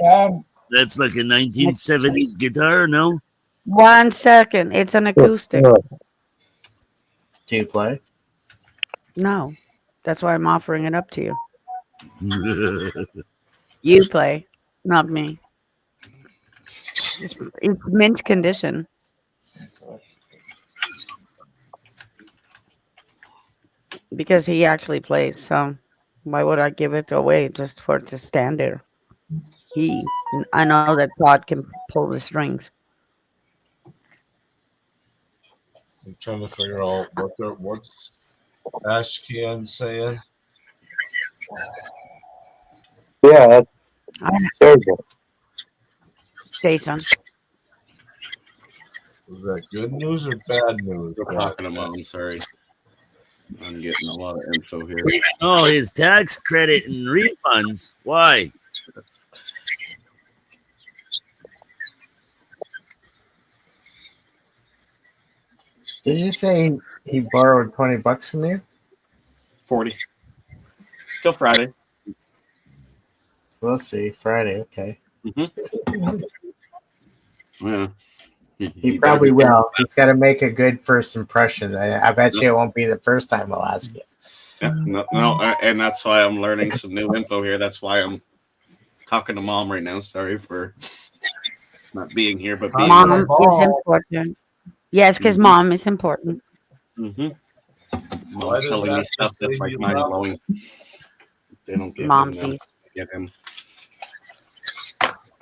That's like a 1970s guitar, no? 1 second. It's an acoustic. Do you play? No. That's why I'm offering it up to you. You play, not me. It's mint condition. Because he actually plays, so why would I give it away just for it to stand there? I know that Todd can pull the strings. I'm trying to figure out what's Ash Can saying. Yeah, that's terrible. Jason. Is that good news or bad news? We're talking about. I'm sorry. I'm getting a lot of info here. Oh, his tax credit and refunds. Why? Did you say he borrowed $20 from you? 40 till Friday. We'll see. Friday, okay. Yeah. He probably will. He's got to make a good first impression. I bet you it won't be the first time we'll ask you. Yeah, no, and that's why I'm learning some new info here. That's why I'm talking to Mom right now. Sorry for not being here, but being Mom is important. Yes, because Mom is important. Mom's telling me stuff that's like mind blowing. They don't get Momsies. Get him.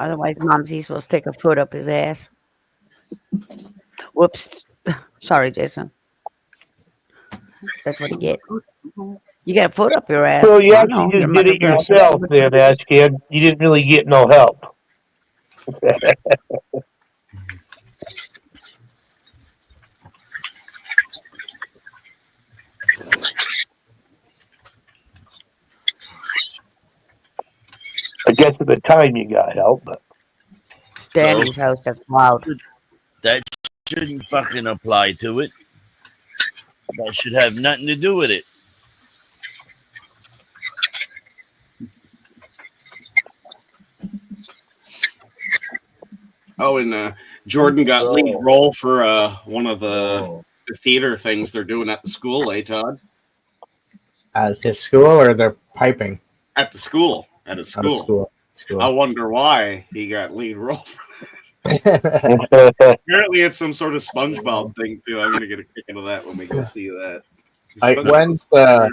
Otherwise, Momsies will stick a foot up his ass. Whoops. Sorry, Jason. That's what you get. You got a foot up your ass. So you I actually know, your just did it mother- yourself then, Ash Kid. You didn't really get no help. I guess at the time you got help, but Danny's house, that's loud. That shouldn't fucking apply to it. That should have nothing to do with it. Oh, and Jordan got lead role for one of the theater things they're doing at the school, Todd? At his school or they're piping? At the school. At his school. I wonder why he got lead role for that. Apparently it's some sort of SpongeBob thing too. I'm gonna get a kick into that when we go see that. When's the?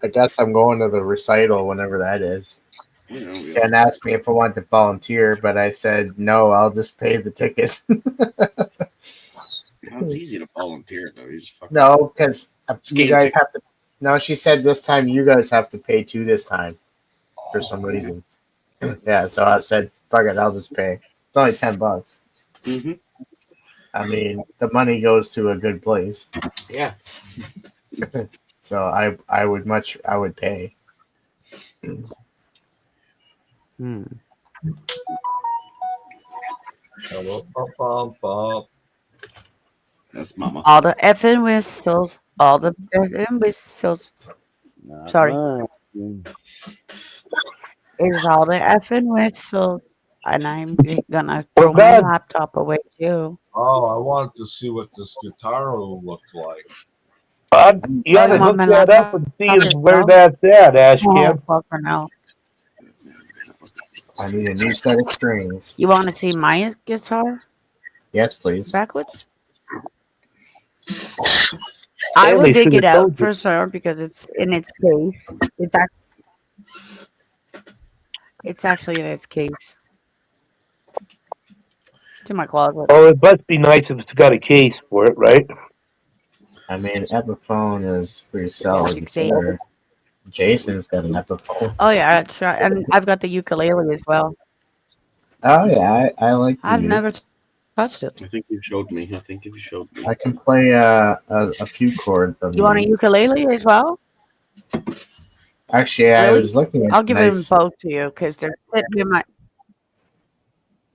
I guess I'm going to the recital whenever that is. Ken asked me if I wanted to volunteer, but I said no. I'll just pay the ticket. It's easy to volunteer though. No, because you guys have to. No, she said this time you guys have to pay too this time for some reason. Yeah, so I said, fuck it, I'll just pay. It's only $10. I mean, the money goes to a good place. Yeah. So I would pay. That's Mama. All the effing whistles. All the effing whistles. Sorry. It's all the effing whistles. And I'm gonna throw my laptop away too. Oh, I wanted to see what this guitar looked like. You gotta hook that up and see where that's at, Ash Kid. No. I need a new set of strings. You want to see my guitar? Yes, please. Backwards? I will dig it out for sure because it's in its case. It's actually in its case. It's in my closet. Oh, it must be nice if it's got a case for it, right? I mean, Epiphone is for yourself. Jason's got an Epiphone. Oh yeah, that's right. And I've got the ukulele as well. Oh yeah, I like. I've never touched it. I think you showed me. I can play a few chords. You want a ukulele as well? Actually, I was looking at. I'll give them both to you because they're sitting in my.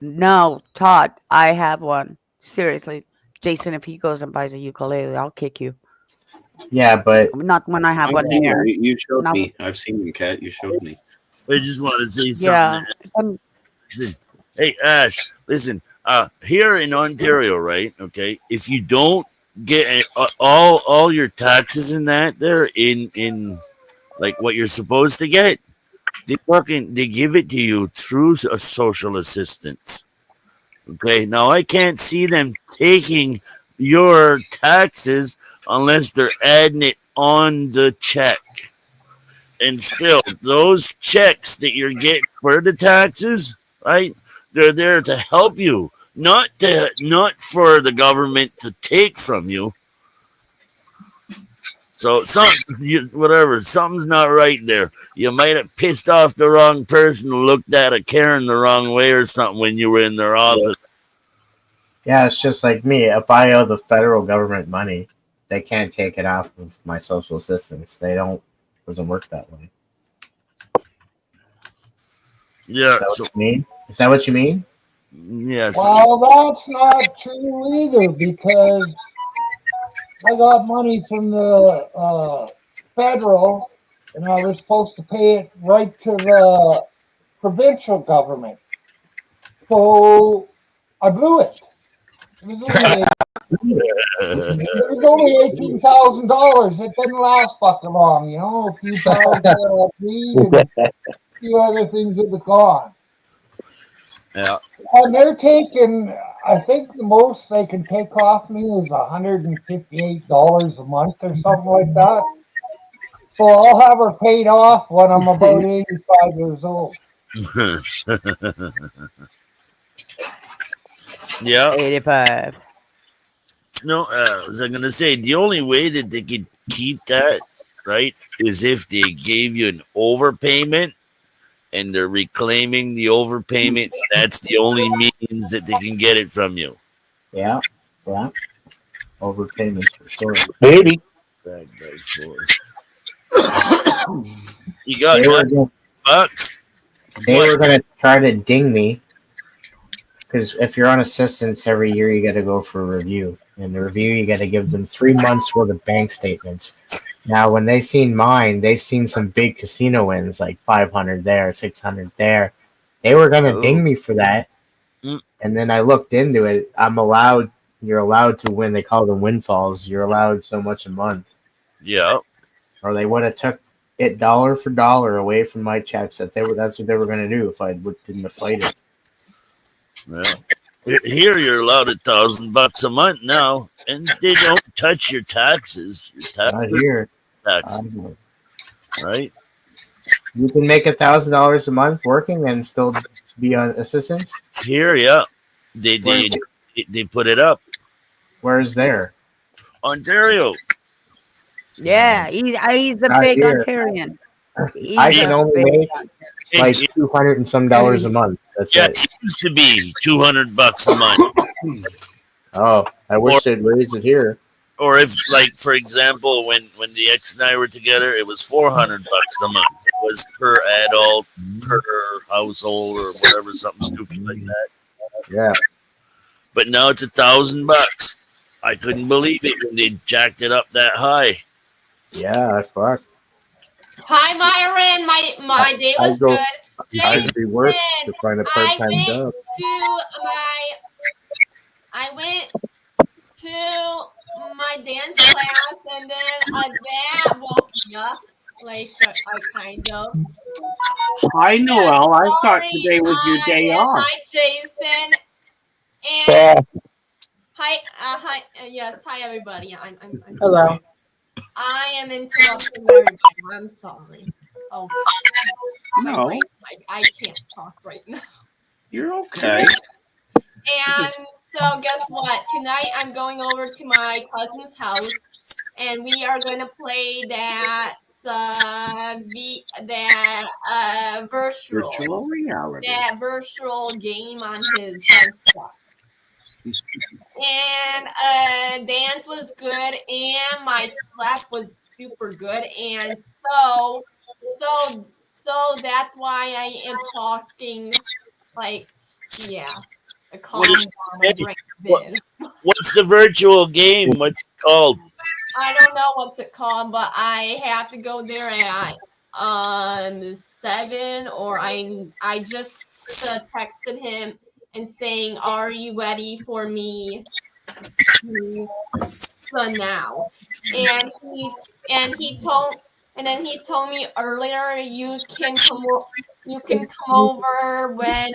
No, Todd, I have one. Seriously, Jason, if he goes and buys a ukulele, I'll kick you. Yeah, but not when I have one here. You showed me. I've seen you, Kat. You showed me. I just want to say something. Yeah. Hey, Ash, listen. Here in Ontario, right? Okay, if you don't get all your taxes in that, they're in like what you're supposed to get. They give it to you through a social assistance. Okay, now I can't see them taking your taxes unless they're adding it on the check. And still, those checks that you're getting for the taxes, right? They're there to help you. not for the government to take from you. So something's not right there. You might have pissed off the wrong person, looked at a Karen the wrong way or something when you were in their office. Yeah, it's just like me. If I owe the federal government money, they can't take it off of my social assistance. They don't. Doesn't work that way. Yeah. Is that what you mean? Is that what you mean? Yes. Well, that's not true either because I got money from the federal, and I was supposed to pay it right to the provincial government. So I blew it. It was only $18,000. It didn't last fucking long, you know. A few pounds of weed and a few other things that was gone. Yeah. And they're taking, I think the most they can take off me is $158 a month or something like that. So I'll have her paid off when I'm about 85 years old. Yeah. 85. No, was I gonna say the only way that they could keep that right is if they gave you an overpayment and they're reclaiming the overpayment. That's the only means that they can get it from you. Yeah. Yeah. Overpayments for sure. Maybe. Back by force. You got They were $9. They were going to try to ding me because if you're on assistance every year, you got to go for a review. And the review, you got to give them 3 months worth of bank statements. Now, when they seen mine, they seen some big casino wins, like 500 there, 600 there. They were going to ding me for that. And then I looked into it. You're allowed to win. They call them windfalls. You're allowed so much a month. Yeah. Or they would have took it dollar for dollar away from my checks. That's what they were going to do if I didn't fight it. Yeah. Here you're allowed $1,000 a month now, and they don't touch your taxes. Not here. Taxes. Right? You can make $1,000 a month working and still be on assistance. Here, yeah, they put it up. Where's there? Ontario. Yeah, he's a Not big here. Ontarian. I can only make like $200 and some a month. That's yeah, it. it used to be $200 a month. Oh, I wish they'd raise it here. Or if, like, for example, when the ex and I were together, it was $400 a month. It was per adult, per household, or whatever, something stupid like that. Yeah. But now it's $1,000. I couldn't believe it when they jacked it up that high. Yeah, fuck. Hi, Myron. My day was good. I'd be worse to find a part-time job. I went to my dance class, and then a dad woke me up, like I kind of. Hi, Noel. I thought today was your day off. Hi, Jason. And hi. Yes, hi, everybody. I'm Hello. Sorry. I am interrupting everybody. I'm sorry. Oh, No. I can't talk right now. You're okay. And so, guess what? Tonight I'm going over to my cousin's house, and we are going to play that Virtual reality. that virtual game on his desktop. And dance was good, and my slap was super good, and so that's why I am talking like, yeah. Calm down, my brain did. What's the virtual game? What's it called? I don't know what's it called, but I have to go there at 7, or I just texted him and saying, "Are you ready for me now?" And he told me earlier, you can come over whenever.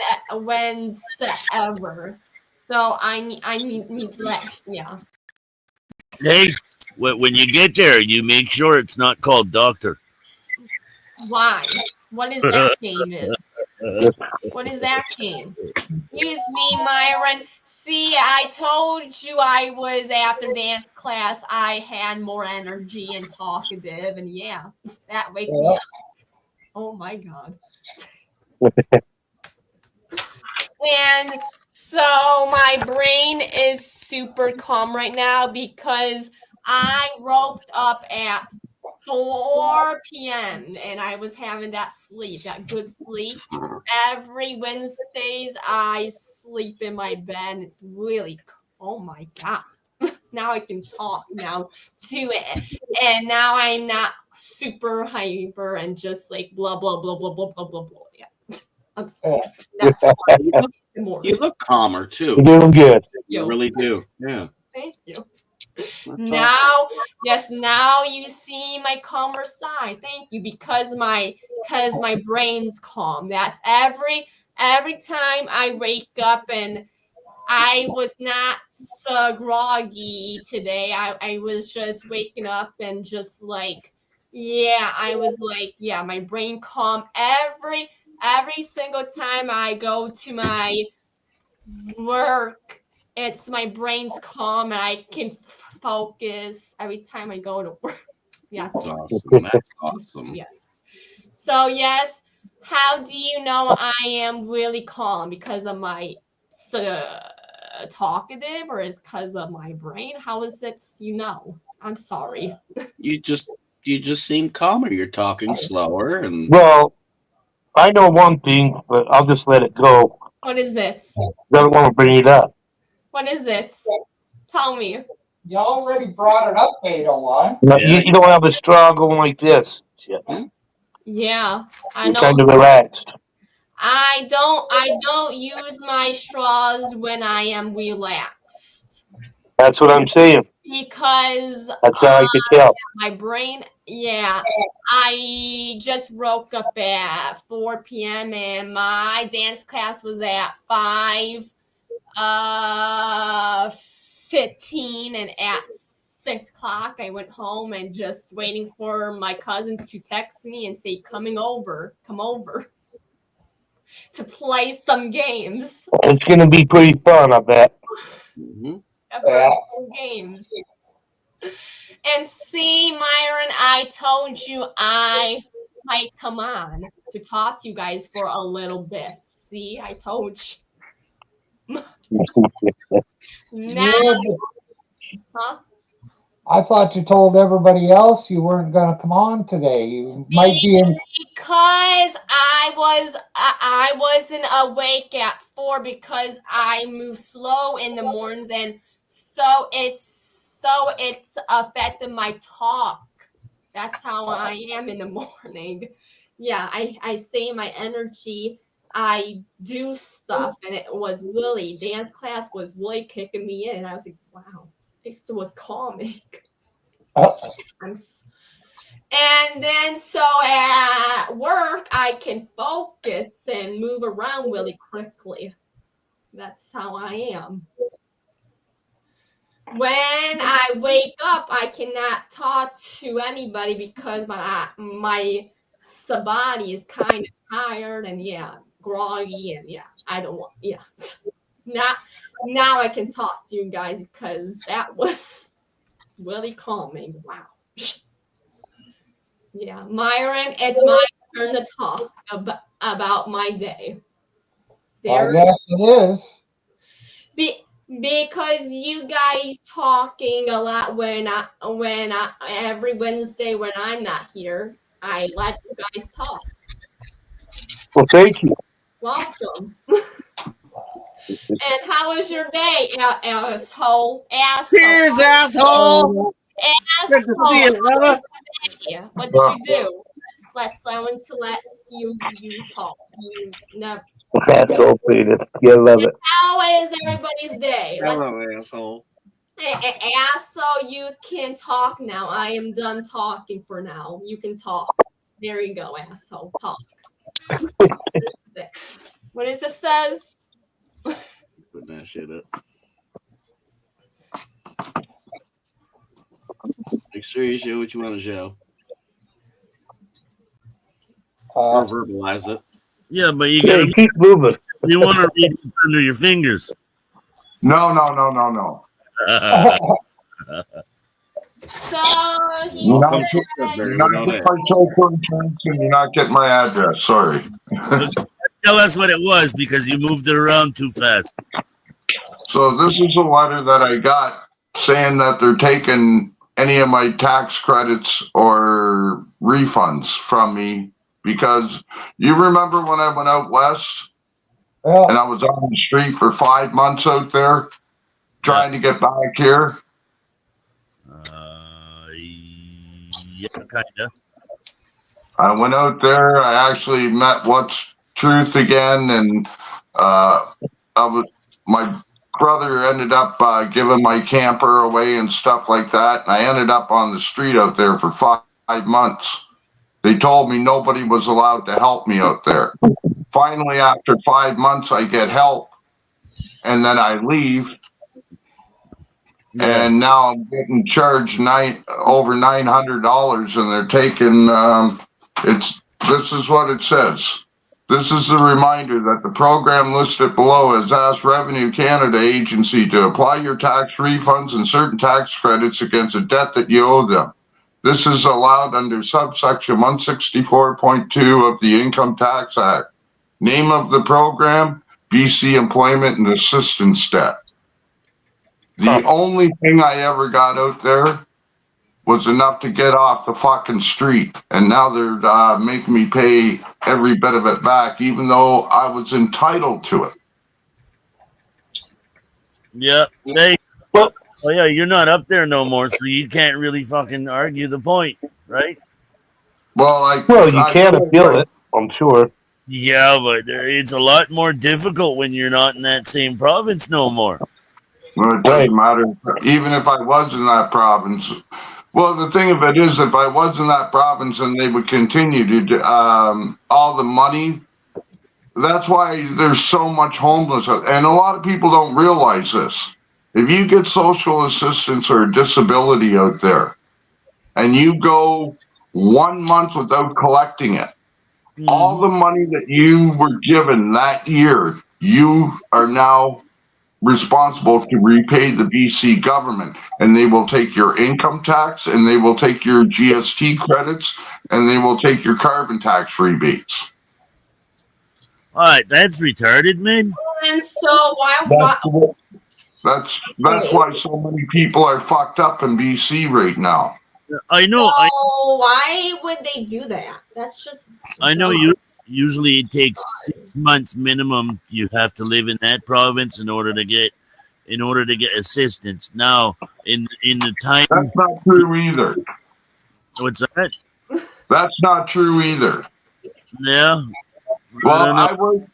So I need to yeah. Hey, when you get there, you make sure it's not called doctor. Why? What is that game is? What is that game? Excuse me, Myron. See, I told you I was after dance class. I had more energy and talkative, and yeah, that wake me up. Oh my god. And so my brain is super calm right now because I woke up at 4 p.m. and I was having that sleep, that good sleep. Every Wednesdays I sleep in my bed. And it's really, oh my god. Now I can talk now to it. And now I'm not super hyper and just like blah blah blah blah blah blah blah blah. Yeah. I'm sorry. That's You look calmer too. You're doing good. You really do. Yeah. Thank you. Now, yes, now you see my calmer side. Thank you, because my brain's calm. That's every time I wake up, and I was not so groggy today. I was just waking up and just like, yeah, I was like, yeah, my brain calm every single time I go to my work. It's my brain's calm and I can focus every time I go to work. Yeah, That's awesome. That's awesome. Yes. So yes, how do you know I am really calm? Because of my talkative, or is because of my brain? How is it? You know, I'm sorry. You just seem calmer. You're talking slower and Well, I know one thing, but I'll just let it go. What is it? Don't want to bring it up. What is it? Tell me. You already brought it up, 801. No, you don't have a straw going like this. Yeah, I You're know. kind of relaxed. I don't use my straws when I am relaxed. That's what I'm saying. Because That's how I could tell. my brain, yeah, I just woke up at 4 p.m. and my dance class was at 5:15, and at 6 o'clock I went home and just waiting for my cousin to text me and say, come over to play some games. It's going to be pretty fun, I bet. Some games. And see, Myron, I told you I might come on to talk to you guys for a little bit. See, I told you. Now, huh? I thought you told everybody else you weren't going to come on today. You might be in. Because I wasn't awake at 4 because I move slow in the mornings, and so it's affected my talk. That's how I am in the morning. Yeah, I stay my energy. I do stuff, and it was really, dance class was really kicking me in. I was like, wow, it was calming. And then so at work, I can focus and move around really quickly. That's how I am. When I wake up, I cannot talk to anybody because my body is kind of tired and groggy, and I don't want now I can talk to you guys because that was really calming. Wow. Yeah, Myron, it's my turn to talk about my day. I guess it is. Because you guys talking a lot when every Wednesday when I'm not here, I let you guys talk. Well, thank you. Welcome. And how was your day, asshole? Cheers, asshole. Good to see you, brother. What did you do? I want to let you talk. You never. That's so Peter. You love it. How is everybody's day? Hello, asshole. Asshole, you can talk now. I am done talking for now. You can talk. There you go, asshole. Talk. What is it says? Put that shit up. Make sure you show what you want to show. Or verbalize it. Yeah, but you Yeah, gotta keep moving. you want to read what's under your fingers. No. So he You're not said, getting my social insurance and you're not getting my address. Sorry. Tell us what it was because you moved it around too fast. So this is a letter that I got saying that they're taking any of my tax credits or refunds from me because you remember when I went out west and I was on the street for 5 months out there trying to get back here? Yeah, kinda. I went out there. I actually met What's Truth again, and my brother ended up giving my camper away and stuff like that. And I ended up on the street out there for 5 months. They told me nobody was allowed to help me out there. Finally, after 5 months, I get help, and then I leave. Yeah. And now I'm getting charged over $900, and they're taking. This is what it says. This is a reminder that the program listed below has asked Revenue Canada Agency to apply your tax refunds and certain tax credits against a debt that you owe them. This is allowed under subsection 164.2 of the Income Tax Act. Name of the program, BC Employment and Assistance Debt. The only thing I ever got out there was enough to get off the fucking street. And now they're making me pay every bit of it back, even though I was entitled to it. Yeah. Oh yeah, you're not up there no more, so you can't really fucking argue the point, right? Well, you can appeal it, I'm sure. Yeah, but it's a lot more difficult when you're not in that same province no more. Well, it doesn't matter. Even if I was in that province. Well, the thing of it is, if I was in that province and they would continue to do all the money, that's why there's so much homeless. And a lot of people don't realize this. If you get social assistance or disability out there and you go 1 month without collecting it, all the money that you were given that year, you are now responsible to repay the BC government, and they will take your income tax, and they will take your GST credits, and they will take your carbon tax rebates. All right, that's retarded, man. And so why? That's why so many people are fucked up in BC right now. I know. So why would they do that? That's just. I know you. Usually, it takes 6 months minimum. You have to live in that province in order to get assistance. Now, in the time, that's not true either. What's that? That's not true either. Yeah. Well,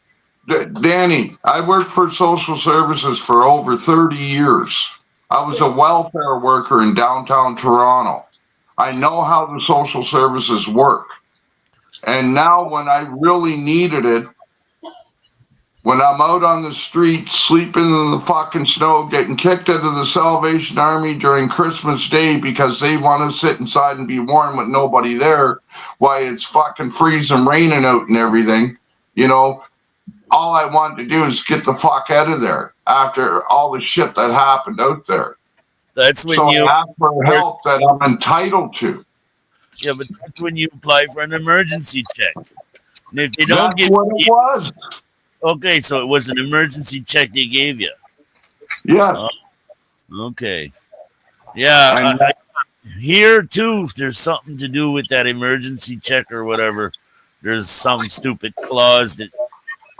Danny, I worked for social services for over 30 years. I was a welfare worker in downtown Toronto. I know how the social services work. And now when I really needed it, when I'm out on the street, sleeping in the fucking snow, getting kicked out of the Salvation Army during Christmas Day because they want to sit inside and be warm with nobody there, while it's fucking freezing, raining out and everything, all I wanted to do is get the fuck out of there after all the shit that happened out there. That's when so you I ask for help that I'm entitled to. Yeah, but that's when you apply for an emergency check. And if they don't That's what it was. Okay, so it was an emergency check they gave you. Yeah. Okay. Yeah. Here too, there's something to do with that emergency check or whatever. There's some stupid clause that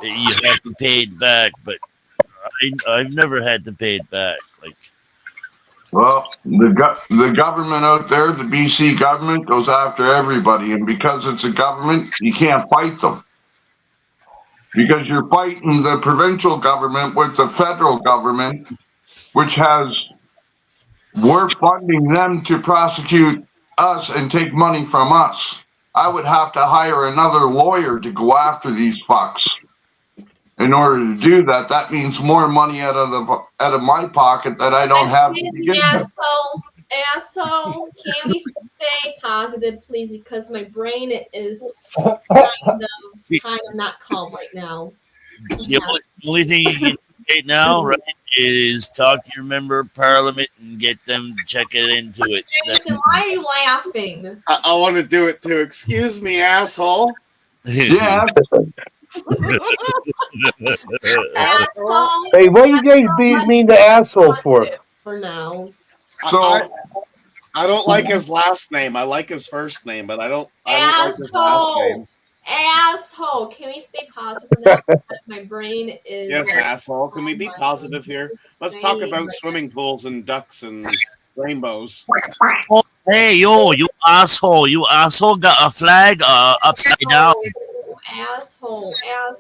you have to pay it back, but I've never had to pay it back. Well, the government out there, the BC government, goes after everybody, and because it's a government, you can't fight them. Because you're fighting the provincial government with the federal government, which we're funding them to prosecute us and take money from us. I would have to hire another lawyer to go after these fucks. In order to do that means more money out of my pocket that I don't have to begin with. So Asshole, can we stay positive, please? Because my brain is kind of not calm right now. The only thing you can do right now, right, is talk to your member of parliament and get them to check it into it. Jason, why are you laughing? I want to do it too. Excuse me, asshole. Yeah. Asshole. Hey, what you guys mean the asshole for? For now. I don't like his last name. I like his first name, but I don't like his last name. Asshole. Can we stay positive for now? Because my brain is. Yes, asshole. Can we be positive here? Let's talk about swimming pools and ducks and rainbows. Oh, hey, you asshole. You asshole got a flag upside down. Asshole.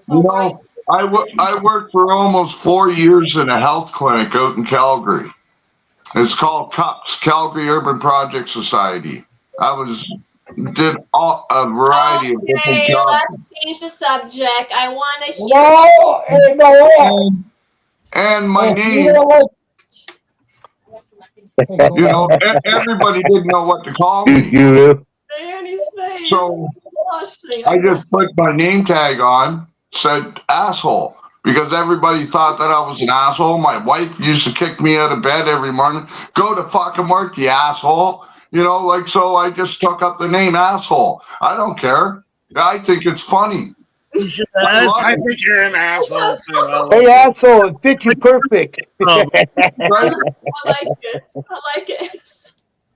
You know, I worked for almost 4 years in a health clinic out in Calgary. It's called CUPS, Calgary Urban Project Society. Did a variety of different jobs. Let's change the subject. I want to hear. And my name, everybody didn't know what to call me. Danny's face. So I just put my name tag on, said asshole, because everybody thought that I was an asshole. My wife used to kick me out of bed every morning. Go to fucking work, you asshole. So I just took up the name asshole. I don't care. I think it's funny. I think you're an asshole too. Hey, asshole, it fits you perfect. I like it.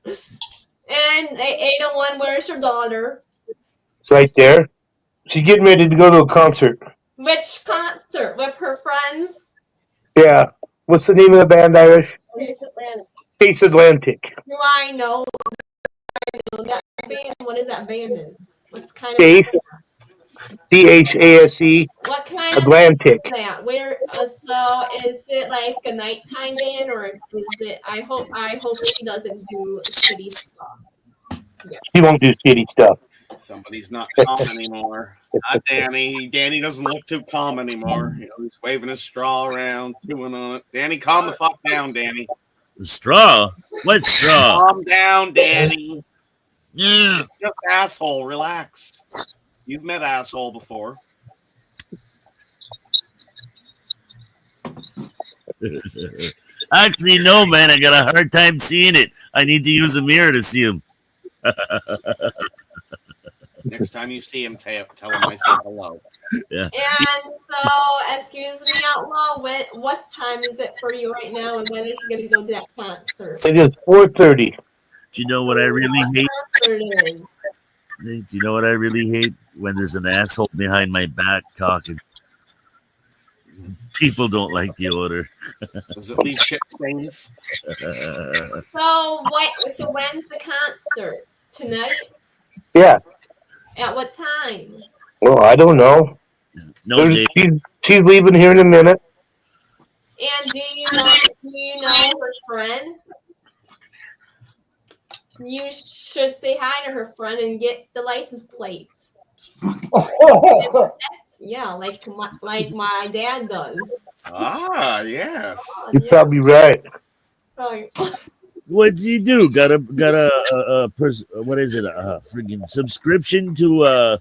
And Ada 1, where's your daughter? It's right there. She's getting ready to go to a concert. Which concert? With her friends? Yeah. What's the name of the band, Irish? Space Atlantic. Do I know that band? What is that band? What's kind of Space. CHASE. What kind Atlantic. of that? Where? So is it like a nighttime band, or is it? I hope she doesn't do shitty stuff. Yeah. She won't do shitty stuff. Somebody's not calm anymore. Not Danny. Danny doesn't look too calm anymore. He's waving his straw around, chewing on it. Danny, calm the fuck down, Danny. Straw? What straw? Calm down, Danny. Yeah. It's just asshole. Relax. You've met asshole before. Actually, no, man. I got a hard time seeing it. I need to use a mirror to see him. Next time you see him, tell him I said hello. Yeah. And so, excuse me, Outlaw. What time is it for you right now? And when is he going to go to that concert? It is 4:30. Do you know what I really hate? Do you know what I really hate? When there's an asshole behind my back talking. People don't like the odor. Does it leave shit stains? So when's the concert? Tonight? Yeah. At what time? Well, I don't know. No, she's leaving here in a minute. And do you know her friend? You should say hi to her friend and get the license plates. Yeah, like my dad does. Ah, yes. You're probably right. What'd you do? Got a what is it? A freaking subscription to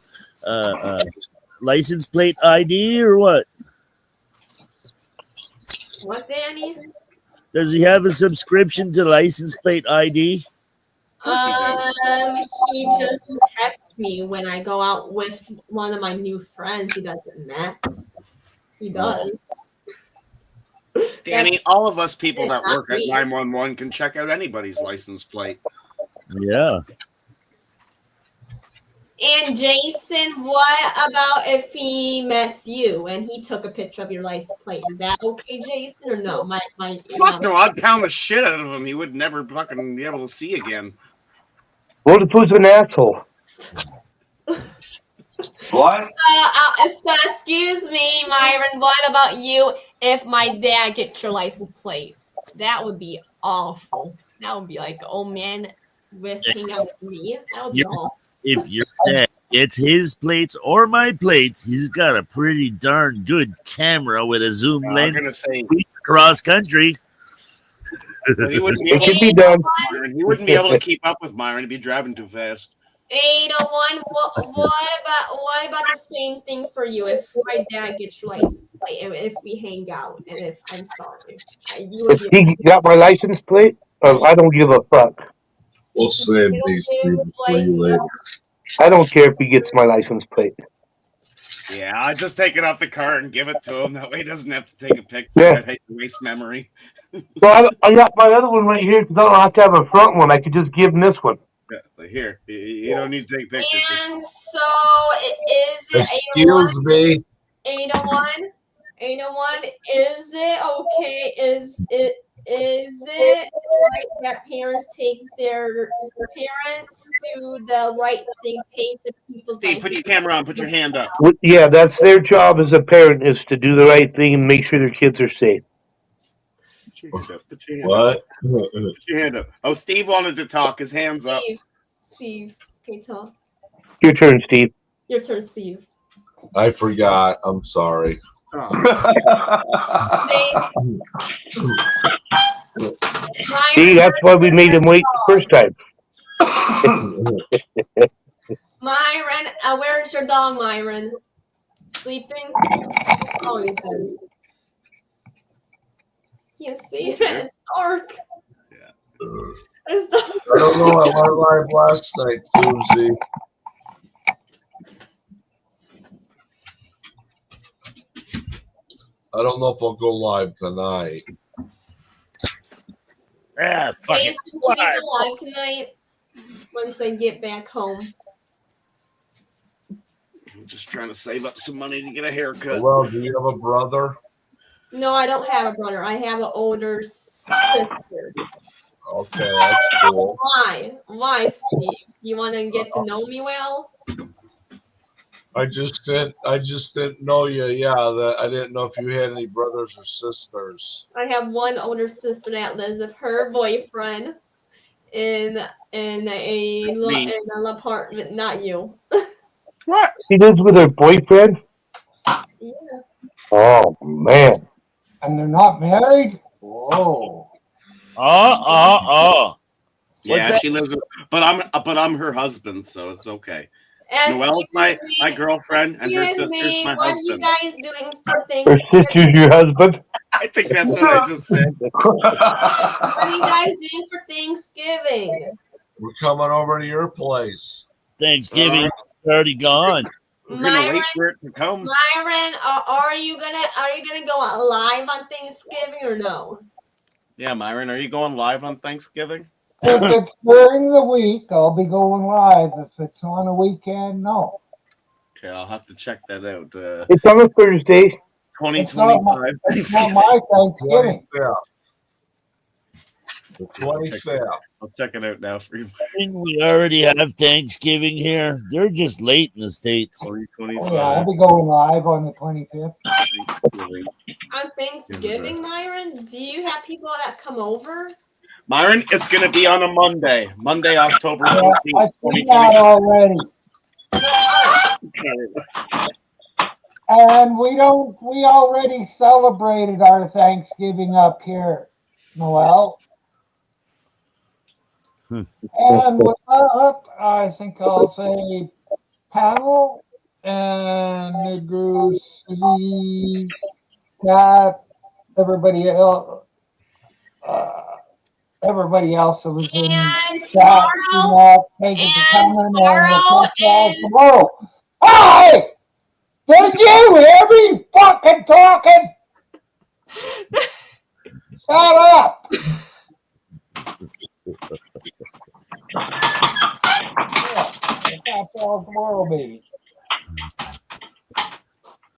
license plate ID or what? What, Danny? Does he have a subscription to license plate ID? He just texts me when I go out with one of my new friends. He doesn't Max. He does. Danny, all of us people that work at 911 can check out anybody's license plate. Yeah. And Jason, what about if he met you and he took a picture of your license plate? Is that okay, Jason, or no? Fuck no, I'd pound the shit out of him. He would never fucking be able to see again. What if who's an asshole? What? So, excuse me, Myron. What about you if my dad gets your license plate? That would be awful. That would be like, oh man, with hanging out with me. That would be awful. If your dad gets his plates or my plates, he's got a pretty darn good camera with a zoom lens gonna say, across country. But he wouldn't be It able can to be keep up done. with Myron. He wouldn't be able to keep up with Myron. He'd be driving too fast. 801. What about the same thing for you? If my dad gets your license plate, and if we hang out, and if I'm sorry, you would If be. he got my license plate, I don't give a fuck. We'll save these three for you later. I don't care if he gets my license plate. Yeah, I'd just take it off the car and give it to him. That way he doesn't have to take a picture. Yeah. I'd hate to waste memory. Well, I got my other one right here because I don't have to have a front one. I could just give him this one. Yeah, so here, you don't need to take pictures. And so is it Excuse me. 801? 801, is it okay? Is it right that parents take their parents do the right thing, take the people's Steve, put your camera on. Put your hand up. Yeah, that's their job as a parent is to do the right thing and make sure their kids are safe. Put your hand up. Put your hand What? up. Put your hand up. Oh, Steve wanted to talk. His hands up. Steve, can you talk? Your turn, Steve. Your turn, Steve. I forgot. I'm sorry. See, that's why we made him wait the first time. Myron, where's your dog, Myron? Sleeping? Oh, he says. You see, it's dark. Yeah. It's dark. I don't know. I went live last night, Susie. I don't know if I'll go live tonight. Ah, fuck it. Jason, should we go live tonight? Once I get back home. I'm just trying to save up some money to get a haircut. Well, do you have a brother? No, I don't have a brother. I have an older sister. Okay, that's cool. Why? Why, Steve? You want to get to know me well? I just didn't know you. Yeah, that I didn't know if you had any brothers or sisters. I have one older sister that lives with her boyfriend in an apartment. Not you. What? She lives with her boyfriend? Yeah. Oh, man. And they're not married? Whoa. Yeah, she lives with, but I'm her husband, so it's okay. Noelle's my girlfriend, and her sister's my What husband. are you guys doing for Her Thanksgiving? sister's your husband? I think that's what I just said. What are you guys doing for Thanksgiving? We're coming over to your place. Thanksgiving already gone. We're gonna wait for it to come. Myron, are you gonna go live on Thanksgiving or no? Yeah, Myron, are you going live on Thanksgiving? If it's during the week, I'll be going live. If it's on a weekend, no. Okay, I'll have to check that out. It's on a Thursday. 2025. It's not my Thanksgiving. The 25th. I'll check it out now for you. I think we already have Thanksgiving here. They're just late in the States. 2025. Yeah, I'll be going live on the 25th. On Thanksgiving, Myron, do you have people that come over? Myron, it's going to be on a Monday. Monday, October Yeah, 14th, I've seen that 2025. already. And we already celebrated our Thanksgiving up here, Noel. And with that, I think I'll say panel and Negro City, Cat, everybody else that was in chat, thank you for coming, and we'll catch y'all tomorrow. Hi! Did you hear me fucking talking? Shut up! Yeah, we'll catch y'all tomorrow, baby.